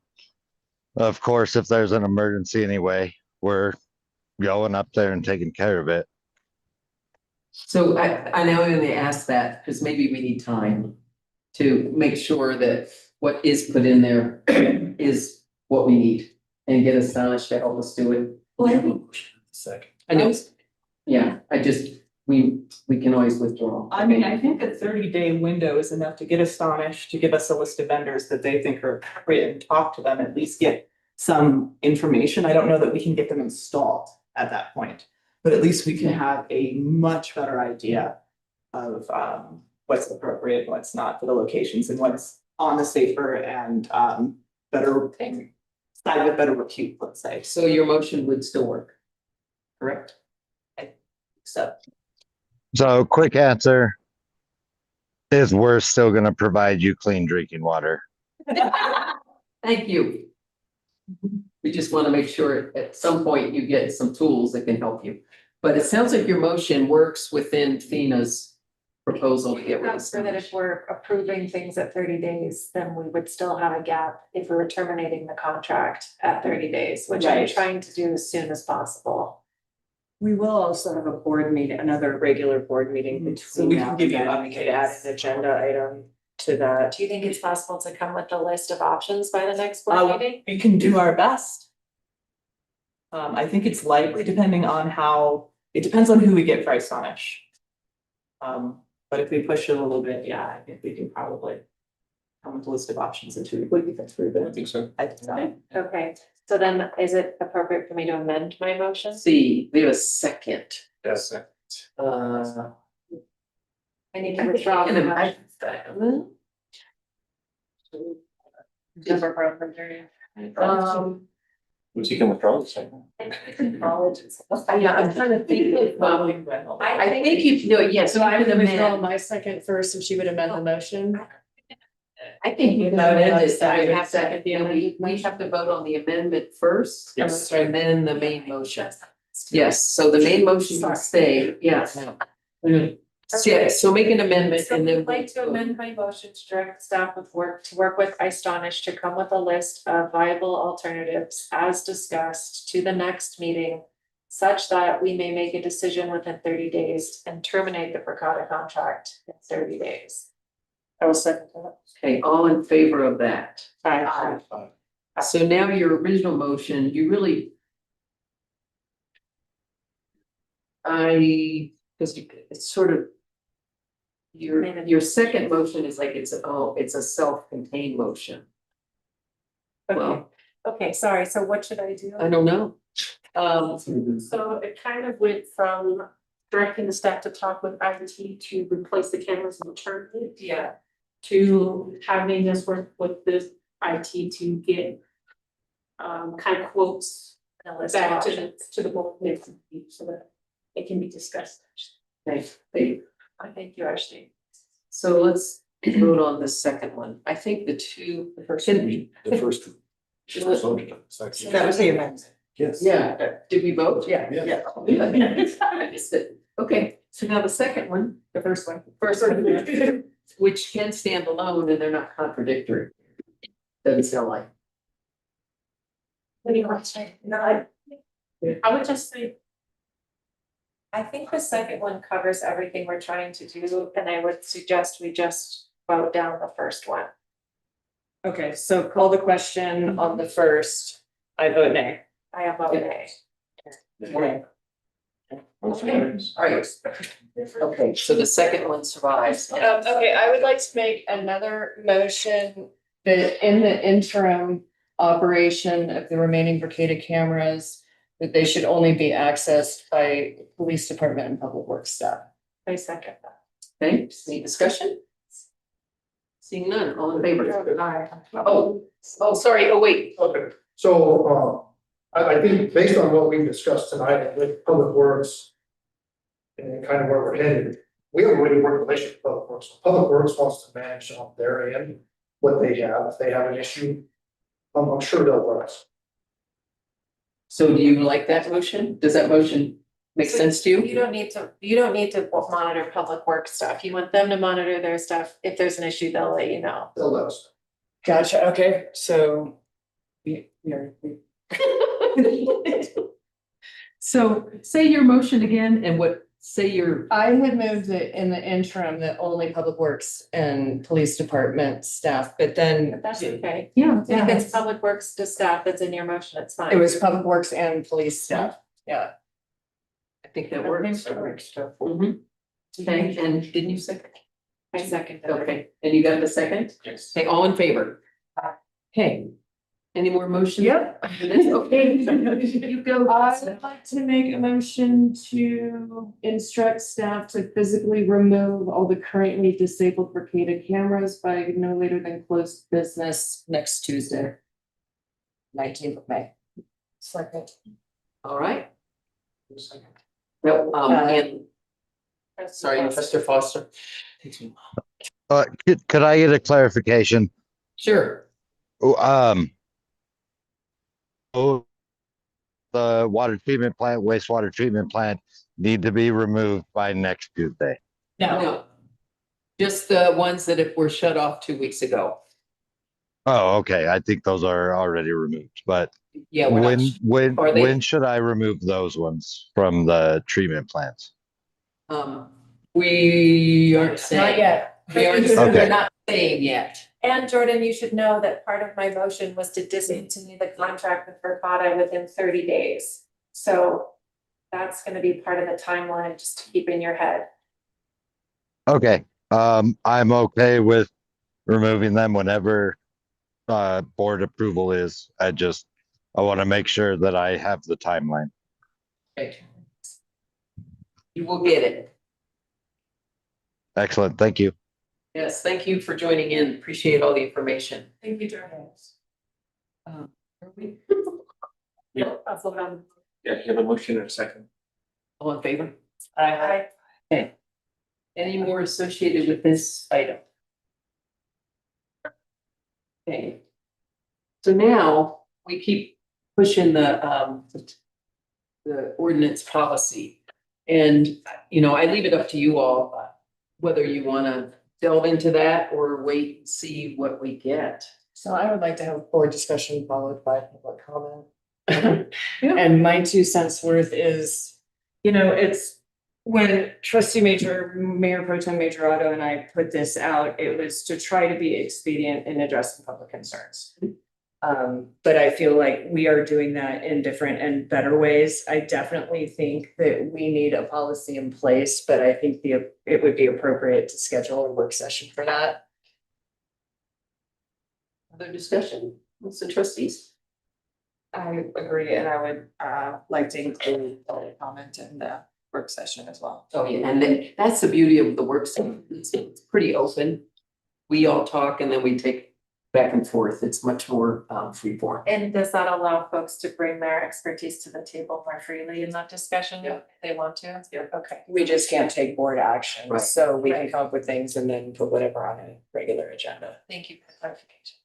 of course, if there's an emergency anyway, we're going up there and taking care of it. So I know I'm gonna ask that because maybe we need time to make sure that what is put in there is what we need and get Astonish to help us do it. Second. I know, yeah, we can always withdraw. I mean, I think a 30-day window is enough to get Astonish to give us a list of vendors that they think are appropriate and talk to them, at least get some information. I don't know that we can get them installed at that point, but at least we can have a much better idea of what's appropriate and what's not for the locations and what's on the safer and better side with better repute, let's say. So your motion would still work, correct? So quick answer is we're still going to provide you clean drinking water. Thank you. We just want to make sure at some point you get some tools that can help you. But it sounds like your motion works within FINA's proposal to get rid of So that if we're approving things at 30 days, then we would still have a gap if we were terminating the contract at 30 days, which I'm Right. trying to do as soon as possible. We will also have a board meeting, another regular board meeting between. So we can now give you and then. We could add an agenda item to that. Do you think it's possible to come with a list of options by the next Uh, board meeting? We can do our best. I think it's likely depending on it depends on who we get for Istonish. But if we push it a little bit, yeah, I think we can probably come with a list of options and two, what do you think, I think so. I think so. Okay, so then is it appropriate for me to amend my motion? See, we have a second. Yes. Uh. I need to withdraw. And my motion. Never broken during. Was he can withdraw the second? Yeah, I'm trying to think of, I think you know, yes, So I you would can withdraw amend. my second first, and she would amend the motion. I think you can No, amend no, it, I second, have second, to, and we have to vote on the amendment first. Yes. And then the main motion. Yes, so the main motion will stay, yes. Yeah, so make an amendment So and then. I'd like to amend my motion to direct staff to work with Istonish to come with a list of viable alternatives as discussed to the next meeting, such that we may make a decision within 30 days and terminate the Verkada contract in 30 days. I will second that. Okay, all in favor of that? Aye. So now your original motion, you really. Because it's sort of. Your second motion is like it's a self-contained motion. Well, Okay, sorry, so what should I do? I don't know. So it kind of went from directing the staff to talk with IT to replace the cameras internally. Yeah. To having us work with this IT to get kind of quotes And a list of back options. to the board next week so that it can be discussed. Okay, I thank you, Ashley. so let's vote on the second one. I think the first. The first. Just voted on the second. That was the amendment. Yes. Yeah, did we vote? Yeah. Yeah. I missed it. Okay, so now the second one, the first one, which can stand alone and they're not contradictory. Doesn't sound like. What do you want to say? No, I would just say, I think the second one covers everything we're trying to do, and I would suggest we just vote down the first one. Okay, so call the question on the first. I vote nay. I have voted nay. Okay. Okay, all right. Okay, so the second one survives. Okay, I would like to make another motion that in the interim operation of the remaining Bricata cameras, that they should only be accessed by police department and public works staff. I second that. Okay, any discussion? Seeing none, all in favor? Aye. Oh, sorry, oh, wait. Okay, so, I think based on what we've discussed tonight with Public Works. And kind of where we're headed, we have a really work relationship with Public Works. Public Works wants to manage on their end what they have, if they have an issue. I'm sure they'll let us. So do you like that motion? Does that motion make sense to you? You don't need to monitor public work stuff. You want them to monitor their stuff. If there's an issue, they'll let you know. They'll let us. Gotcha, okay, so. So say your motion again and say your. I had moved it in the interim that only public works and police department staff, but then. But that's okay. Yeah. If it's public works to staff that's in your motion, it's fine. It was public works and police staff, yeah. I think that works. Mhm. Okay, and didn't you second? I second that. Okay, and you got the second? Yes. Okay, all in favor? Okay, any more motions? Yep. Okay, you go. I would like to make a motion to instruct staff to physically remove all the currently disabled Bricata cameras by no later than closed business next Tuesday. 19th of May. Second. All right. No, and, sorry, Mr. Foster. Could I get a clarification? Sure. Oh, the water treatment plant, wastewater treatment plant need to be removed by next Tuesday. No. Just the ones that were shut off 2 weeks ago. Oh, okay. I think those are already removed, but Yeah. we're not- Are they- when should I remove those ones from the treatment plants? We aren't saying. Not yet. We aren't, Okay. we're not saying yet. And Jordan, you should know that part of my motion was to discontinue the contract with Verkada within 30 days. So that's gonna be part of the timeline, just to keep in your head. Okay, I'm okay with removing them whenever board approval is. I want to make sure that I have the timeline. Okay. You will get it. Excellent, thank you. Yes, thank you for joining in. Appreciate all the information. Thank you, Jordan. Are we Yeah, I'll vote on. Yeah, you have a motion and a second. all in favor? Aye. Okay. Any more associated with this item? Okay. So now we keep pushing the ordinance policy. And, I leave it up to you all, whether you want to delve into that or wait and see what we get. So I would like to have board discussion followed by public comment. And my 2 cents worth is, it's when Mayor Pro Tem Major Otto and I put this out, it was to try to be expedient in addressing public concerns. But I feel like we are doing that in different and better ways. I definitely think that we need a policy in place, but I think it would be appropriate to schedule a work session for that. Other discussion, what's the trustees? I agree, and I would like to include public comment in the work session as well. Oh, yeah, and then that's the beauty of the work session. It's pretty open. We all talk and then we take back and forth. It's much more free form. And does that allow folks to bring their expertise to the table more freely in that discussion if they want to? Yeah. Okay. We just can't take board action, Right. so we can come up with things and then put whatever on a regular agenda. Thank you for clarification.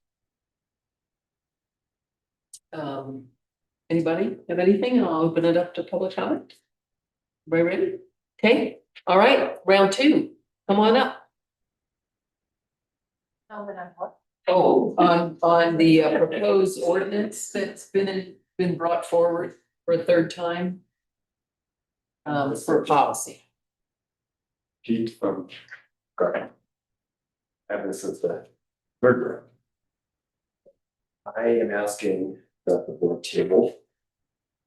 Anybody have anything? I'll open it up to public comment. Everybody ready? Okay, all right, round 2, come on up. Oh, then I'm what? Oh, on the proposed ordinance that's been brought forward for a third time. For policy. Pete from Garden. And this is the third round. I am asking that the board table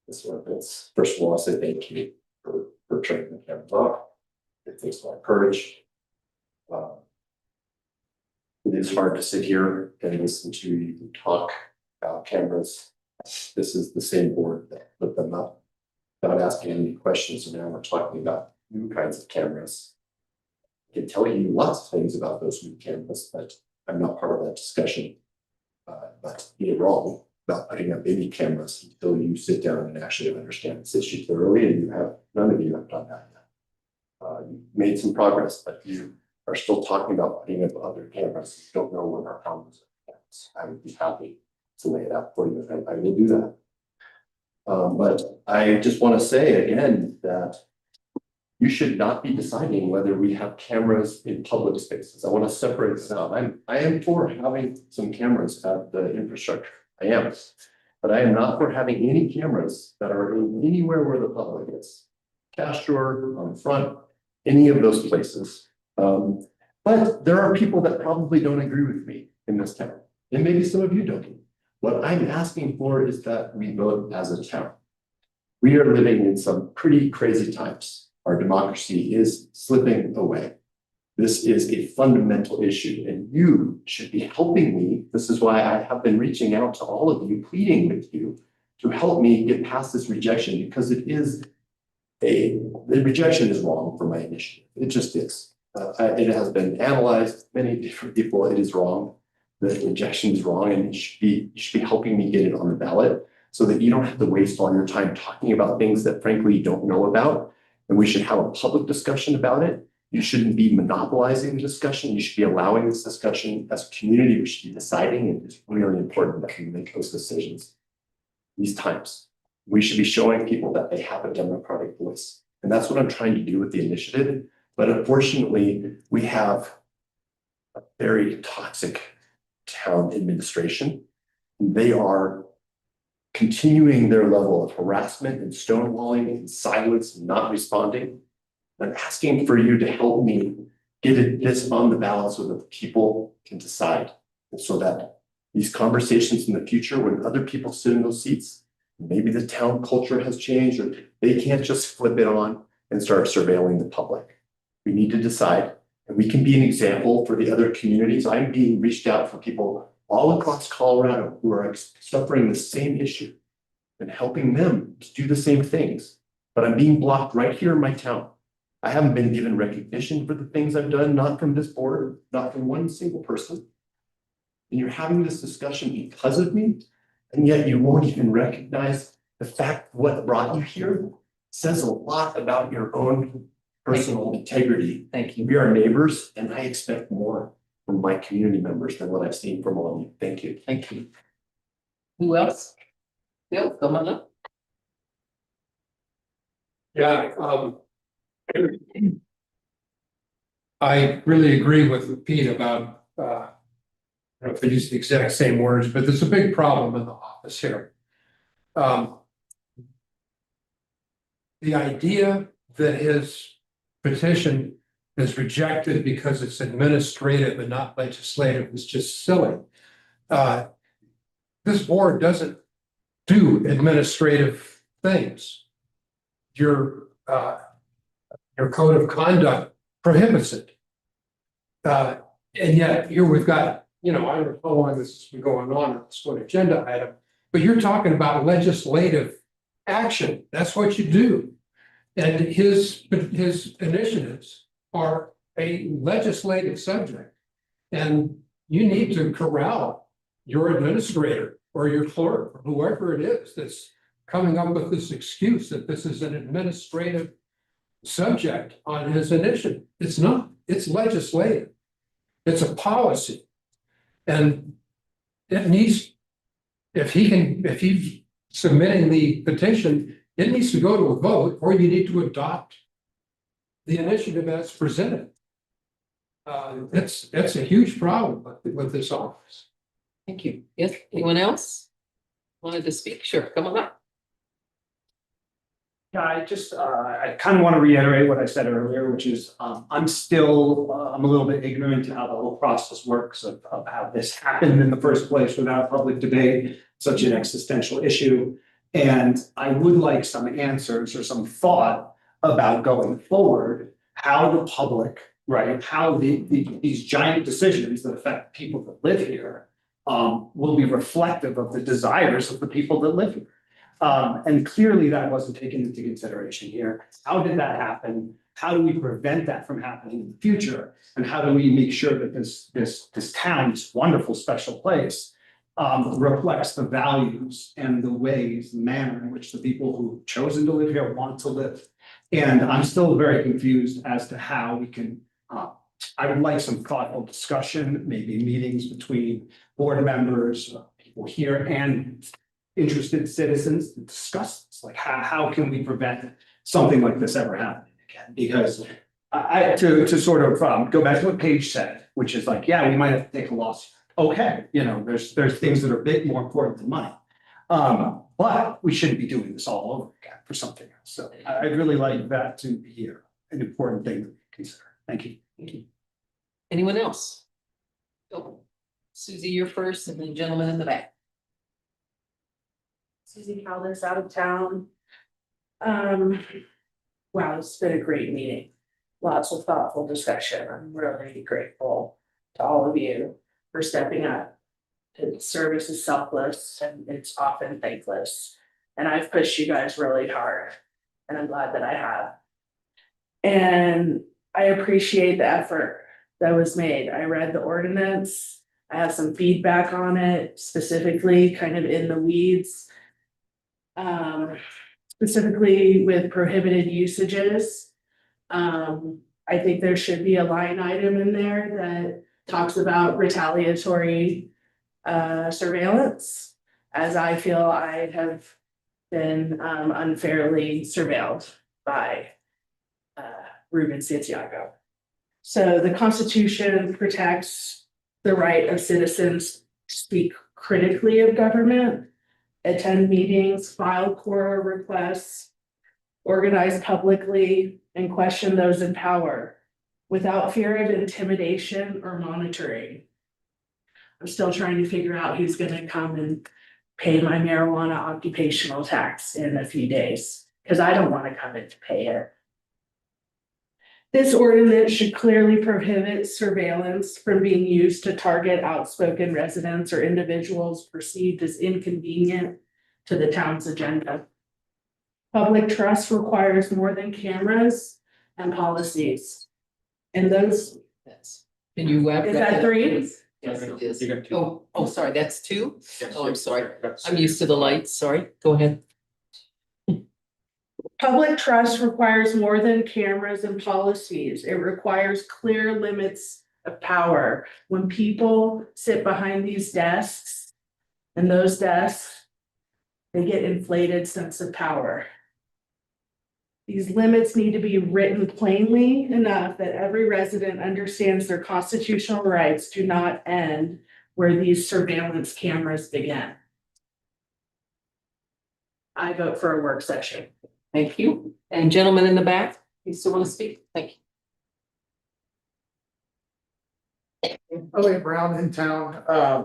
this ordinance. First of all, I say thank you for for turning the cameras off. It takes a lot of courage. It is hard to sit here and listen to you talk about cameras. This is the same board that put them up, not asking any questions, and now we're talking about new kinds of cameras. I can tell you lots of things about those new cameras, but I'm not part of that discussion. But you're wrong about putting up any cameras until you sit down and actually understand this issue thoroughly, and none of you have done that yet. You made some progress, but you are still talking about putting up other cameras. You don't know what our problems are. I would be happy to lay it out for you, and I will do that. But I just want to say again that you should not be deciding whether we have cameras in public spaces. I want to separate this out. I am for having some cameras at the infrastructure. I am. But I am not for having any cameras that are in anywhere where the public is. Cash drawer, on the front, any of those places. But there are people that probably don't agree with me in this town. And maybe some of you don't. What I'm asking for is that we vote as a town. We are living in some pretty crazy times. Our democracy is slipping away. This is a fundamental issue, and you should be helping me. This is why I have been reaching out to all of you, pleading with you to help me get past this rejection, because the rejection is wrong for my initiative. It just is. It has been analyzed, many different people, it is wrong. The rejection is wrong, and you should be helping me get it on the ballot so that you don't have to waste all your time talking about things that frankly you don't know about. And we should have a public discussion about it. You shouldn't be monopolizing the discussion. You should be allowing this discussion as a community. We should be deciding, and it's really important that we make those decisions these times. We should be showing people that they have a democratic voice. And that's what I'm trying to do with the initiative. But unfortunately, we have a very toxic town administration. They are continuing their level of harassment and stonewalling and silence and not responding. I'm asking for you to help me get this on the ballot so that people can decide. And so that these conversations in the future, when other people sit in those seats, maybe the town culture has changed, or they can't just flip it on and start surveilling the public. We need to decide, and we can be an example for the other communities. I'm being reached out for people all across Colorado who are suffering the same issue and helping them to do the same things. But I'm being blocked right here in my town. I haven't been given recognition for the things I've done, not from this board, not from one single person. And you're having this discussion because of me, and yet you won't even recognize the fact what brought you here says a lot about your own personal integrity. Thank you. We are neighbors, and I expect more from my community members than what I've seen from all of you. Thank you. Thank you. Who else? Bill, come on up. Yeah, I really agree with Pete about, I don't know if I use the exact same words, but there's a big problem in the office here. The idea that his petition is rejected because it's administrative and not legislative is just silly. This board doesn't do administrative things. Your code of conduct prohibits it. And yet here we've got, I don't know how long this has been going on this one agenda item, but you're talking about legislative action. That's what you do. And his initiatives are a legislative subject. And you need to corral your administrator or your clerk or whoever it is that's coming up with this excuse that this is an administrative subject on his initiative. It's not. It's legislative. It's a policy. And it needs, if he's submitting the petition, it needs to go to a vote, or you need to adopt the initiative as presented. That's a huge problem with this office. Thank you. Yes, anyone else wanted to speak? Sure, come on up. Yeah, I kind of want to reiterate what I said earlier, which is I'm a little bit ignorant to how the whole process works of how this happened in the first place without public debate, such an existential issue. And I would like some answers or some thought about going forward, how the public, right, how these giant decisions that affect people that live here will be reflective of the desires of the people that live here. And clearly that wasn't taken into consideration here. How did that happen? How do we prevent that from happening in the future? And how do we make sure that this town, this wonderful special place, reflects the values and the ways, the manner in which the people who've chosen to live here want to live? And I'm still very confused as to how we can, I would like some thoughtful discussion, maybe meetings between board members, people here, and interested citizens to discuss this. Like, how can we prevent something like this ever happening again? Because to sort of go back to what Paige said, which is like, yeah, we might have to take a loss. Okay, you know, there's things that are a bit more important than money. But we shouldn't be doing this all over again for something else. So I'd really like that to be an important thing to consider. Thank you. Thank you. Anyone else? Susie, you're first, and then gentleman in the back. Susie Caldas, out of town. Wow, it's been a great meeting. Lots of thoughtful discussion. I'm really grateful to all of you for stepping up. Service is selfless and it's often thankless. And I've pushed you guys really hard, and I'm glad that I have. And I appreciate the effort that was made. I read the ordinance. I have some feedback on it, specifically kind of in the weeds. Specifically with prohibited usages. I think there should be a line item in there that talks about retaliatory surveillance, as I feel I have been unfairly surveilled by Ruben Santiago. So the Constitution protects the right of citizens to speak critically of government, attend meetings, file quorum requests, organize publicly, and question those in power without fear of intimidation or monitoring. I'm still trying to figure out who's gonna come and pay my marijuana occupational tax in a few days, because I don't want to come in to pay it. This ordinance should clearly prohibit surveillance from being used to target outspoken residents or individuals perceived as inconvenient to the town's agenda. Public trust requires more than cameras and policies. And those. Can you? Is that three? Yes, it is. Oh, sorry, that's two? Oh, I'm sorry. I'm used to the lights. Sorry, go ahead. Public trust requires more than cameras and policies. It requires clear limits of power. When people sit behind these desks and those desks, they get inflated sense of power. These limits need to be written plainly enough that every resident understands their constitutional rights do not end where these surveillance cameras begin. I vote for a work session. Thank you. And gentlemen in the back, you still want to speak? Thank you. Elliot Brown in town. I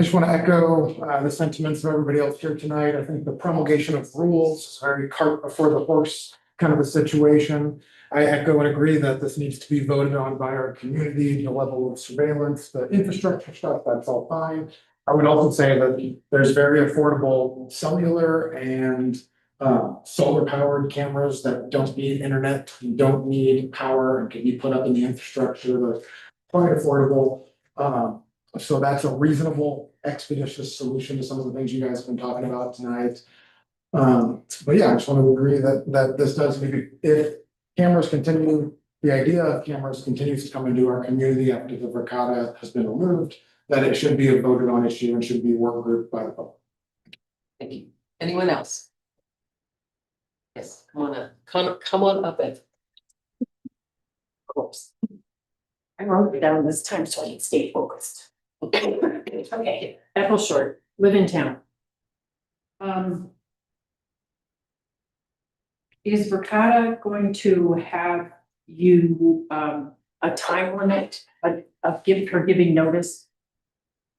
just want to echo the sentiments of everybody else here tonight. I think the promulgation of rules is very cart before the horse kind of a situation. I echo and agree that this needs to be voted on by our community, the level of surveillance, the infrastructure stuff, that's all fine. I would also say that there's very affordable cellular and solar powered cameras that don't need internet, don't need power, and can be put up in the infrastructure. They're quite affordable. So that's a reasonable, expeditious solution to some of the things you guys have been talking about tonight. But yeah, I just want to agree that this does maybe, if cameras continue, the idea of cameras continues to come into our community after the Verkada has been removed, that it should be a voted on issue and should be work grouped by the public. Thank you. Anyone else? Yes, come on up. Come on up, Ed. Of course. I wrote it down this time so I can stay focused. Okay, Ethel Short, live in town. Is Verkada going to have you a time limit of giving notice?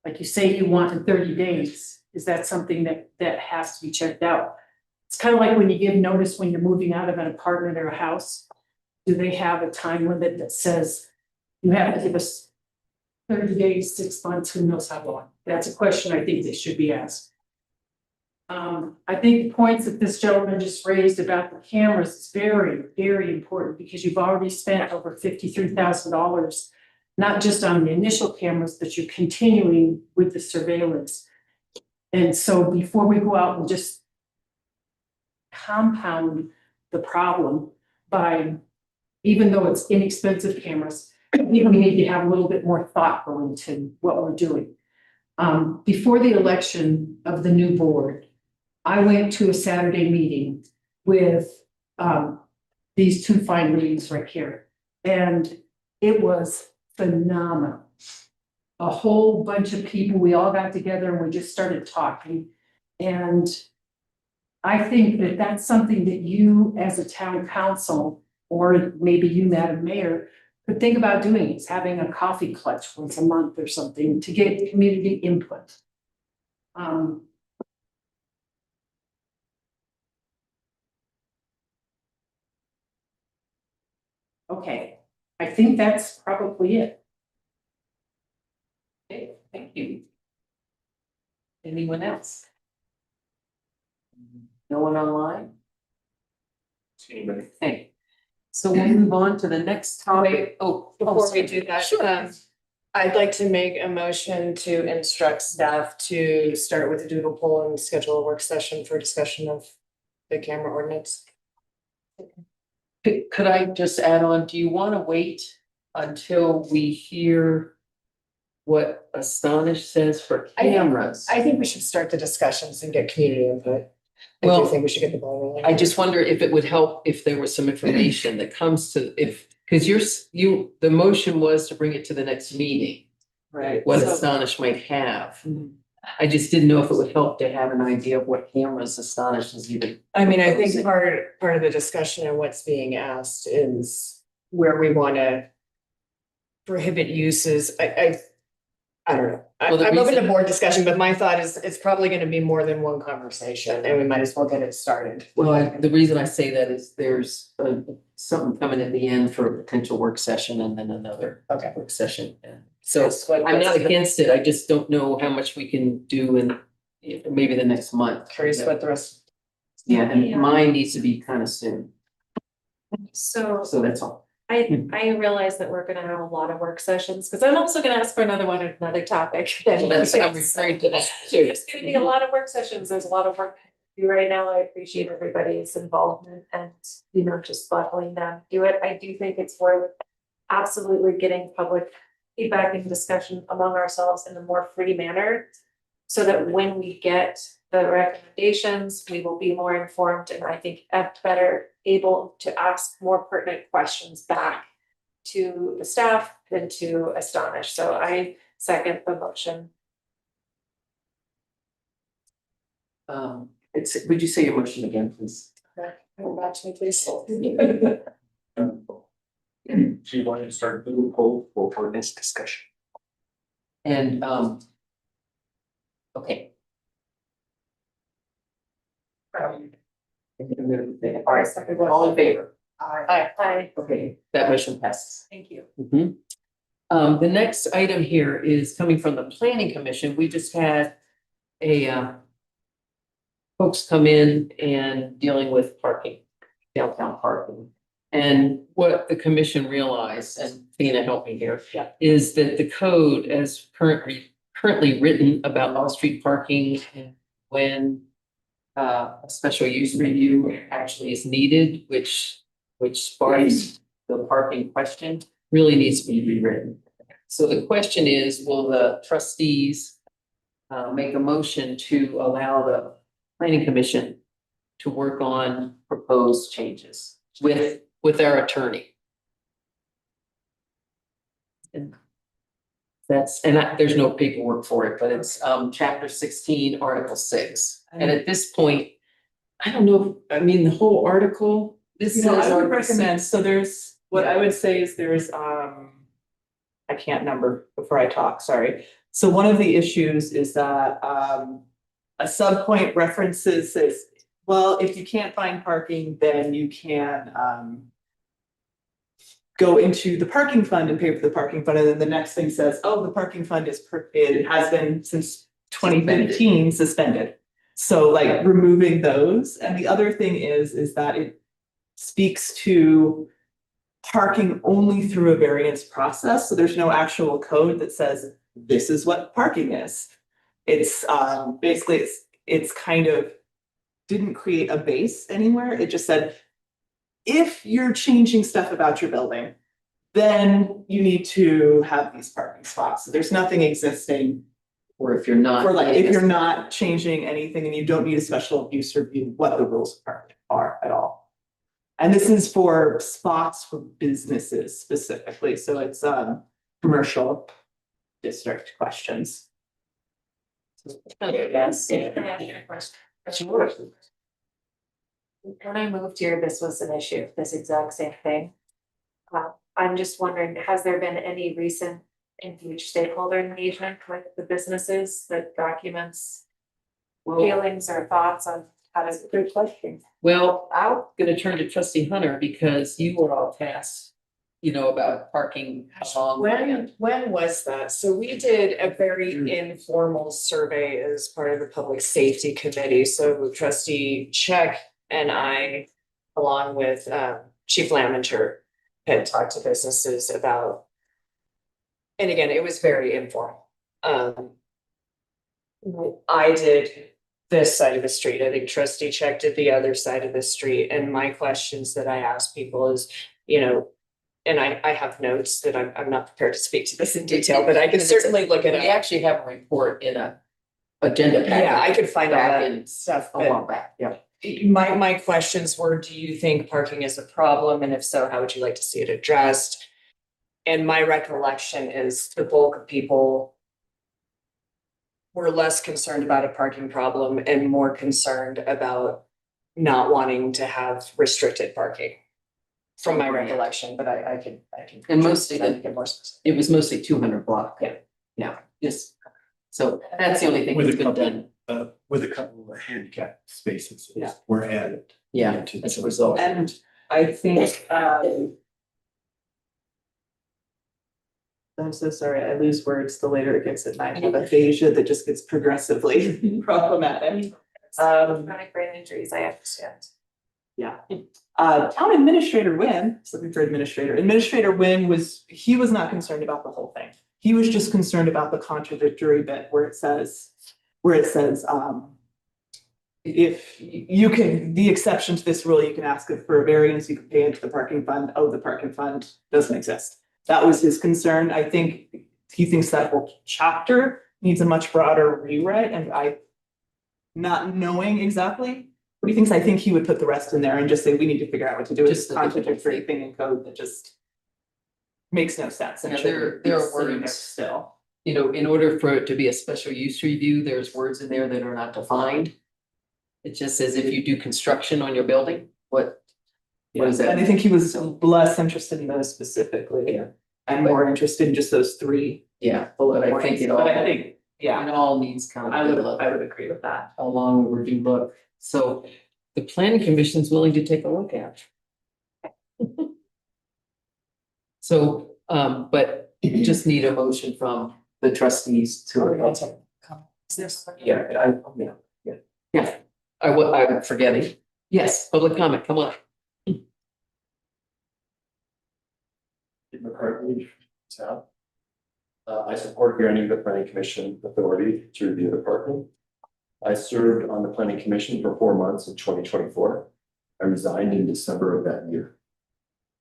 Like you say you want in 30 days, is that something that has to be checked out? It's kind of like when you give notice when you're moving out of an apartment or a house. Do they have a time limit that says you have to give us 30 days, 6 months, who knows how long? That's a question I think that should be asked. I think the points that this gentleman just raised about the cameras is very, very important because you've already spent over $53,000, not just on the initial cameras, but you're continuing with the surveillance. And so before we go out and just compound the problem by, even though it's inexpensive cameras, I think we need to have a little bit more thought going to what we're doing. Before the election of the new board, I went to a Saturday meeting with these two fine ladies right here, and it was phenomenal. A whole bunch of people, we all got together and we just started talking. And I think that that's something that you as a town council, or maybe you, Madam Mayor, could think about doing, is having a coffee clutch once a month or something to get community input. Okay, I think that's probably it. Okay, thank you. Anyone else? No one online? Anybody? Okay, so we'll move on to the next topic. Oh, Before we do that, Sure. I'd like to make a motion to instruct staff to start with a doodle poll and schedule a work session for discussion of the camera ordinance. Could I just add on, do you want to wait until we hear what Astonish says for cameras? I think we should start the discussions and get community input. I Well, do think we should get the ball rolling. I just wonder if it would help if there was some information that comes to, because the motion was to bring it to the next meeting. Right. What So- Astonish might have. I just didn't know if it would help to have an idea of what cameras Astonish is even. I mean, I think proposing. part of the discussion and what's being asked is where we wanna prohibit uses. I don't know. Well, the I'm open to reason- more discussion, but my thought is it's probably gonna be more than one conversation and we might as well get it started. Well, the reason I say that is there's something coming at the end for a potential work session and then another work session. And so That's what- I'm not against it. I just don't know how much we can do in maybe the next month. Curious what the rest. Yeah, and mine needs to be kind of soon. So So that's all. I realize that we're gonna have a lot of work sessions, because I'm also gonna ask for another one, another topic. That's, I'm referring to that too. There's gonna be a lot of work sessions, there's a lot of work to do right now, I appreciate everybody's involvement and, just letting them do it, I do think it's worth absolutely getting public feedback and discussion among ourselves in a more free manner. So that when we get the recommendations, we will be more informed and I think better able to ask more pertinent questions back to the staff than to Astonish. So I second the motion. Would you say your motion again, please? Come back to me, please. So you wanted to start the poll for ordinance discussion. And, okay. All right, all in favor? Aye. Okay, that motion passes. Thank you. The next item here is coming from the planning commission. We just had folks come in and dealing with parking, downtown parking. And what the commission realized, and Tina helped me here, is that the code as currently written about off-street parking and when a special use review actually is needed, which sparks the parking question, really needs to be rewritten. So the question is, will the trustees make a motion to allow the planning commission to work on proposed changes with our attorney? And there's no paperwork for it, but it's chapter 16, article 6. And at this point, I don't know, I mean, the whole article, this You is know, I would article recommend, 6. so there's, what I would say is there's, I can't number before I talk, sorry. So one of the issues is that, a subpoint references Well, if you can't find parking, then you can go into the parking fund and pay for the parking fund, and then the next thing says, oh, the parking fund it has been since 2015 suspended. So like removing those, and the other thing is that it speaks to parking only through a variance process, so there's no actual code that says this is what parking is. It's basically it's kind of didn't create a base anywhere. It just said, if you're changing stuff about your building, then you need to have these parking spots. So there's nothing existing. Or if you're not. For like, if you're not changing anything and you don't need a special use review, what the rules of parking are at all. And this is for spots for businesses specifically, so it's commercial district questions. Yes. When I moved here, this was an issue, this exact same thing. I'm just wondering, has there been any recent and huge stakeholder engagement with the businesses that documents feelings or thoughts on how to? Good question. Well, I'm gonna turn to trustee Hunter because you were all tasked, about parking along. When was that? So we did a very informal survey as part of the public safety committee. So trustee Check and I, along with Chief Lamenter, had talked to businesses about. And again, it was very informal. I did this side of the street. I think trustee Check did the other side of the street. And my questions that I ask people is, and I have notes that I'm not prepared to speak to this in detail, but I can certainly look at it. We actually have a report in a agenda packet. Yeah, I could find all back that in stuff. a while back, yeah. My questions were, do you think parking is a problem? And if so, how would you like to see it addressed? And my recollection is the bulk of people were less concerned about a parking problem and more concerned about not wanting to have restricted parking. From my recollection, but I can. And mostly get more specific. it was mostly 200 block. Yeah. Yeah, yes. So that's the only thing that's been done. With a couple of handicap spaces. Yeah. Were added. Yeah, as a result. And I think I'm so sorry, I lose words the later it gets at night. I have aphasia that just gets progressively problematic. Chronic brain injuries, I understand. Yeah. Town administrator Wynn, just looking for administrator. Administrator Wynn was not concerned about the whole thing. He was just concerned about the contradictory bit where it says, if you can, the exception to this rule, you can ask for a variance, you can pay into the parking fund. Oh, the parking fund doesn't exist. That was his concern. I think he thinks that whole chapter needs a much broader rewrite, and not knowing exactly what he thinks, I think he would put the rest in there and just say, we need to figure out what to do with this contradictory thing in code that just makes no sense. And Yeah, should there be are sitting there words. still. In order for it to be a special use review, there's words in there that are not defined. It just says if you do construction on your building, what is that? And I think he was less interested in those specifically. Yeah. And more interested in just those three. Yeah, but I think it all, But I think, yeah, it all needs kind of. I a would, look. I would agree with that. A long overdue look. So the planning commission's willing to take a look at. So, but you just need a motion from the trustees to. Yeah, yeah. I'm forgetting. Yes, public comment, come on. McCartney, South. I support granting the planning commission authority to review the parking. I served on the planning commission for 4 months in 2024. I resigned in December of that year.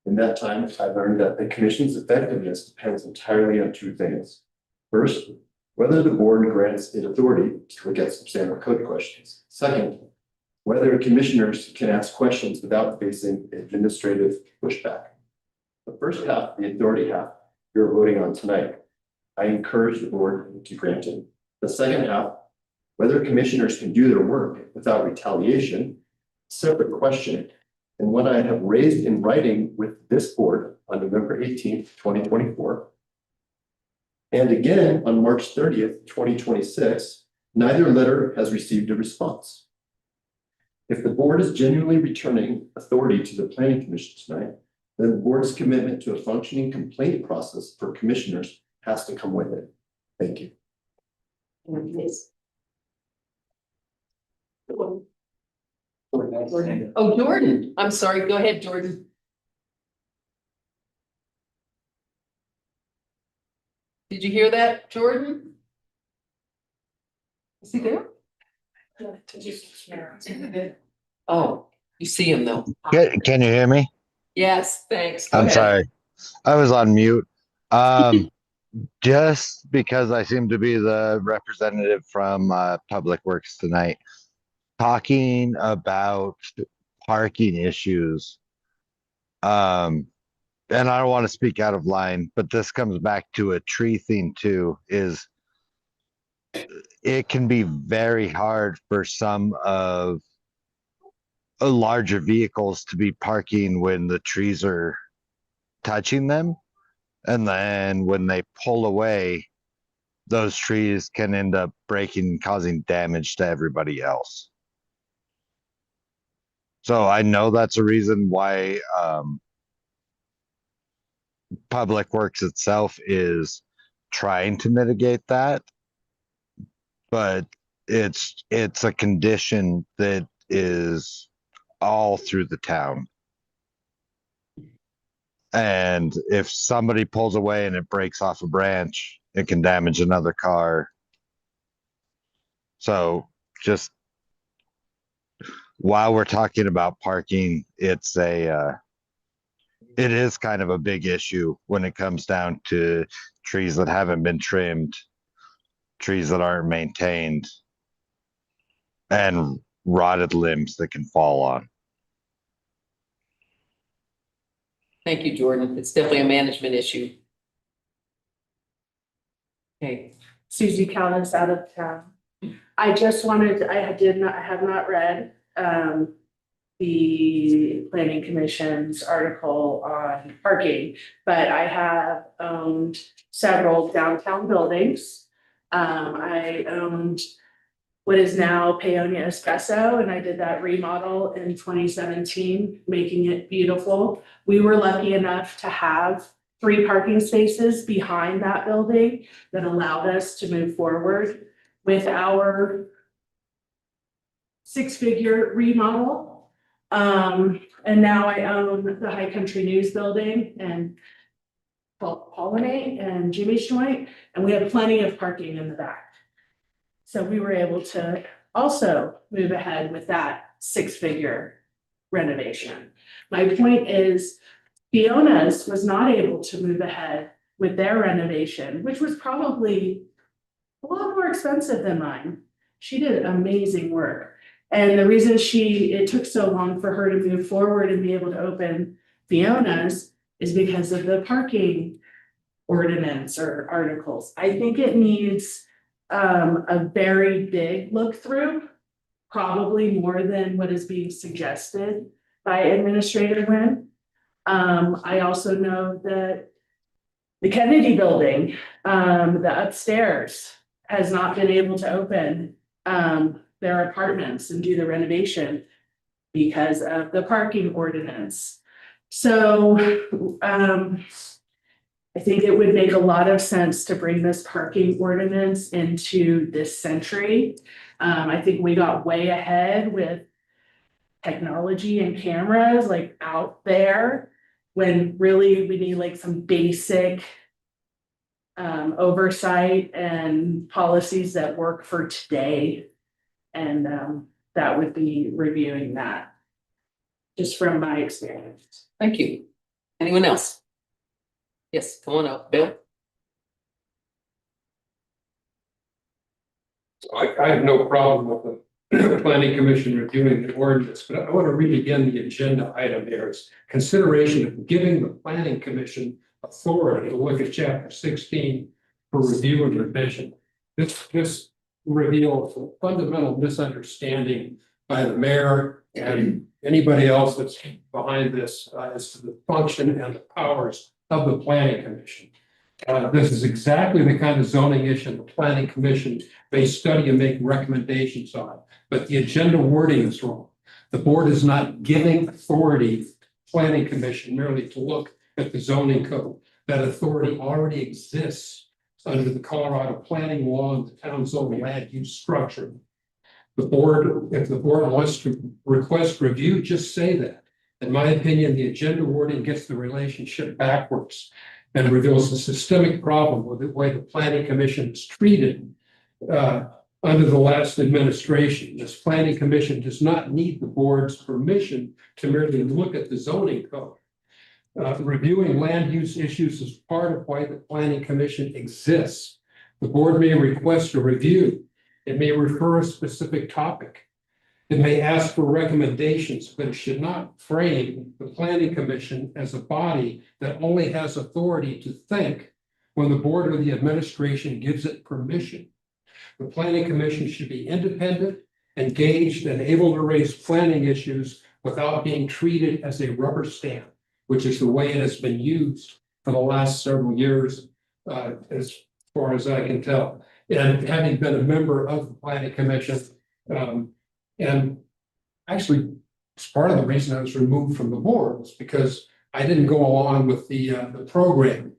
In that time, I learned that the commission's effectiveness depends entirely on two things. First, whether the board grants it authority to look at substantive code questions. Second, whether commissioners can ask questions without facing administrative pushback. The first half, the authority half, you're voting on tonight. I encourage the board to grant it. The second half, whether commissioners can do their work without retaliation, separate question, and one I have raised in writing with this board on November 18th, 2024. And again on March 30th, 2026, neither letter has received a response. If the board is genuinely returning authority to the planning commission tonight, then the board's commitment to a functioning complaint process for commissioners has to come with it. Thank you. Oh, Jordan, I'm sorry, go ahead, Jordan. Did you hear that, Jordan? Is he there? Oh, you see him though. Can you hear me? Yes, thanks. Go I'm ahead. sorry. I was on mute. Just because I seem to be the representative from Public Works tonight, talking about parking issues. And I don't want to speak out of line, but this comes back to a tree thing too, is it can be very hard for some of larger vehicles to be parking when the trees are touching them. And then when they pull away, those trees can end up breaking and causing damage to everybody else. So I know that's a reason why Public Works itself is trying to mitigate that, but it's a condition that is all through the town. And if somebody pulls away and it breaks off a branch, it can damage another car. So just while we're talking about parking, it is kind of a big issue when it comes down to trees that haven't been trimmed, trees that aren't maintained, and rotted limbs that can fall on. Thank you, Jordan. It's definitely a management issue. Okay. Susie Callis out of town. I just wanted, I have not read the planning commission's article on parking, but I have owned several downtown buildings. I owned what is now Paonia Espresso, and I did that remodel in 2017, making it beautiful. We were lucky enough to have 3 parking spaces behind that building that allowed us to move forward with our 6-figure remodel. And now I own the High Country News building and Pollinate and Jimmy's Joint, and we have plenty of parking in the back. So we were able to also move ahead with that 6-figure renovation. My point is, Fiona's was not able to move ahead with their renovation, which was probably a lot more expensive than mine. She did amazing work. And the reason it took so long for her to move forward and be able to open Fiona's is because of the parking ordinance or articles. I think it needs a very big look through, probably more than what is being suggested by Administrator Nguyen. I also know that the Kennedy building, the upstairs has not been able to open their apartments and do the renovation because of the parking ordinance. So I think it would make a lot of sense to bring this parking ordinance into this century. I think we got way ahead with technology and cameras like out there when really we need like some basic oversight and policies that work for today. And that would be reviewing that just from my experience. Thank you. Anyone else? Yes, come on up, Bill. I have no problem with the planning commission reviewing the ordinance, but I want to read again the agenda item there. It's consideration of giving the planning commission authority to look at chapter 16 for review and revision. This reveals a fundamental misunderstanding by the mayor and anybody else that's behind this as to the function and the powers of the planning commission. This is exactly the kind of zoning issue the planning commission may study and make recommendations on, but the agenda wording is wrong. The board is not giving authority, to the planning commission merely to look at the zoning code. That authority already exists under the Colorado planning law and the town's own land use structure. The board, if the board wants to request review, just say that. In my opinion, the agenda wording gets the relationship backwards and reveals a systemic problem with the way the planning commission is treated under the last administration. This planning commission does not need the board's permission to merely look at the zoning code. Reviewing land use issues is part of why the planning commission exists. The board may request a review. It may refer a specific topic. It may ask for recommendations, but it should not frame the planning commission as a body that only has authority to think when the board or the administration gives it permission. The planning commission should be independent, engaged, and able to raise planning issues without being treated as a rubber stamp, which is the way it has been used for the last several years, as far as I can tell. And having been a member of the planning commission, and actually, it's part of the reason I was removed from the board was because I didn't go along with the program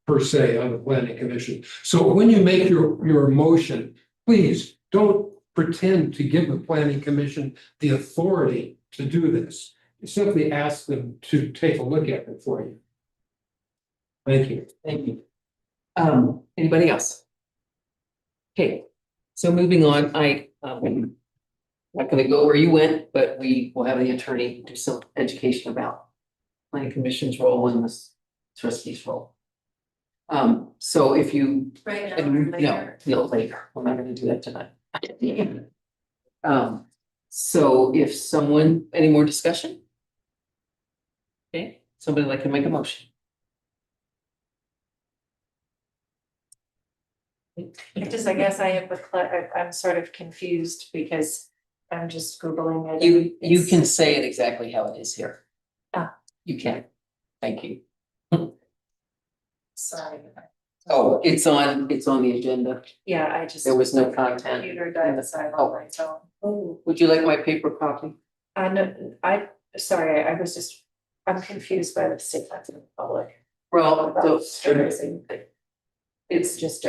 per se on the planning commission. So when you make your motion, please don't pretend to give the planning commission the authority to do this. Simply ask them to take a look at it for you. Thank you. Thank you. Anybody else? Okay, so moving on, I'm not gonna go where you went, but we will have the attorney do some education about planning commission's role in this trustee's role. So if you. Right No, later, we're not gonna do that tonight. So if someone, any more discussion? Okay, somebody like to make a motion? I guess I have I'm sort of confused because I'm just Googling it. You and it's- can say it exactly how it is here. Ah. You can. Thank you. Sorry. Oh, it's on the agenda. Yeah, I just. There was no my content. Computer died aside on my phone. Oh. Would you like my paper copy? No, sorry, I'm confused by the statement to the public. Well, About so everything. it's Just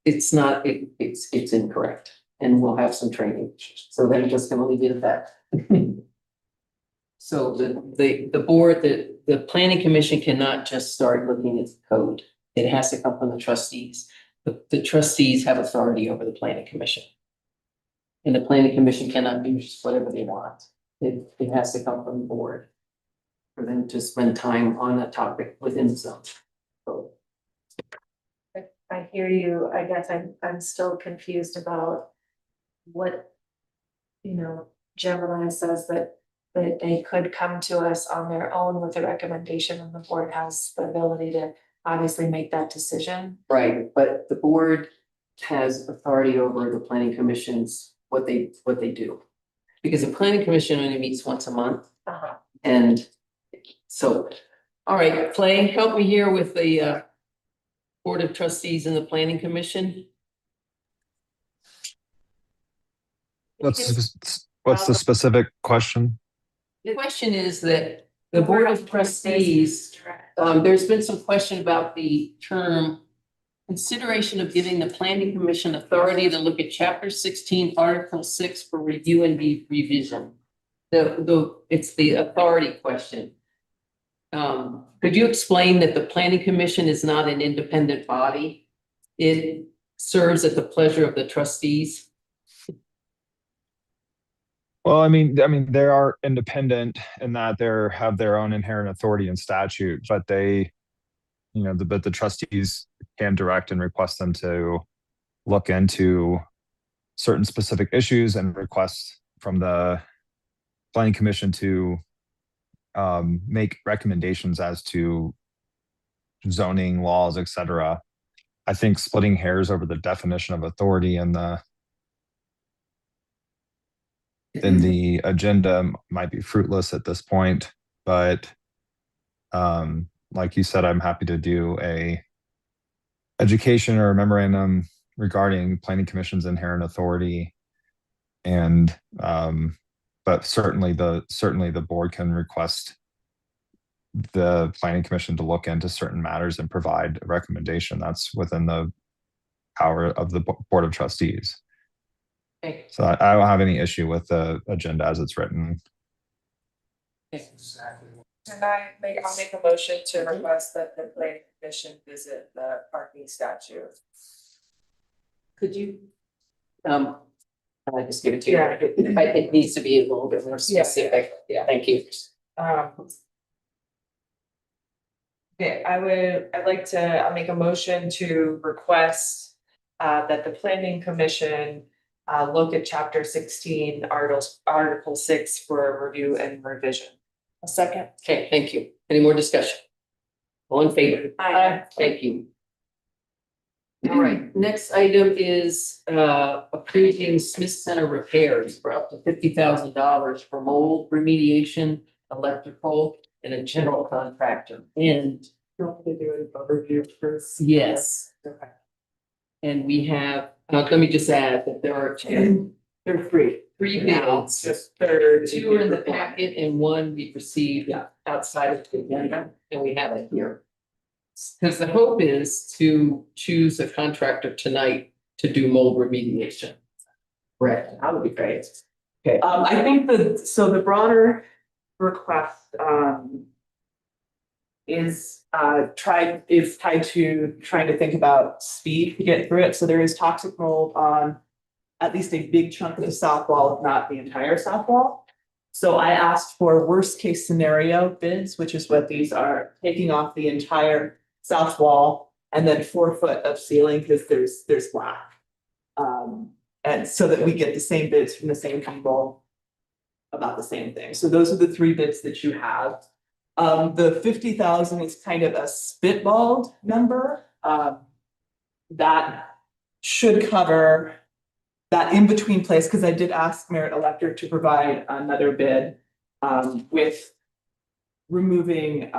it's not, it's incorrect, and we'll have some training. So then I'm just gonna leave it at that. So the board, the planning commission cannot just start looking at the code. It has to come from the trustees. The trustees have authority over the planning commission. And the planning commission cannot do just whatever they want. It has to come from the board. For them to spend time on a topic within the zone. So, I hear you. I guess I'm still confused about what, Gemini says that they could come to us on their own with a recommendation, and the board has the ability to obviously make that decision. right, but the board has authority over the planning commission's, what they do. Because the planning commission only meets once a month, Uh-huh. and so, all right, Clay, help me here with the Board of Trustees and the Planning Commission. What's the specific question? The question is that the Board of Trustees, there's been some question about the term consideration of giving the Planning Commission authority to look at Chapter 16, Article 6 for review and revision. It's the authority question. Could you explain that the Planning Commission is not an independent body? It serves at the pleasure of the trustees. Well, I mean, they are independent in that they have their own inherent authority in statute, but they, but the trustees can direct and request them to look into certain specific issues and request from the planning commission to make recommendations as to zoning laws, etc. I think splitting hairs over the definition of authority in the agenda might be fruitless at this point, but like you said, I'm happy to do a education or a memorandum regarding planning commission's inherent authority and But certainly the board can request the planning commission to look into certain matters and provide a recommendation. That's within the power of the board of trustees. Okay. So I don't have any issue with the agenda as it's written. Can I'll make a motion to request that the planning commission visit the parking statute. Could you? I just give it to you. It needs to be a little bit more specific. Yeah. Thank you. Okay, I'll make a motion to request that the planning commission look at chapter 16, article 6 for review and revision. A second. Okay, thank you. Any more discussion? All in favor? Aye. Thank you. All right, next item is approving Smith Center repairs for up to $50,000 for mold remediation, electrical, and a general contractor. And Want to do an overview first? yes, Okay. and we have, let me just add that there are three Now, bids. just third. Two are in the packet and one we received outside of the agenda, and we have it here. Because the hope is to choose a contractor tonight to do mold remediation. Correct, that would be great. Okay, I think the broader request, is tied to trying to think about speed to get through it. So there is toxic mold on at least a big chunk of the south wall, if not the entire south wall. So I asked for worst case scenario bids, which is what these are, taking off the entire south wall and then 4 foot of ceiling because there's black. And so that we get the same bids from the same people about the same thing. So those are the 3 bids that you have. The 50,000 is kind of a spitballed number. That should cover that in between place, because I did ask Merit Electric to provide another bid with removing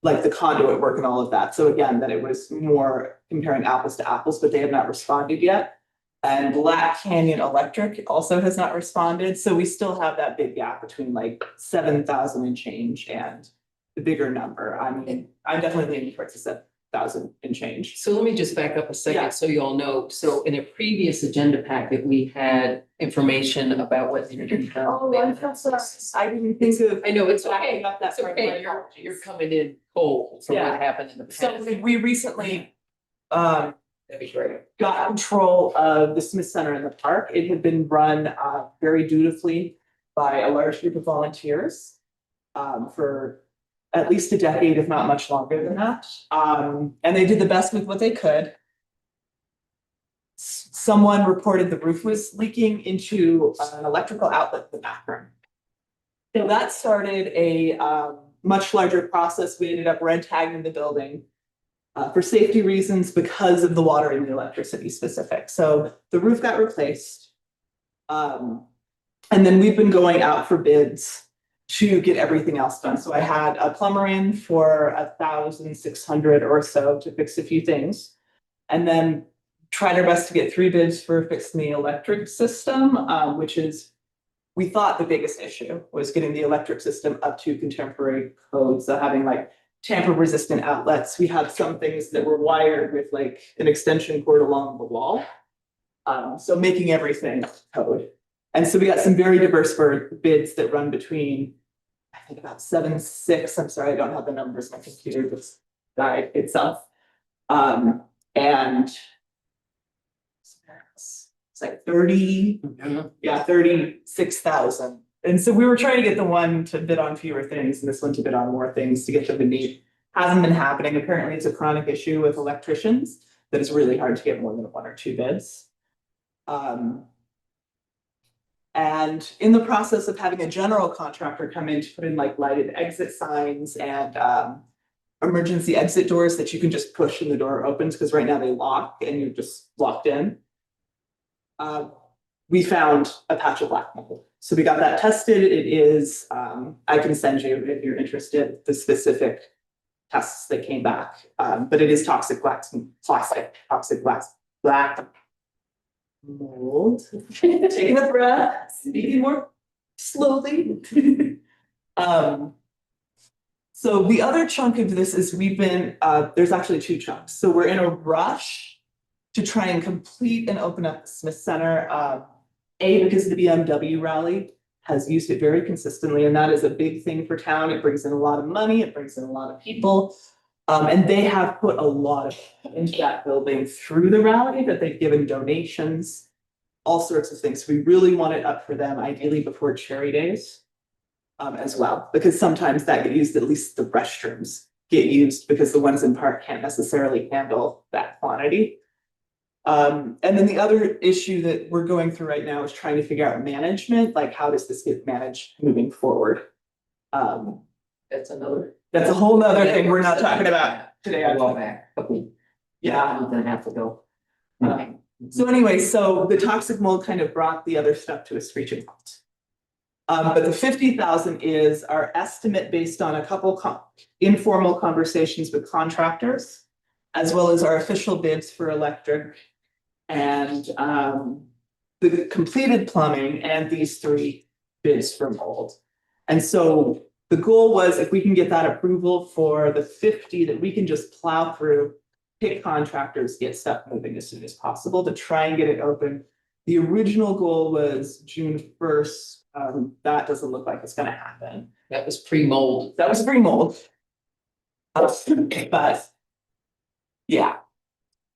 like the conduit work and all of that. So again, that it was more comparing apples to apples, but they have not responded yet. And Black Canyon Electric also has not responded. So we still have that big gap between like 7,000 and change and the bigger number. I mean, I'm definitely leaning towards the 7,000 and change. so let me just back up a second Yeah. so you all know. So in a previous agenda packet, we had information about what needed to be done. Oh, I'm so sorry. I didn't think of. I know, it's okay. Not that It's part. okay. You're coming in cold from Yeah. what happened in the So past. we recently That'd be great. got control of the Smith Center in the park. It had been run very dutifully by a large group of volunteers for at least a decade, if not much longer than that. And they did the best with what they could. Someone reported the roof was leaking into an electrical outlet in the bathroom. So that started a much larger process. We ended up red tagging the building for safety reasons because of the water and the electricity specific. So the roof got replaced. And then we've been going out for bids to get everything else done. So I had a plumber in for 1,600 or so to fix a few things. And then tried our best to get 3 bids for fixing the electric system, which is, we thought the biggest issue was getting the electric system up to contemporary codes. So having like tamper resistant outlets. We had some things that were wired with like an extension cord along the wall. So making everything code. And so we got some very diverse bids that run between, I think about 7.6. I'm sorry, I don't have the numbers. My computer just died itself. And it's like 36,000. And so we were trying to get the one to bid on fewer things and this one to bid on more things to get them to meet. Hasn't been happening. Apparently it's a chronic issue with electricians that it's really hard to get more than 1 or 2 bids. And in the process of having a general contractor come in to put in like lighted exit signs and emergency exit doors that you can just push and the door opens, because right now they lock and you're just locked in. We found a patch of black mold. So we got that tested. It is, I can send you if you're interested, the specific tests that came back. But it is toxic black mold. Taking a breath, speaking more slowly. So the other chunk of this is there's actually two chunks. So we're in a rush to try and complete and open up the Smith Center. Because the BMW rally has used it very consistently, and that is a big thing for town. It brings in a lot of money, it brings in a lot of people. And they have put a lot into that building through the rally, that they've given donations, all sorts of things. We really want it up for them, ideally before Cherry Days. As well, because sometimes that get used, at least the restrooms get used, because the ones in park can't necessarily handle that quantity. And then the other issue that we're going through right now is trying to figure out management, like how does this get managed moving forward? That's another. That's a whole nother thing we're not talking about today. A while back, Yeah. a month and a half ago. So anyway, so the toxic mold kind of brought the other stuff to a screeching halt. But the 50,000 is our estimate based on a couple informal conversations with contractors, as well as our official bids for electric and the completed plumbing and these 3 bids for mold. And so the goal was, if we can get that approval for the 50, that we can just plow through, pick contractors, get stuff moving as soon as possible to try and get it open. The original goal was June 1st. That doesn't look like it's gonna happen. That was pre-mold. That was pre-mold. But yeah.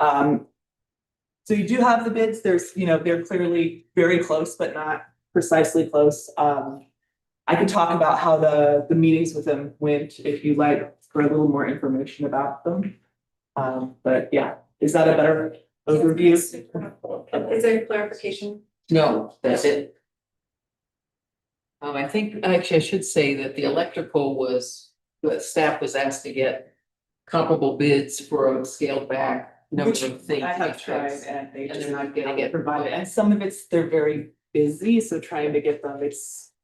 So you do have the bids. There's, they're clearly very close, but not precisely close. I could talk about how the meetings with them went if you'd like for a little more information about them. But yeah, is that a better overview? Is there clarification? No, that's it. I think, actually, I should say that the electrical the staff was asked to get comparable bids for a scaled back number of things. I have tried and And they're not getting it provided, and some of they're very busy, so trying to get them,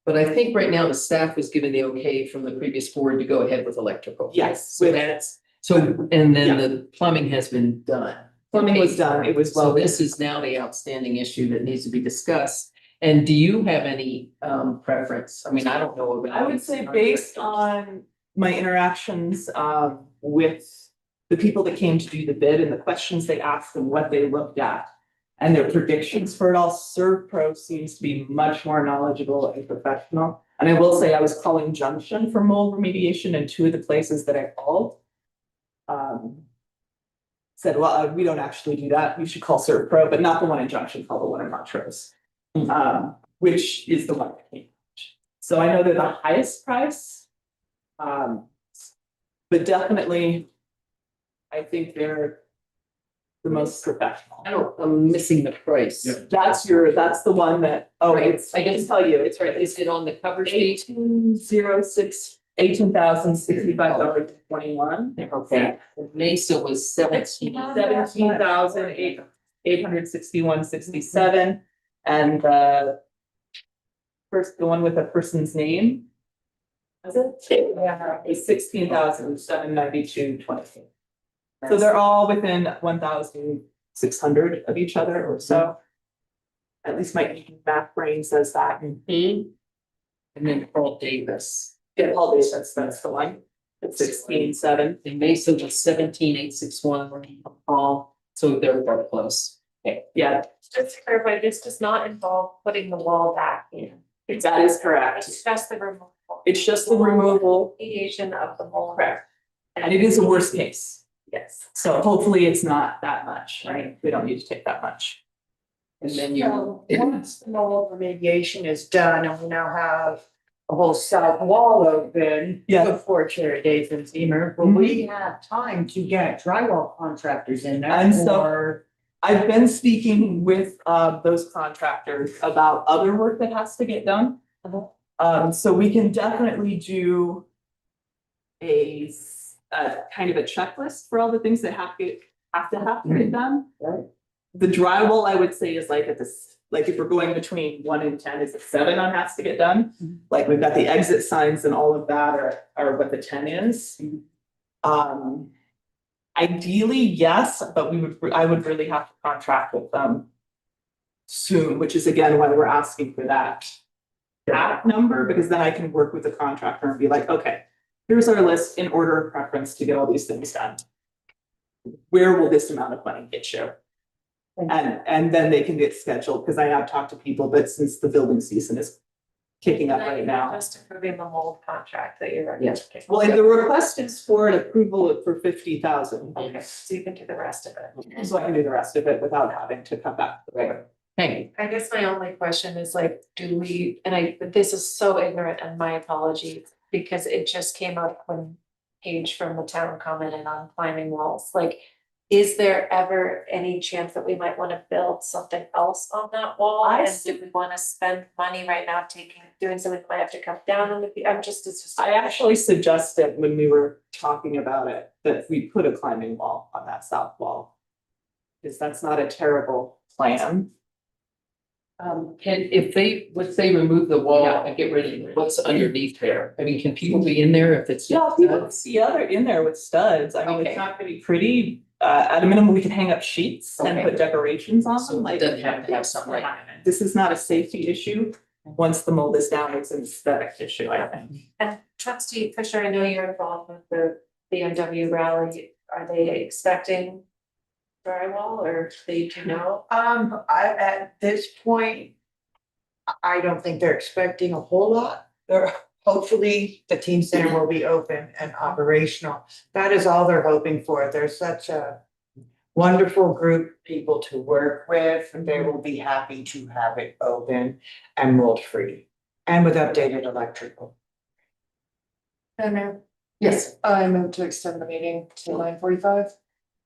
But I think right now the staff was given the okay from the previous board to go ahead with electrical. yes. So and then the plumbing has been done. Plumbing was done, it was So well. this is now the outstanding issue that needs to be discussed. And do you have any preference? I mean, I don't know about. I would say based on my interactions with the people that came to do the bid and the questions they asked and what they looked at and their predictions for it all, ServPro seems to be much more knowledgeable and professional. And I will say I was calling Junction for mold remediation, and 2 of the places that I called said, well, we don't actually do that. You should call ServPro, but not the one in Junction, call the one in Montrose. Which is the one that came. So I know they're the highest price. But definitely, I think they're the most professional. I'm missing the price. That's the one that, Right. I can tell you, It's right, is it on the cover sheet? $18,065.21. Okay, Mesa was 17,861.67, and the one with a person's name. Is it? Yeah, is 16,792.20. So they're all within 1,600 of each other or so. At least my math brain says that. And then Paul Davis. Yeah, Paul Davis, that's the one. It's 16,700. And Mesa was 17,861. Paul, so they're very close. Okay, yeah, Just to clarify, this does not involve putting the wall back in. that is correct. It's just the removal. It's just the removal. Remediation of the mold. Correct. And it is a worst case. Yes. So hopefully it's not that much, right? We don't need to take that much. And then So once the mold remediation is done and we now have the whole south wall open. Yeah. Before Cherry Days and Zemer, will we have time to get drywall contractors in there? And so- or- I've been speaking with those contractors about other work that has to get done. So we can definitely do a kind of a checklist for all the things that have to get done. Right. The drywall, I would say, is like like if we're going between 1 and 10, is a 7 on has to get done. Like we've got the exit signs and all of that are what the 10 is. Ideally, yes, but I would really have to contract with them soon, which is again why we're asking for that that number, because then I can work with the contractor and be like, okay, here's our list in order of preference to get all these things done. Where will this amount of money get you? And then they can get scheduled, because I have talked to people, but since the building season is kicking up right now. Just approving the mold contract that you're. Yes. Well, and the request is for an approval for 50,000. Okay, so you can do the rest of it. So I can do the rest of it without having to come back to the board. Hey, I guess my only question is like, do we, but this is so ignorant and my apologies, because it just came up when Paige from the town commented on climbing walls, like, is there ever any chance that we might wanna build something else on that wall? And do we wanna spend money right now doing something that might have to come down in the, it's just. I actually suggested when we were talking about it, that we put a climbing wall on that south wall. Because that's not a terrible plan. if they, let's say, remove the wall and get rid of what's underneath there, I mean, can people be in there if it's? Yeah, people can see other in there with studs. I mean, Okay. it's not gonna be pretty. At a minimum, we can hang up sheets and Okay. put decorations on them, So it like. doesn't have to have something like that. This is not a safety issue. Once the mold is down, it's an aesthetic issue, I think. And trustee Fisher, I know you're involved with the BMW rally, are they expecting drywall or they do know? At this point, I don't think they're expecting a whole lot. Hopefully, the teen center will be open and operational. That is all they're hoping for. They're such a wonderful group of people to work with, and they will be happy to have it open and mold-free and with updated electrical. Yes, I move to extend the meeting to 9:45.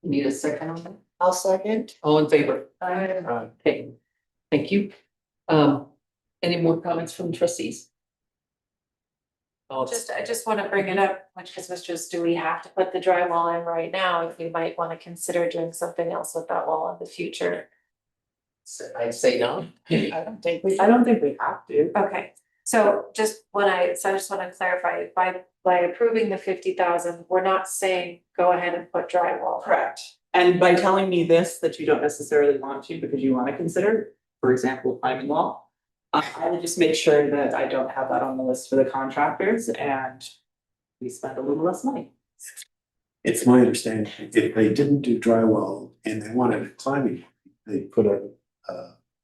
need a second on that? I'll second. All in favor? Okay, thank you. Any more comments from trustees? Oh, I just wanna bring it up, which was just, do we have to put the drywall in right now if we might wanna consider doing something else with that wall in the future? I'd say no. I don't think we have to. Okay, so I just wanna clarify, by approving the 50,000, we're not saying go ahead and put drywall. Correct. And by telling me this, that you don't necessarily want to because you want to consider, for example, climbing wall. I will just make sure that I don't have that on the list for the contractors and we spend a little less money. It's my understanding, if they didn't do drywall and they wanted climbing, they put a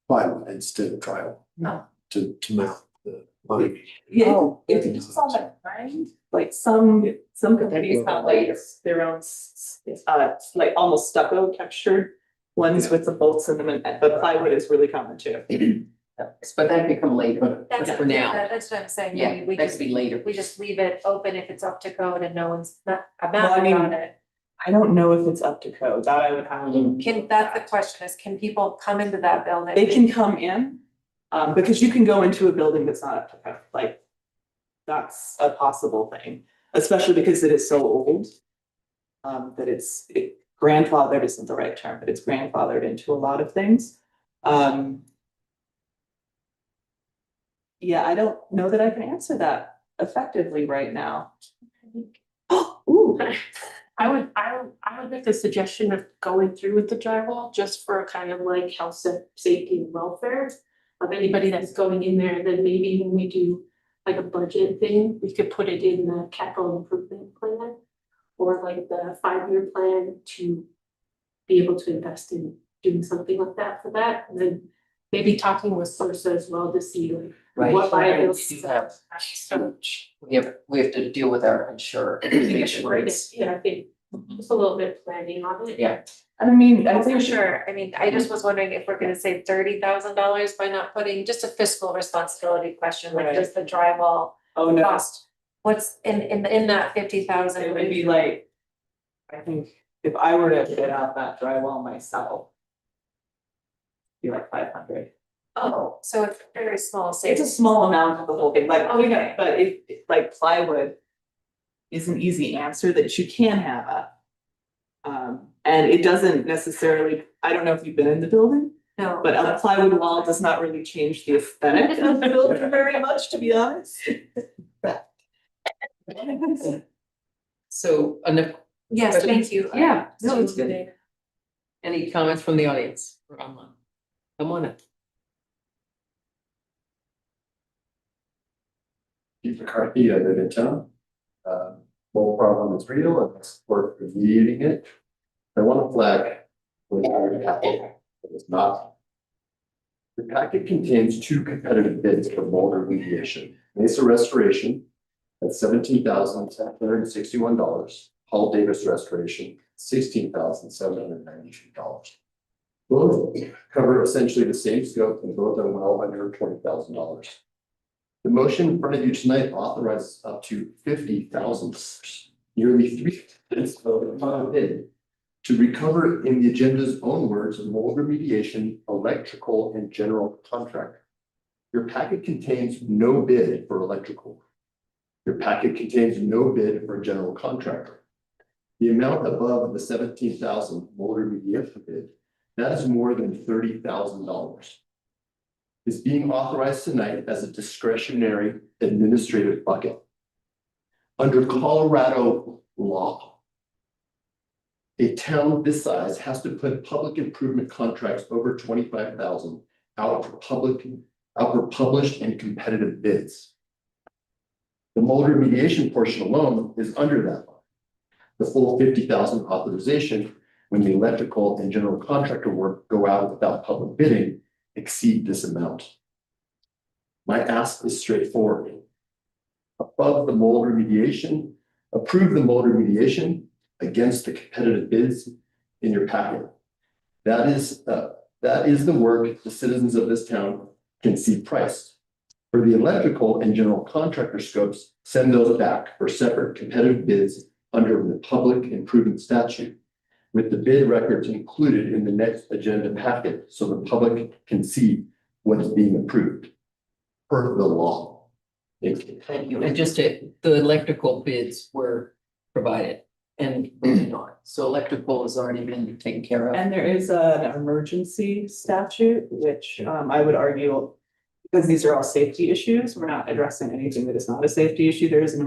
plywood instead of drywall. No. To mount the line. Yeah, it depends on the kind, like some companies have like their own like almost stucco textured ones with the bolts in them, but plywood is really common too. But that become later, for now. That's what I'm saying, Yeah, maybe we that just, could be later. we just leave it open if it's up to code and no one's not Well, I mad mean, about it. I don't know if it's up to code, that I would have to. That's the question is, can people come into that building? They can come in, because you can go into a building that's not up to code, like. That's a possible thing, especially because it is so old. That grandfathered isn't the right term, but it's grandfathered into a lot of things. Yeah, I don't know that I can answer that effectively right now. Ooh, I would make the suggestion of going through with the drywall just for kind of like health, safety and welfare of anybody that's going in there, then maybe when we do like a budget thing, we could put it in the capital improvement plan or like the 5-year plan to be able to invest in doing something like that for that, and then maybe talking with Sursa as well to see like Right. What liabilities We do have, we have to deal with our insurer. Make sure it's- Yeah, I think just a little bit of planning on it. Yeah. And I mean, I For think sure, I mean, I just was wondering if we're gonna save $30,000 by not putting, just a fiscal responsibility question, like Right. does the drywall oh no, cost? What's in that 50,000? it would be like, I think if I were to fit out that drywall myself. Be like 500. Oh, so it's very small It's savings. a small amount of the whole thing, like, Okay. but if, like plywood. Is an easy answer that you can have up. And it doesn't necessarily, I don't know if you've been in the building, No. but a plywood wall does not really change the aesthetic of the building very much, to be honest. So, enough. Yes, thank you. Yeah, no, it's good. Any comments from the audience or online? Come on in. Chief McCarthy, I live in town. Mold problem is real and I support remediating it. I want to flag it is not. The packet contains 2 competitive bids for mold remediation. Mesa Restoration at $17,761. Paul Davis Restoration, $16,792. Both cover essentially the same scope and both are well under $20,000. The motion in front of you tonight authorizes up to $50,000, nearly 3 times of the final bid, to recover, in the agenda's own words, mold remediation, electrical, and general contractor. Your packet contains no bid for electrical. Your packet contains no bid for general contractor. The amount above the $17,000 mold remediation bid, that is more than $30,000. Is being authorized tonight as a discretionary administrative bucket. Under Colorado law, a town this size has to put public improvement contracts over $25,000 out for published and competitive bids. The mold remediation portion alone is under that line. The full $50,000 authorization, when the electrical and general contractor work go out without public bidding, exceed this amount. My ask is straightforward. Above the mold remediation, approve the mold remediation against the competitive bids in your packet. That is the work the citizens of this town can see priced. For the electrical and general contractor scopes, send those back for separate competitive bids under the public improvement statute, with the bid records included in the next agenda packet so the public can see what is being approved per the law. Thank you. Thank you. And just the electrical bids were provided and voted on. So electrical has already been taken care of. And there is an emergency statute, which I would argue, because these are all safety issues, we're not addressing anything that is not a safety issue. There is an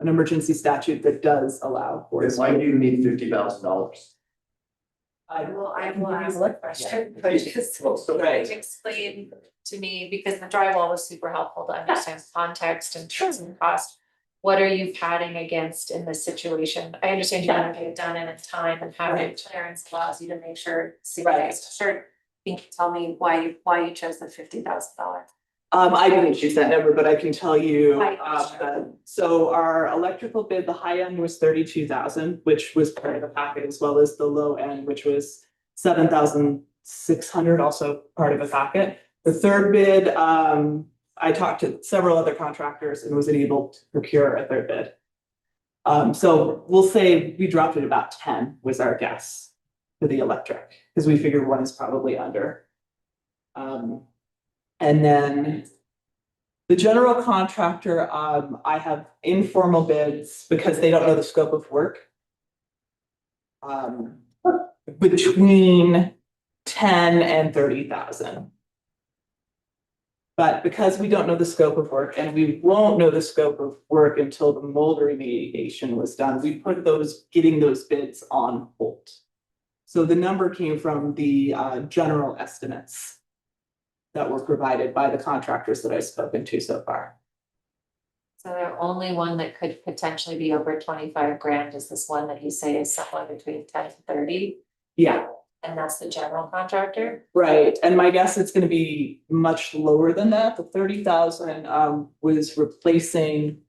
emergency statute that does allow for. Why do you need $50,000? I will ask the question, but just to explain to me, because the drywall was super helpful to understand context and terms and cost. What are you padding against in this situation? I understand you want to get it done in its time and having clearance allows you to make sure. Sure, can you tell me why you chose the $50,000? I didn't choose that number, but I can tell you, so our electrical bid, the high end was 32,000, which was part of the packet, as well as the low end, which was 7,600, also part of the packet. The third bid, I talked to several other contractors and was able to procure a third bid. So we'll say we dropped it about 10 was our guess for the electric, because we figured one is probably under. And then the general contractor, I have informal bids because they don't know the scope of work. Between 10 and 30,000. But because we don't know the scope of work and we won't know the scope of work until the mold remediation was done, we put getting those bids on hold. So the number came from the general estimates that were provided by the contractors that I've spoken to so far. So the only one that could potentially be over 25 grand is this one that you say is somewhere between 10 to 30? Yeah. And that's the general contractor? Right, and my guess it's gonna be much lower than that. The 30,000 was replacing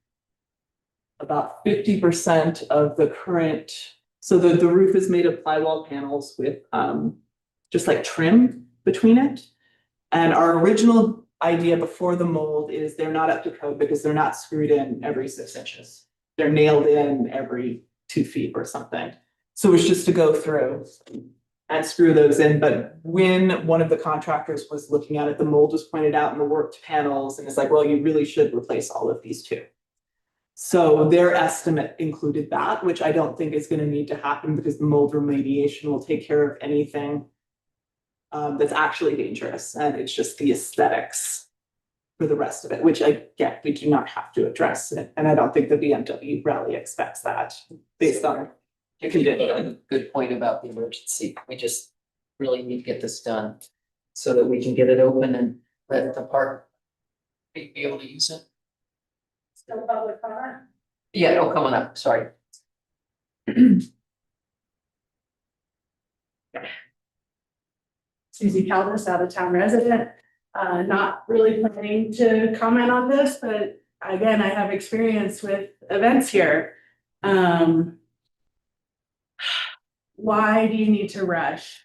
about 50% of the current. So the roof is made of plywood panels with just like trim between it. And our original idea before the mold is they're not up to code because they're not screwed in every 6 inches. They're nailed in every 2 feet or something. So it's just to go through and screw those in. But when one of the contractors was looking at it, the mold was pointed out in the worked panels and it's like, well, you really should replace all of these too. So their estimate included that, which I don't think is going to need to happen because the mold remediation will take care of anything that's actually dangerous. And it's just the aesthetics for the rest of it, which I get, we do not have to address it. And I don't think the BMW rally expects that based on You can get a good point about the emergency. We just really need to get this done so that we can get it open and let the park Be able to use it? Still public comment? Yeah, it'll coming up, sorry. Susie Caldas, out of town resident, not really planning to comment on this, but again, I have experience with events here. Why do you need to rush?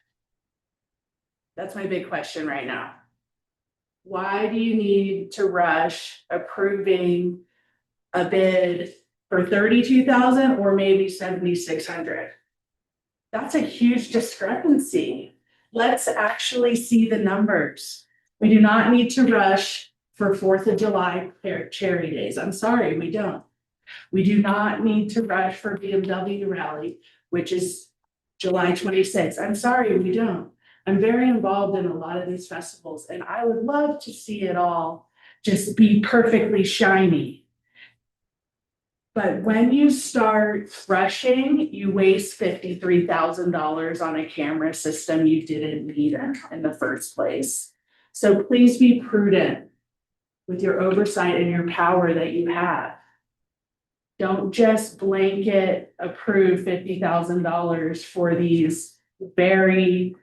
That's my big question right now. Why do you need to rush approving a bid for 32,000 or maybe 7,600? That's a huge discrepancy. Let's actually see the numbers. We do not need to rush for 4th of July charity days. I'm sorry, we don't. We do not need to rush for BMW rally, which is July 26th. I'm sorry, we don't. I'm very involved in a lot of these festivals, and I would love to see it all just be perfectly shiny. But when you start rushing, you waste $53,000 on a camera system you didn't need in the first place. So please be prudent with your oversight and your power that you have. Don't just blanket approve $50,000 for these very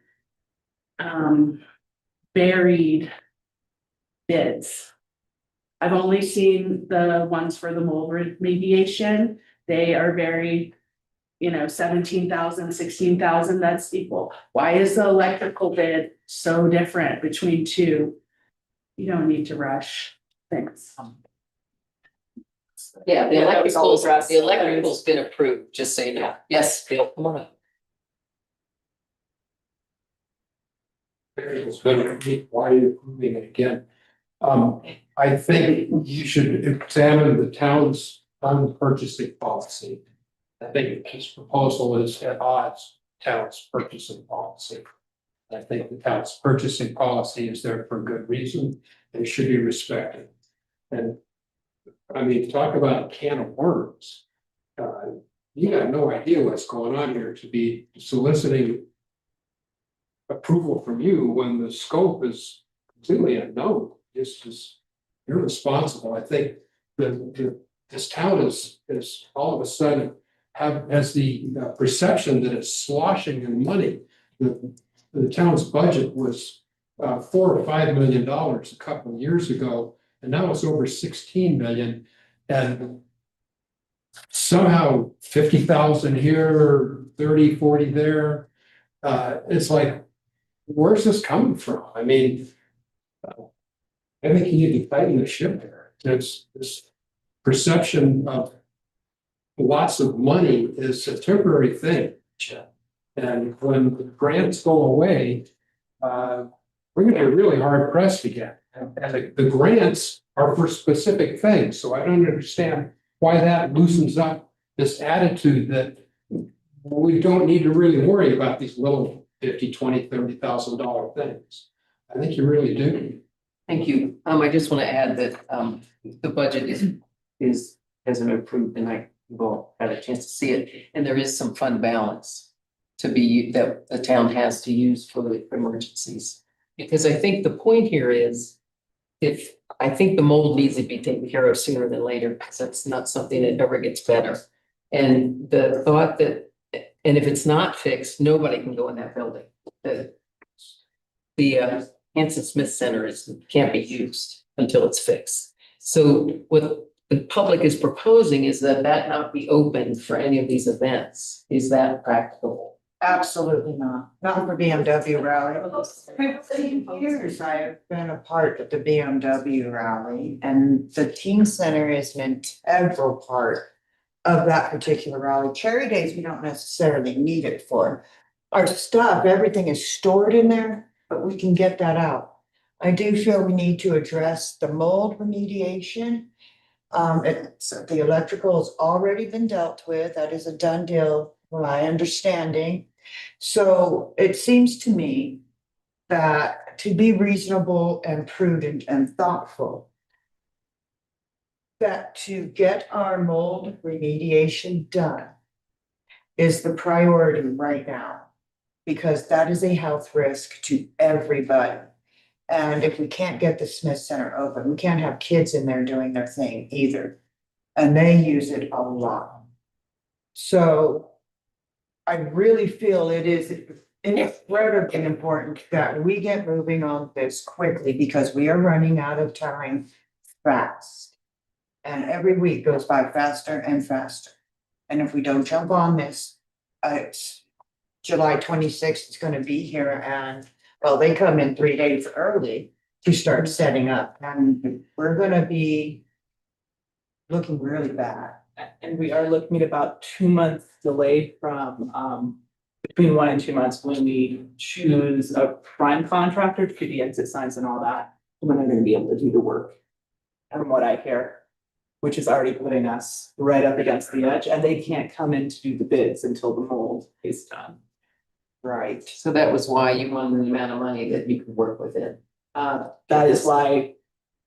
varied bids. I've only seen the ones for the mold remediation. They are very, 17,000, 16,000, that's equal. Why is the electrical bid so different between two? You don't need to rush. Thanks. Yeah, the Yeah, that was all electrical's, addressed. the electrical's been approved, just so you know. Yes, Bill, come on up. It's been, why are you approving it again? I think you should examine the town's fund purchasing policy. I think this proposal is at odds with town's purchasing policy. I think the town's purchasing policy is there for good reason and should be respected. And I mean, talk about a can of worms. You got no idea what's going on here to be soliciting approval from you when the scope is completely unknown. This is irresponsible. I think this town is all of a sudden has the perception that it's sloshing in money. The town's budget was $4 or $5 million a couple of years ago, and now it's over 16 million. And somehow 50,000 here, 30, 40 there. It's like, where's this coming from? I mean, I think you need to tighten the ship there. There's this perception of lots of money is a temporary thing. And when the grants go away, we're going to be really hard pressed again. And the grants are for specific things. So I don't understand why that loosens up this attitude that we don't need to really worry about these little $50,000, $20,000, $30,000 things. I think you really do. Thank you. I just want to add that the budget hasn't approved and we've all had a chance to see it. And there is some fund balance to be that the town has to use for the emergencies. Because I think the point here is I think the mold needs to be taken care of sooner than later, because that's not something that ever gets better. And the thought that, and if it's not fixed, nobody can go in that building. The Hanson Smith Center can't be used until it's fixed. So what the public is proposing is that not be open for any of these events. Is that practicable? Absolutely not. Not for BMW rally. 15 years I have been a part of the BMW rally, and the teen center is an integral part of that particular rally. Cherry days, we don't necessarily need it for. Our stuff, everything is stored in there, but we can get that out. I do feel we need to address the mold remediation. The electrical has already been dealt with. That is a done deal, from my understanding. So it seems to me that to be reasonable and prudent and thoughtful, that to get our mold remediation done is the priority right now, because that is a health risk to everybody. And if we can't get the Smith Center open, we can't have kids in there doing their thing either. And they use it a lot. So I really feel it is incredibly important that we get moving on this quickly because we are running out of time fast. And every week goes by faster and faster. And if we don't jump on this, it's July 26th, it's gonna be here and, well, they come in 3 days early to start setting up and we're gonna be looking really bad. And we are looking at about 2 months delay from, between 1 and 2 months when we choose a prime contractor to do the exit signs and all that. When they're gonna be able to do the work, from what I hear, which is already putting us right up against the edge, and they can't come in to do the bids until the mold is done. Right. So that was why you wanted the amount of money that you could work within. That is why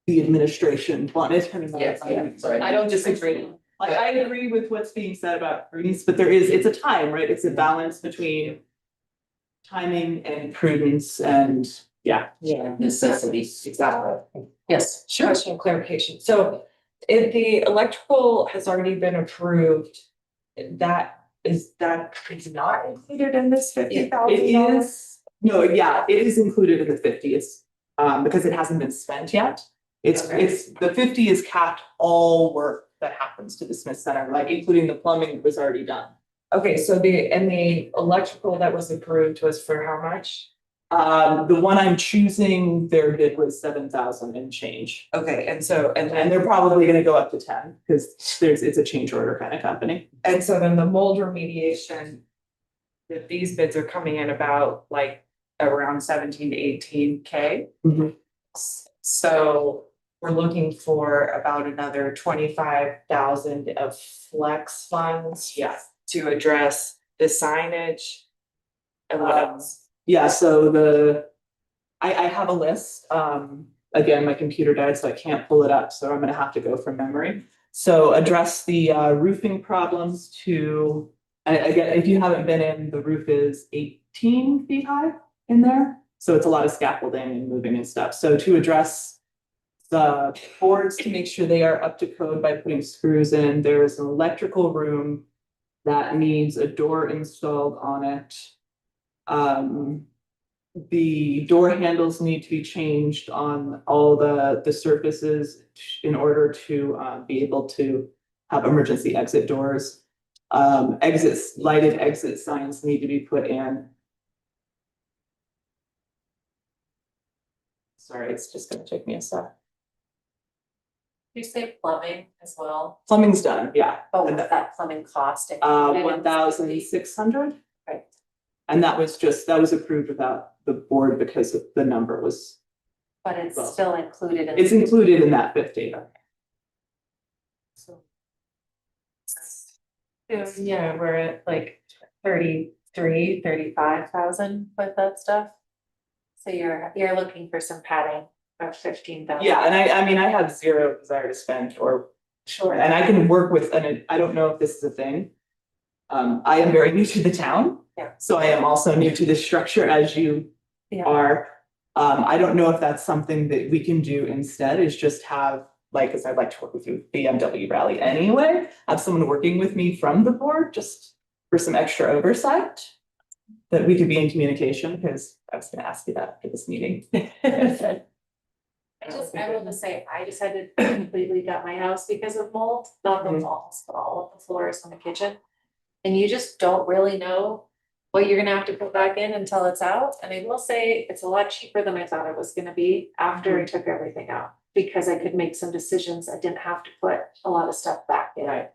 the administration wanted. Yes, yeah, sorry. I don't disagree. Like, I agree with what's being said about prudence, but it's a time, right? It's a balance between timing and prudence and, yeah. Yeah, necessity. Exactly. Yes, sure. Question clarification. So if the electrical has already been approved, that is not included in this $50,000? It is, no, yeah, it is included in the 50. It's, because it hasn't been spent yet. It's, the 50 is capped all work that happens to the Smith Center, like including the plumbing that was already done. Okay, so the electrical that was approved was for how much? The one I'm choosing, their bid was 7,000 and change. Okay, and they're probably gonna go up to 10, because it's a change order kind of company. And so then the mold remediation, that these bids are coming in about like around 17 to 18K. Mhm. So we're looking for about another 25,000 of flex funds. Yes. To address the signage. And what else? Yeah, so I have a list, again, my computer died, so I can't pull it up, so I'm gonna have to go from memory. So address the roofing problems to, again, if you haven't been in, the roof is 18 feet high in there. So it's a lot of scaffolding and moving and stuff. So to address the boards to make sure they are up to code by putting screws in, there is an electrical room that needs a door installed on it. The door handles need to be changed on all the surfaces in order to be able to have emergency exit doors. Lighted exit signs need to be put in. Sorry, it's just gonna take me a sec. You say plumbing as well? Plumbing's done, yeah. Oh, what's that plumbing cost? 1,600. Right. And that was approved without the board because the number was. But it's still included in. It's included in that 50. So Yeah, we're at like 35,000 with that stuff. So you're looking for some padding of 15,000. Yeah, and I mean, I have zero desire to spend or. Sure. And I can work with, and I don't know if this is a thing. I am very new to the town. Yeah. So I am also new to this structure as you are. I don't know if that's something that we can do instead, is just have, like, cause I'd like to work with you, BMW rally anyway, have someone working with me from the board, just for some extra oversight. That we could be in communication, because I was gonna ask you that for this meeting. I will just say, I just had to completely gut my house because of mold, not the walls, but all of the floors in the kitchen. And you just don't really know what you're gonna have to put back in until it's out. And I will say, it's a lot cheaper than I thought it was gonna be after I took everything out. Because I could make some decisions, I didn't have to put a lot of stuff back in. Right.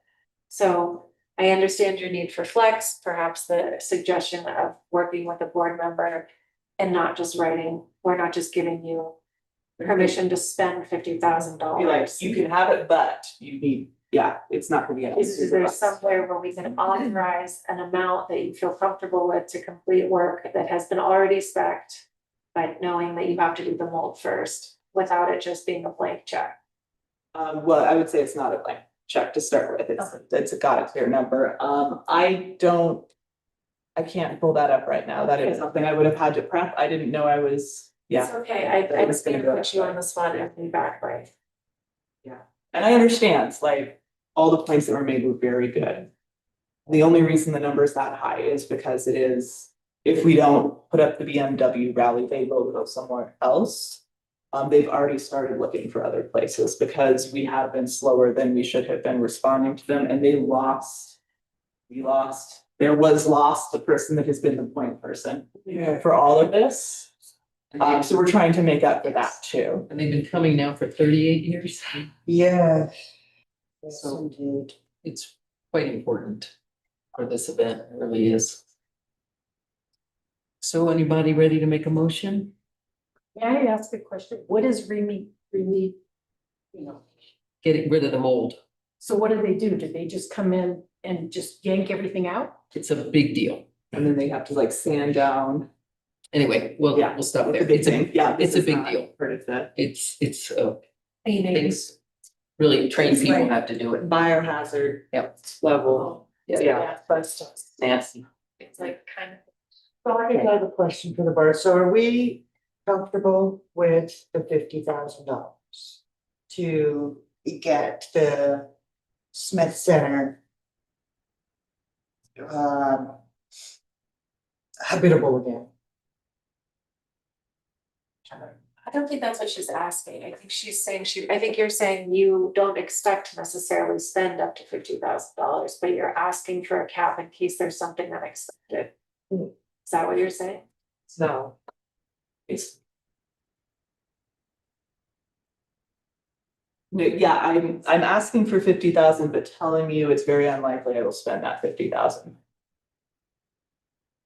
So I understand your need for flex, perhaps the suggestion of working with a board member. And not just writing, we're not just giving you permission to spend $50,000. Be like, you can have it, but you need, it's not gonna be. Is there somewhere where we can authorize an amount that you feel comfortable with to complete work that has been already spec'd? By knowing that you have to do the mold first, without it just being a blank check? Well, I would say it's not a blank check to start with, it's got a clear number. I can't pull that up right now, that is something I would have had to prep, I didn't know I was Yeah. It's okay, I was gonna put you on the spot and be back, right? And I understand, like, all the points that were made were very good. The only reason the number is that high is because it is, if we don't put up the BMW rally, they will go somewhere else. They've already started looking for other places because we have been slower than we should have been responding to them, and they lost. There was lost the person that has been the point person for all of this. So we're trying to make up for that too. And they've been coming now for 38 years. Yeah. So it's quite important for this event, it really is. So anybody ready to make a motion? May I ask a question? What is you know, Getting rid of the mold. so what do? Do they just come in and just yank everything out? It's a big deal. And then they have to like sand down. Anyway, we'll stop there. It's a big thing. Yeah, It's a big deal. Part of that. It's Cleaning. it's really trained It's people like have to do it. Biohazard. Yep. Level. Yeah. Nasty. It's like kind of. So I have a question for the board. So are we comfortable with the $50,000 to get the Smith Center habitable again? I don't think that's what she's asking. I think she's saying I think you're saying you don't expect to necessarily spend up to $50,000, but you're asking for a cap in case there's something unexpected. Is that what you're saying? No. It's. No, yeah, I'm asking for 50,000, but telling you it's very unlikely I will spend that 50,000.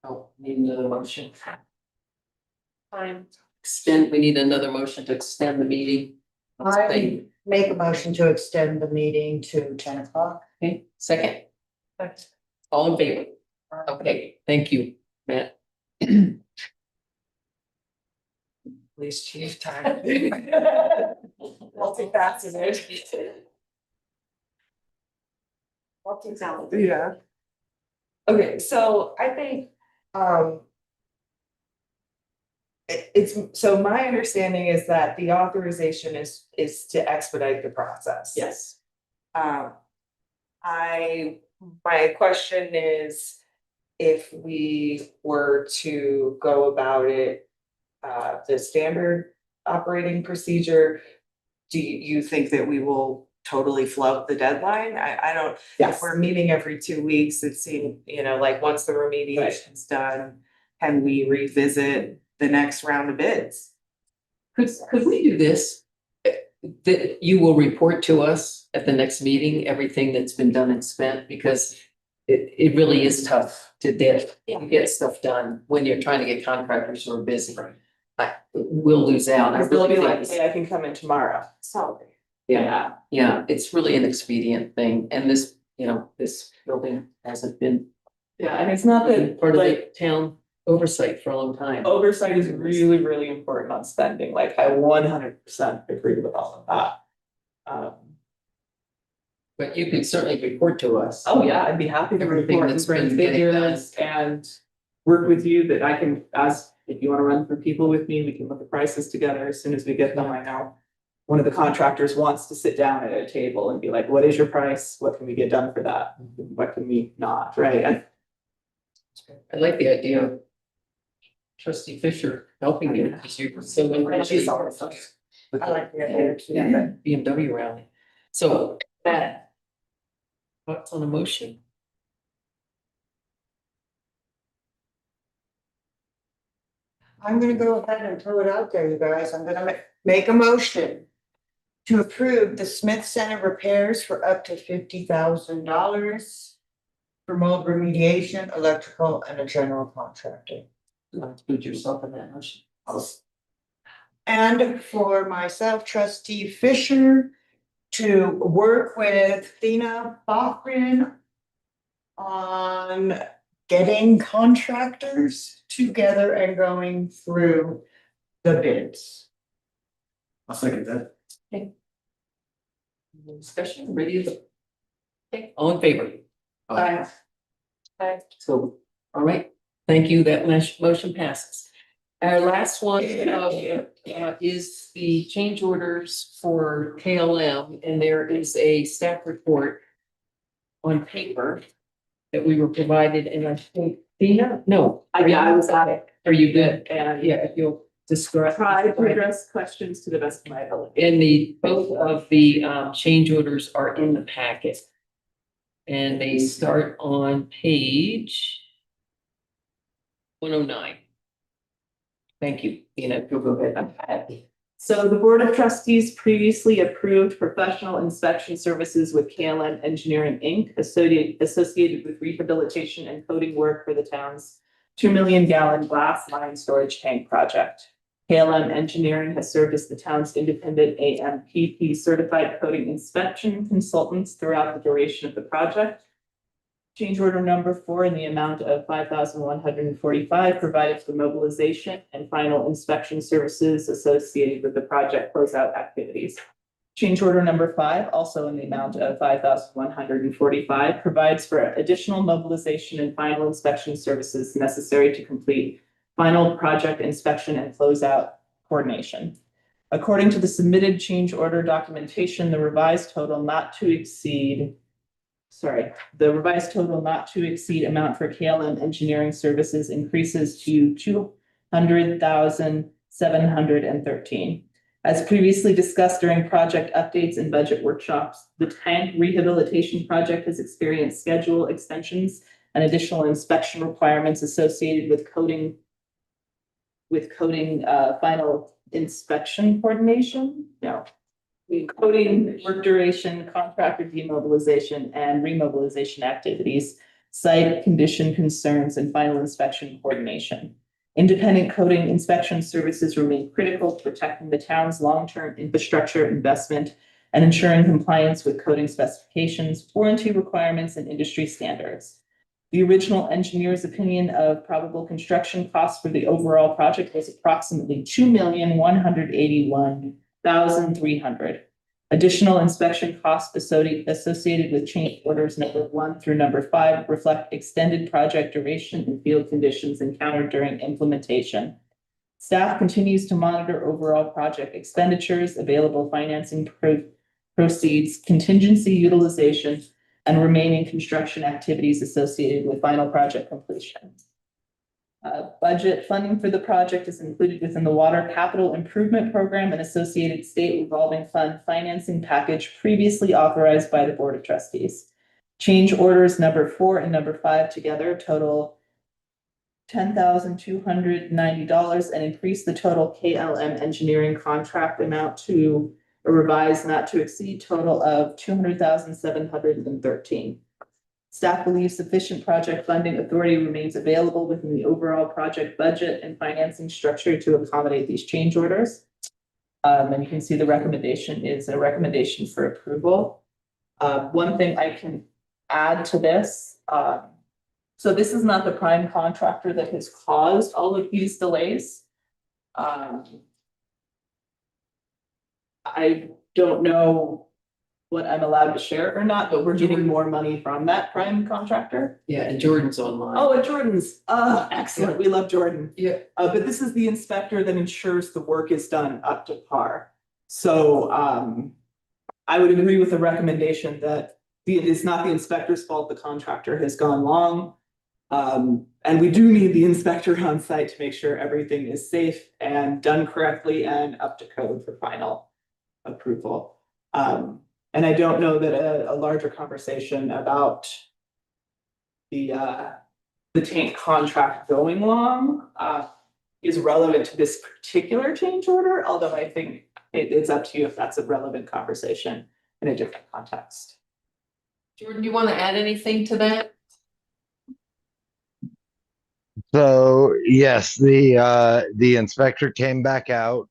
Oh, need another motion. Fine. We need another motion to extend the meeting. I make a motion to extend the meeting to 10 o'clock. Okay, second. All in favor? Okay, thank you, Matt. Police chief time. Multifaceted. Yeah. Okay, so I think, it's, so my understanding is that the authorization is to expedite the process. Yes. My question is, if we were to go about it, the standard operating procedure, do you think that we will totally float the deadline? I don't, if we're meeting every 2 weeks, it seemed, like once the remediation's done, can we revisit the next round of bids? Could we do this? That you will report to us at the next meeting, everything that's been done and spent, because it really is tough to get stuff done when you're trying to get contractors who are busy. We'll lose out. I They'll really be think like, hey, I can come in tomorrow. So. yeah, it's really an expedient thing, and this building hasn't been Yeah, and it's not that, part of the like, town oversight for a long time. oversight is really, really important on spending, like, I 100% agree with all of that. But you can certainly report to us. Oh, yeah, I'd be happy to Everything report and that's bring been getting figures and work with you, that I can ask, if you wanna run for people with me, we can look at prices together as soon as we get them. I know one of the contractors wants to sit down at a table and be like, what is your price? What can we get done for that? What can we not, right? I like the idea of Trustee Fisher helping you, because you're so She's interested awesome. with I like the idea too. the BMW rally. So Matt, thoughts on the motion? I'm gonna go ahead and throw it out there, you guys. I'm gonna make a motion to approve the Smith Center repairs for up to $50,000 for mold remediation, electrical, and a general contractor. You want to include yourself in that motion? And for myself, trustee Fisher, to work with Thina Bachman on getting contractors together and going through the bids. I'll second that. Discussion, ready to? Okay, all in favor? Aye. So, all right, thank you, that motion passes. Our last one is the change orders for KLM, and there is a staff report on paper that we were provided, and I think, Dina, no. I was at it. Are you good? And Yeah, if you'll describe. try to address questions to the best of my ability. And both of the change orders are in the packet. And they start on page 109. Thank you, Dina, if you'll go ahead. So the Board of Trustees previously approved professional inspection services with KLM Engineering, Inc. associated with rehabilitation and coating work for the town's 2 million-gallon glass line storage tank project. KLM Engineering has served as the town's independent AMPP certified coating inspection consultants throughout the duration of the project. Change order number 4 in the amount of $5,145 provided for mobilization and final inspection services associated with the project closeout activities. Change order number 5, also in the amount of $5,145, provides for additional mobilization and final inspection services necessary to complete final project inspection and closeout coordination. According to the submitted change order documentation, the revised total not to exceed amount for KLM engineering services increases to $200,713. As previously discussed during project updates and budget workshops, the tank rehabilitation project has experienced schedule extensions and additional inspection requirements associated with coating final inspection coordination. Coating, work duration, contractor demobilization, and remobilization activities, site condition concerns, and final inspection coordination. Independent coating inspection services remain critical to protecting the town's long-term infrastructure investment and ensuring compliance with coating specifications, warranty requirements, and industry standards. The original engineer's opinion of probable construction costs for the overall project was approximately $2,181,300. Additional inspection costs associated with change orders number 1 through number 5 reflect extended project duration and field conditions encountered during implementation. Staff continues to monitor overall project expenditures, available financing proceeds, contingency utilization, and remaining construction activities associated with final project completion. Budget funding for the project is included within the Water Capital Improvement Program and associated state revolving fund financing package previously authorized by the Board of Trustees. Change orders number 4 and number 5 together total $10,290 and increase the total KLM engineering contract amount to a revised not to exceed total of $200,713. Staff believes sufficient project funding authority remains available within the overall project budget and financing structure to accommodate these change orders. And you can see the recommendation is a recommendation for approval. One thing I can add to this, so this is not the prime contractor that has caused all of these delays. I don't know what I'm allowed to share or not, but we're getting more money from that prime contractor. Yeah, and Jordan's online. Oh, and Jordan's, excellent, we love Jordan. Yeah. But this is the inspector that ensures the work is done up to par. So, I would agree with the recommendation that it is not the inspector's fault the contractor has gone long. And we do need the inspector on site to make sure everything is safe and done correctly and up to code for final approval. And I don't know that a larger conversation about the tank contract going long is relevant to this particular change order, although I think it's up to you if that's a relevant conversation in a different context. Jordan, do you want to add anything to that? So yes, the inspector came back out.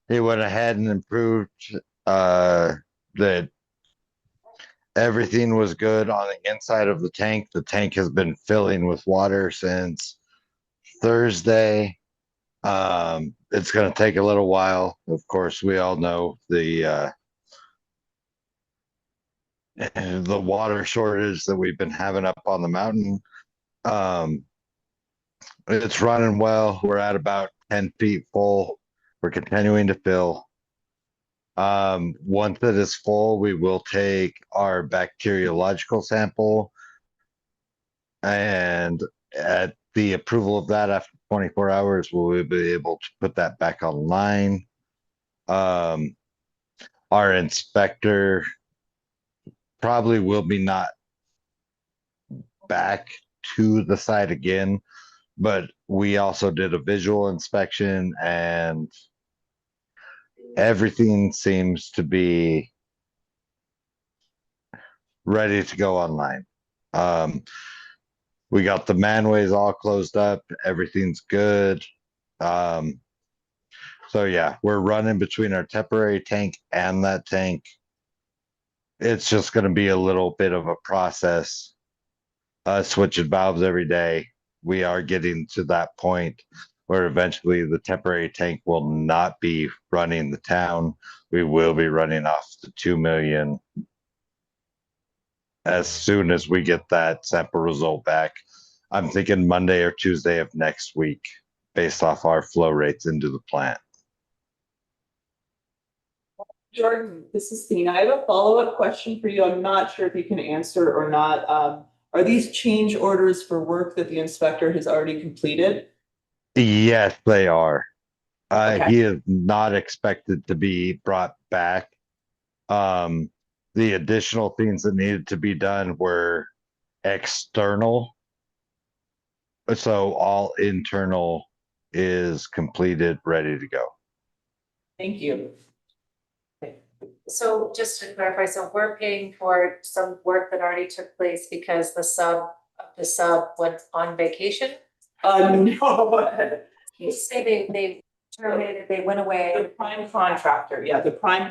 He went ahead and improved that everything was good on the inside of the tank. The tank has been filling with water since Thursday. It's going to take a little while. Of course, we all know the water shortage that we've been having up on the mountain. It's running well. We're at about 10 feet full. We're continuing to fill. Once it is full, we will take our bacteriological sample. And at the approval of that, after 24 hours, we'll be able to put that back online. Our inspector probably will be not back to the site again, but we also did a visual inspection and everything seems to be ready to go online. We got the manways all closed up. Everything's good. So yeah, we're running between our temporary tank and that tank. It's just going to be a little bit of a process. Switching valves every day. We are getting to that point where eventually the temporary tank will not be running the town. We will be running off the 2 million as soon as we get that sample result back. I'm thinking Monday or Tuesday of next week based off our flow rates into the plant. Jordan, this is Tina. I have a follow-up question for you. I'm not sure if you can answer or not. Are these change orders for work that the inspector has already completed? Yes, they are. Okay. He is not expected to be brought back. The additional things that needed to be done were external. So all internal is completed, ready to go. Thank you. So just to clarify, so we're paying for some work that already took place because the sub went on vacation? No. You say they terminated, they went away. The prime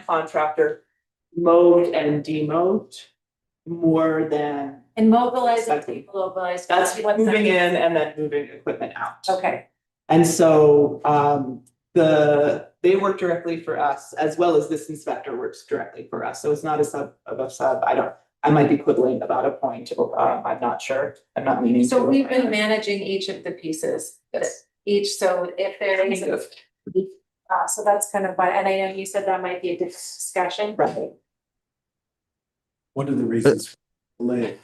contractor mowed and demowed more than. And mobilizing people, mobilized. That's moving in and then moving equipment out. Okay. And so, they work directly for us as well as this inspector works directly for us. So it's not a sub of a sub. I might be quibbling about a point. I'm not sure. I'm not meaning to. So we've been managing each of the pieces, so if there is. So that's kind of why, and I know you said that might be a discussion. Right. One of the reasons for the delay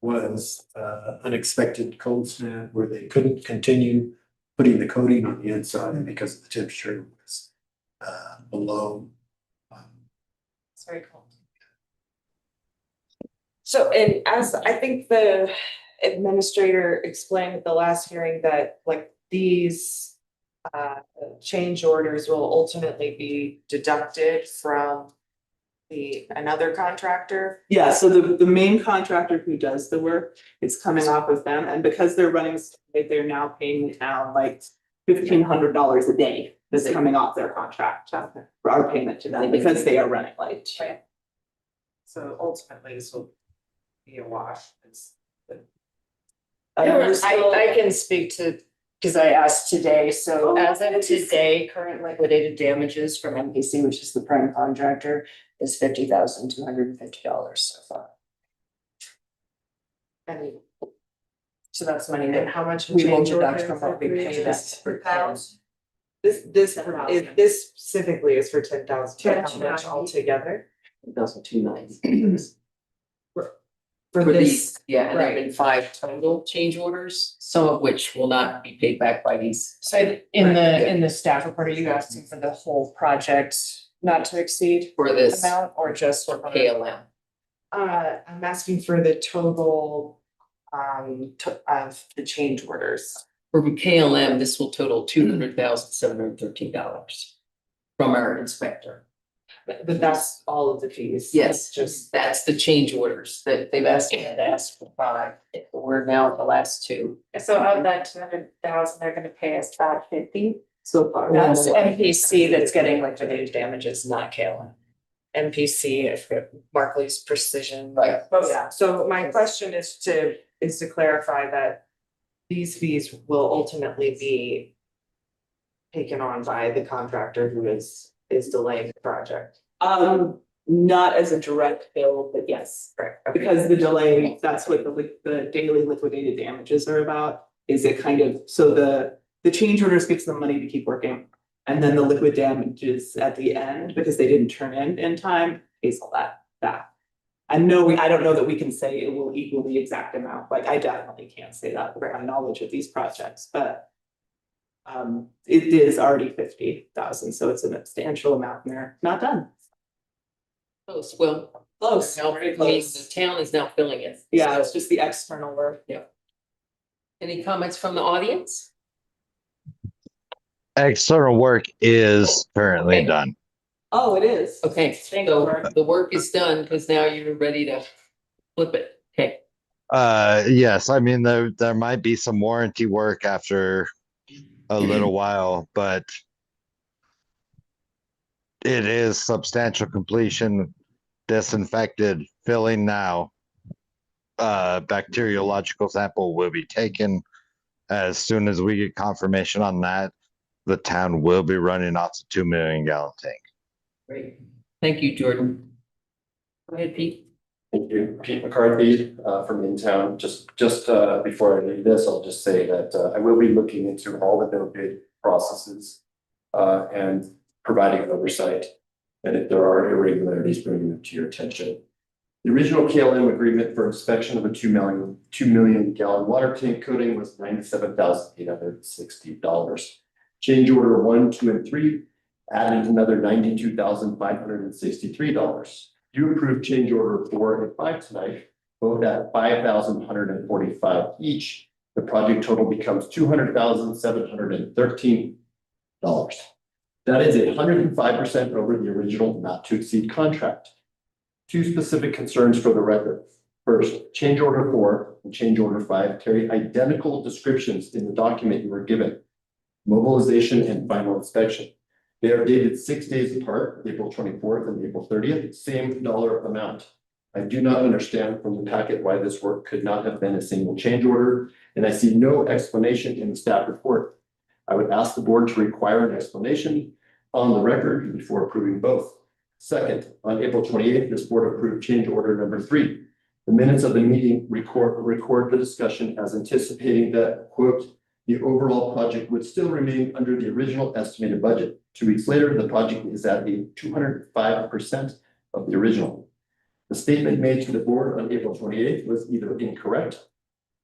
was unexpected cold snap where they couldn't continue putting the coating on the inside because the temperature was below. It's very cold. So, and as I think the administrator explained at the last hearing that like these change orders will ultimately be deducted from another contractor? Yeah, so the main contractor who does the work is coming off of them, and because they're running, they're now paying the town like $1,500 a day that's coming off their contract for our payment to them because they are running late. Right. So ultimately, this will be a wash. I can speak to, because I asked today, so as of today, current liquidated damages from MPC, which is the prime contractor, is $50,250 so far. And So that's money that how much we will change deduct orders from what we that pay just this. for cows. This specifically is for 10,000. How much altogether? 2,290. For For this, these, yeah, and there have been 5 total change orders, some of which will not be paid back by these. so in the staff report, are you asking for the whole project not to exceed For this, amount or just for for KLM. I'm asking for the total of the change orders. For KLM, this will total $200,713 from our inspector. But that's all of the fees. Yes, Just that's the change orders that they've asked for 5. We're now at the last 2. So of that 200,000, they're gonna pay us about 50. so far. That's MPC that's getting liquidated damages, not KLM. MPC, if Markley's Precision. Right. Yeah, so my question is to clarify that these fees will ultimately be taken on by the contractor who is delaying the project. Not as a direct bill, but yes, correct. Because the delay, that's what the daily liquidated damages are about. Is it kind of, so the change orders gives them money to keep working. And then the liquid damages at the end, because they didn't turn in time, pays all that back. I don't know that we can say it will equal the exact amount, like I definitely can't say that with my knowledge of these projects, but. It is already 50,000, so it's a substantial amount and they're not done. Close, well, Close, now, very I mean, close. the town is now filling it. Yeah, it's just the external work. Yeah. Any comments from the audience? External work is currently Okay. done. Oh, it is. Okay, so the work is done because now you're ready to flip it. Okay, Yes, I mean, there might be some warranty work after a little while, but it is substantial completion, disinfected, filling now. Bacteriological sample will be taken. As soon as we get confirmation on that, the town will be running off the 2 million gallon tank. great. Thank you, Jordan. Go ahead, Pete. Thank you. Pete McCarthy, from InTown. Just before I leave this, I'll just say that, I will be looking into all the no bid processes, and providing oversight. And if there are irregularities, bringing them to your attention. The original KLM agreement for inspection of a 2 million gallon water tank coating was $97,860. Change order 1, 2, and 3 added another $92,563. You approved change order 4 and 5 tonight, both at $5,145 each. The project total becomes $200,713. That is 105% over the original not to exceed contract. Two specific concerns for the record. First, change order 4 and change order 5 carry identical descriptions in the document you were given. Mobilization and final inspection. They are dated 6 days apart, April 24th and April 30th, same dollar amount. I do not understand from the packet why this work could not have been a single change order, and I see no explanation in the staff report. I would ask the board to require an explanation on the record before approving both. Second, on April 28th, this board approved change order number 3. The minutes of the meeting record the discussion as anticipating that, quote, the overall project would still remain under the original estimated budget. 2 weeks later, the project is at a 205% of the original. The statement made to the board on April 28th was either incorrect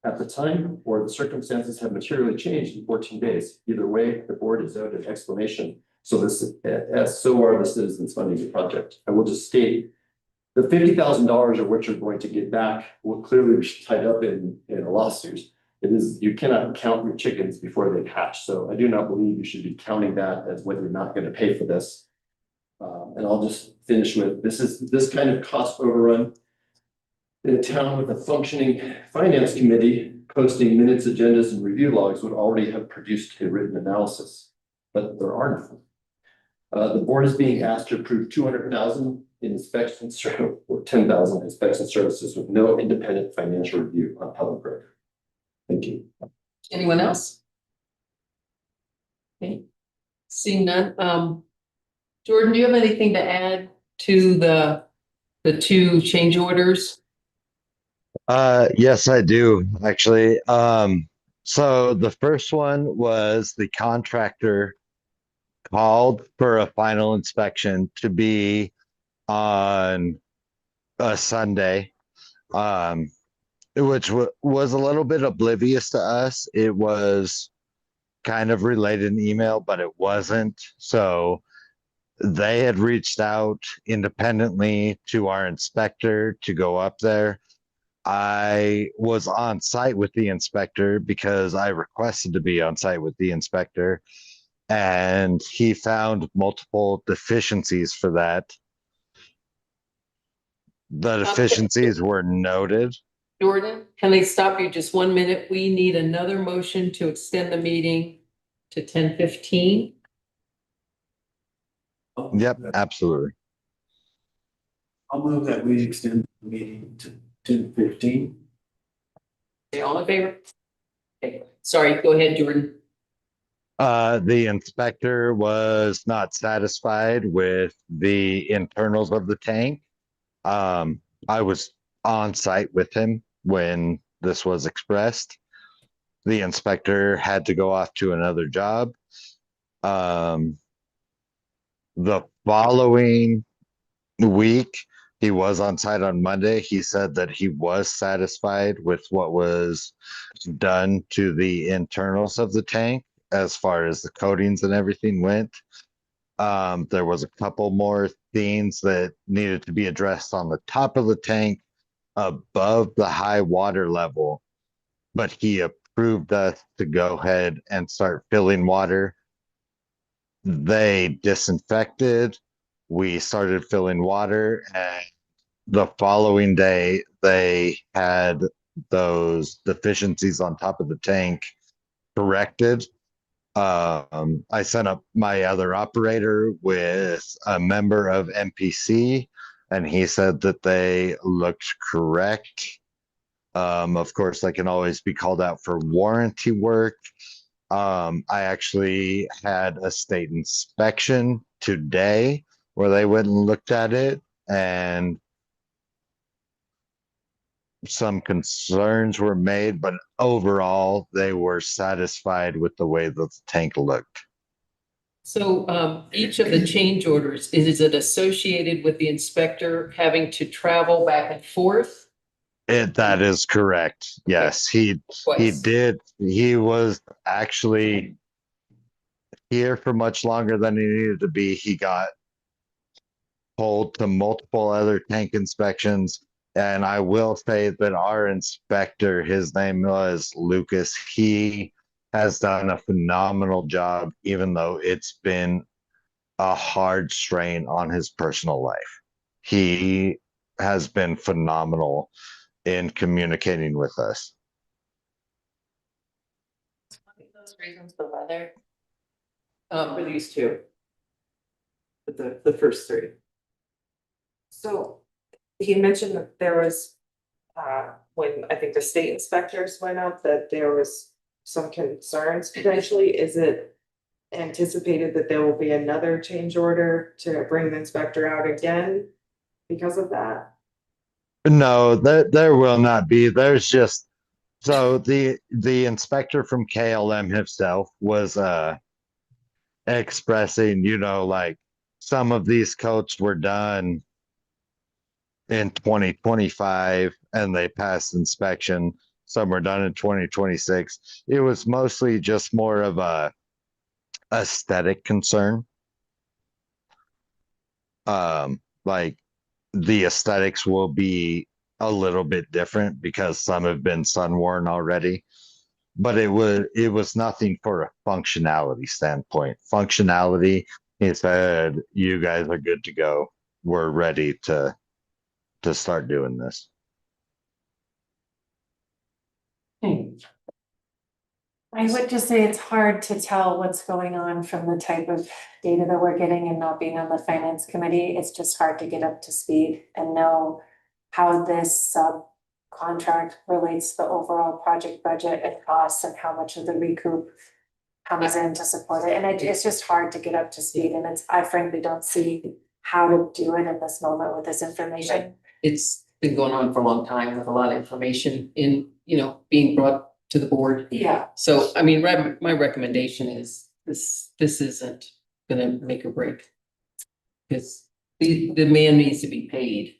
at the time or the circumstances have materially changed in 14 days. Either way, the board is owed an explanation. So so are the citizens funding the project. I will just state the $50,000 of what you're going to get back will clearly be tied up in a lawsuit. It is, you cannot count your chickens before they hatch. So I do not believe you should be counting that as what you're not going to pay for this. And I'll just finish with this kind of cost overrun in a town with a functioning finance committee posting minutes, agendas, and review logs would already have produced a written analysis, but there are none. The board is being asked to approve 200,000 in inspection or 10,000 inspection services with no independent financial review on public record. Thank you. Anyone else? Okay, seeing none, Jordan, do you have anything to add to the 2 change orders? Yes, I do, actually. So the first one was the contractor called for a final inspection to be on a Sunday, which was a little bit oblivious to us. It was kind of relayed in email, but it wasn't. So they had reached out independently to our inspector to go up there. I was on site with the inspector because I requested to be on site with the inspector, and he found multiple deficiencies for that. The deficiencies were noted. Jordan, can I stop you just 1 minute? We need another motion to extend the meeting to 10:15. Yep, absolutely. I'll move that we extend the meeting to 10:15. Okay, all in favor? Okay, sorry, go ahead, Jordan. The inspector was not satisfied with the internals of the tank. I was on site with him when this was expressed. the inspector had to go off to another job. The following week, he was on site on Monday. He said that he was satisfied with what was done to the internals of the tank as far as the coatings and everything went. There was a couple more things that needed to be addressed on the top of the tank above the high water level, but he approved us to go ahead and start filling water. They disinfected. We started filling water, and the following day they had those deficiencies on top of the tank corrected. I sent up my other operator with a member of MPC, and he said that they looked correct. Of course, I can always be called out for warranty work. I actually had a state inspection today where they went and looked at it, and some concerns were made, but overall they were satisfied with the way that the tank looked. So each of the change orders, is it associated with the inspector having to travel back and forth? That is correct. Yes, he Twice. did. He was actually here for much longer than he needed to be. He got pulled to multiple other tank inspections. And I will say that our inspector, his name was Lucas, he has done a phenomenal job, even though it's been a hard strain on his personal life. He has been phenomenal in communicating with us. Those reasons, the weather. For these two. The first three. So he mentioned that there was, when I think the state inspectors went up, that there was some concerns potentially. Is it anticipated that there will be another change order to bring the inspector out again because of that? No, there will not be. There's just, so the inspector from KLM himself was expressing, like some of these coats were done in 2025 and they passed inspection. Some were done in 2026. It was mostly just more of a aesthetic concern. Like the aesthetics will be a little bit different because some have been sun worn already, but it was nothing for a functionality standpoint. Functionality, he said, you guys are good to go. We're ready to start doing this. I would just say it's hard to tell what's going on from the type of data that we're getting and not being on the finance committee. It's just hard to get up to speed and know how this subcontract relates to the overall project budget and costs and how much of the recoup comes in to support it. And it's just hard to get up to speed. And I frankly don't see how to do it in this moment with this information. It's been going on for a long time with a lot of information being brought to the board. Yeah. So, I mean, my recommendation is this isn't gonna make or break. Because the man needs to be paid.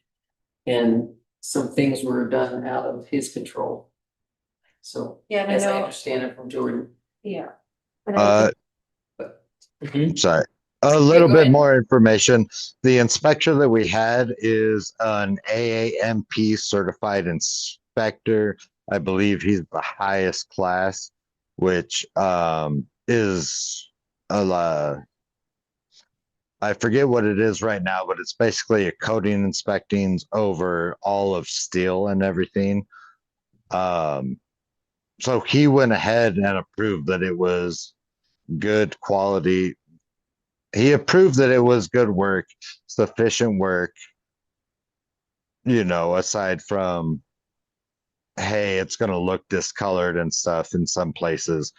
And some things were done out of his control. So, Yeah, and I as I know- understand it from Jordan. Yeah. Sorry. A little go bit ahead. more information. The inspector that we had is an AAMP certified inspector. I believe he's the highest class, which is I forget what it is right now, but it's basically a coating inspecting over all of steel and everything. So he went ahead and approved that it was good quality. He approved that it was good work, sufficient work, aside from, hey, it's going to look discolored and stuff in some places,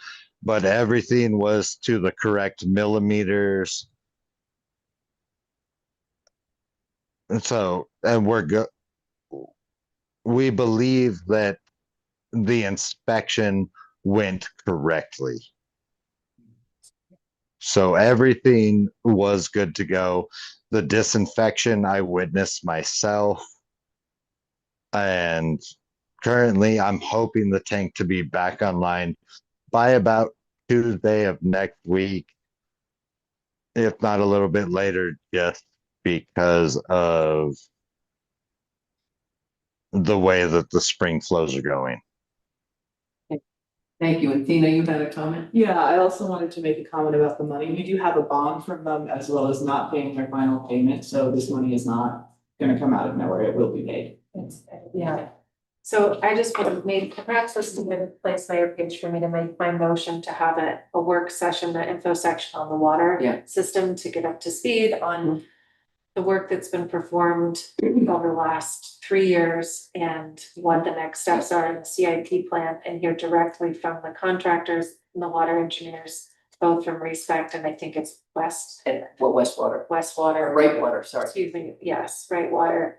but everything was to the correct millimeters. And so, and we believe that the inspection went correctly. So everything was good to go. The disinfection I witnessed myself. And currently I'm hoping the tank to be back online by about Tuesday of next week, if not a little bit later, just because of the way that the spring flows are going. Thank you. And Tina, you had a comment? Yeah, I also wanted to make a comment about the money. We do have a bond from them as well as not paying their final payment, so this money is not gonna come out of nowhere, it will be paid. Yeah. So I just would maybe perhaps this is a good place later page for me to make my motion to have a work session, the info section on the water system to get up to speed on the work that's been performed over the last 3 years and what the next steps are in the CIP plan, and hear directly from the contractors and the water engineers, both from Respect and I think it's West. Westwater. Westwater. Right water, sorry. Excuse me, yes, right water.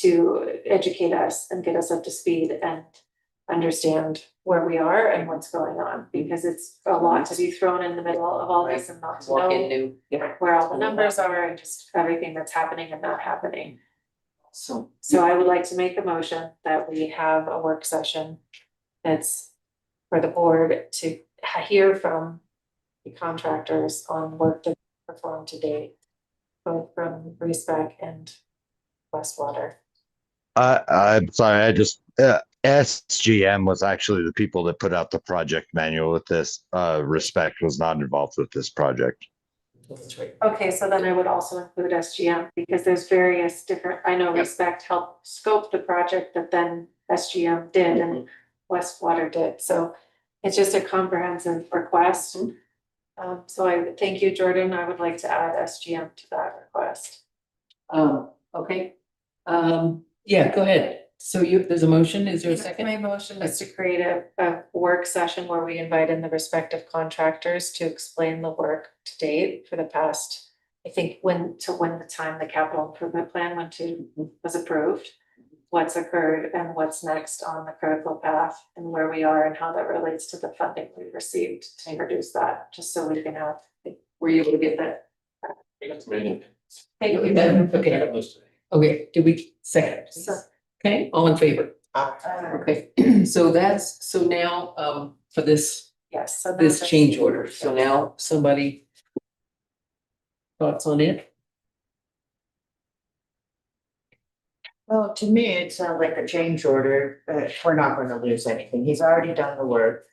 To educate us and get us up to speed and understand where we are and what's going on, because it's a lot to be thrown in the middle of all this and not to Walk in know new. Yeah. where all the numbers are and just everything that's happening and not happening. So. So I would like to make a motion that we have a work session that's for the board to hear from the contractors on work that's performed to date, both from Respect and Westwater. I'm sorry, SGM was actually the people that put out the project manual with this. Respect was not involved with this project. That's right. Okay, so then I would also include SGM because there's various different, I know Respect helped scope the project that then SGM did and Westwater did, so it's just a comprehensive request. So I thank you, Jordan, I would like to add SGM to that request. Okay. Yeah, go ahead. So there's a motion, is there a second? My motion is to create a work session where we invite in the respective contractors to explain the work to date for the past, I think when the time the capital improvement plan was approved, what's occurred and what's next on the critical path and where we are and how that relates to the funding we received to introduce that, just so we can have, were you able to get that? Thank you. Okay, did we second? Okay, all in favor? Okay, so now, for this, Yes. So this that's- change order, so now somebody. Thoughts on it? Well, to me, it sounds like a change order, we're not gonna lose anything. He's already done the work.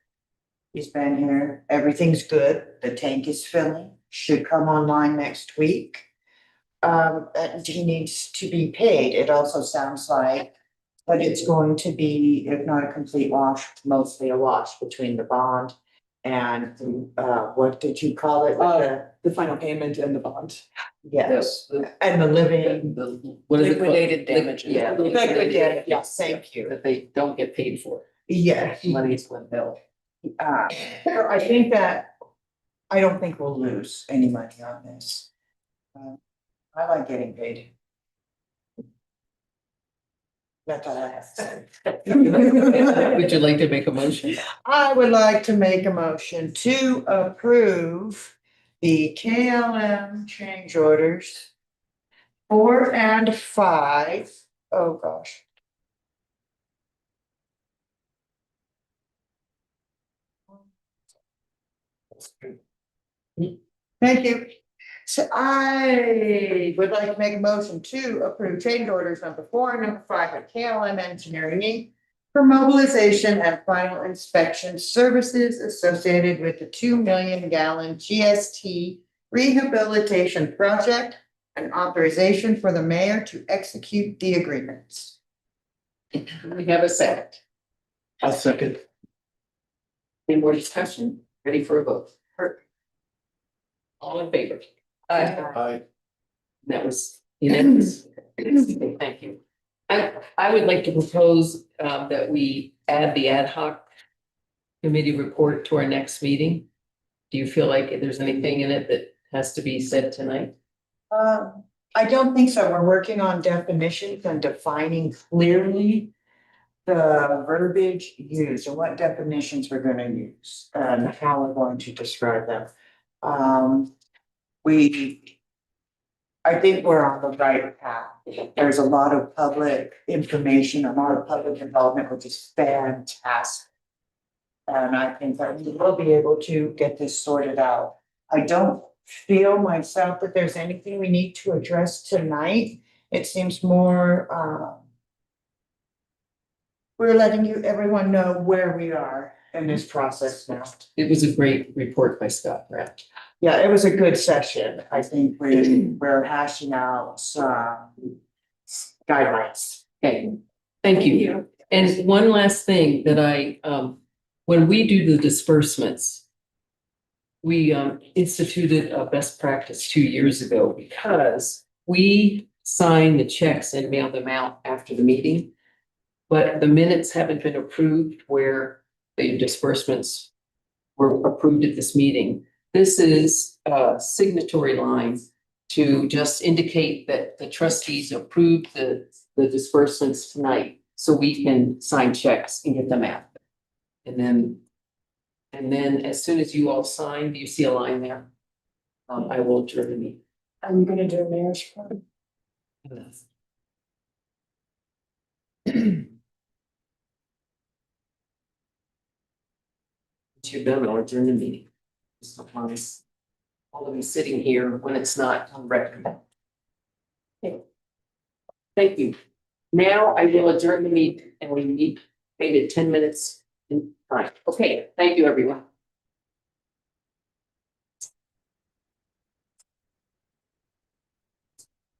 He's been here, everything's good, the tank is filling, should come online next week. And he needs to be paid. It also sounds like, but it's going to be, if not a complete wash, mostly a wash between the bond and, what did you call it? The final payment and the bond. Yes, and the living. What is it called? Liquidated damages. Yeah. Liquidated, yes, thank you. That they don't get paid for. Yeah. Money's withheld. So I think that, I don't think we'll lose any money on this. I like getting paid. That's all I have to say. Would you like to make a motion? I would like to make a motion to approve the KLM change orders 4 and 5. Oh, gosh. Thank you. So I would like to make a motion to approve change orders number 4 and number 5 at KLM Engineering Inc. for mobilization and final inspection services associated with the 2 million gallon GST rehabilitation project and authorization for the mayor to execute the agreements. We have a second. I'll second. Any more discussion? Ready for a vote? All in favor? Aye. That was unanimous. Thank you. I would like to propose that we add the ad hoc committee report to our next meeting. Do you feel like there's anything in it that has to be said tonight? I don't think so. We're working on definitions and defining clearly the verbiage used and what definitions we're gonna use and how we're going to describe them. I think we're on the right path. There's a lot of public information, a lot of public involvement, which is fantastic. And I think that we will be able to get this sorted out. I don't feel myself that there's anything we need to address tonight. It seems more, we're letting everyone know where we are in this process now. It was a great report by Scott Pratt. Yeah, it was a good session. I think we're hashing out some guidelines. Okay, thank you. And one last thing that when we do the disbursements, we instituted a best practice 2 years ago because we sign the checks and mail them out after the meeting. But the minutes haven't been approved where the disbursements were approved at this meeting. This is a signatory line to just indicate that the trustees approved the disbursements tonight. So we can sign checks and get them out. And then as soon as you all sign, you see a line there. I will adjourn the meeting. Are you gonna do a mayor's report? Once you're done, I'll adjourn the meeting. Sometimes all of you sitting here when it's not on record. Okay. Thank you. Now I will adjourn the meeting and we meet maybe 10 minutes in time. Okay, thank you, everyone.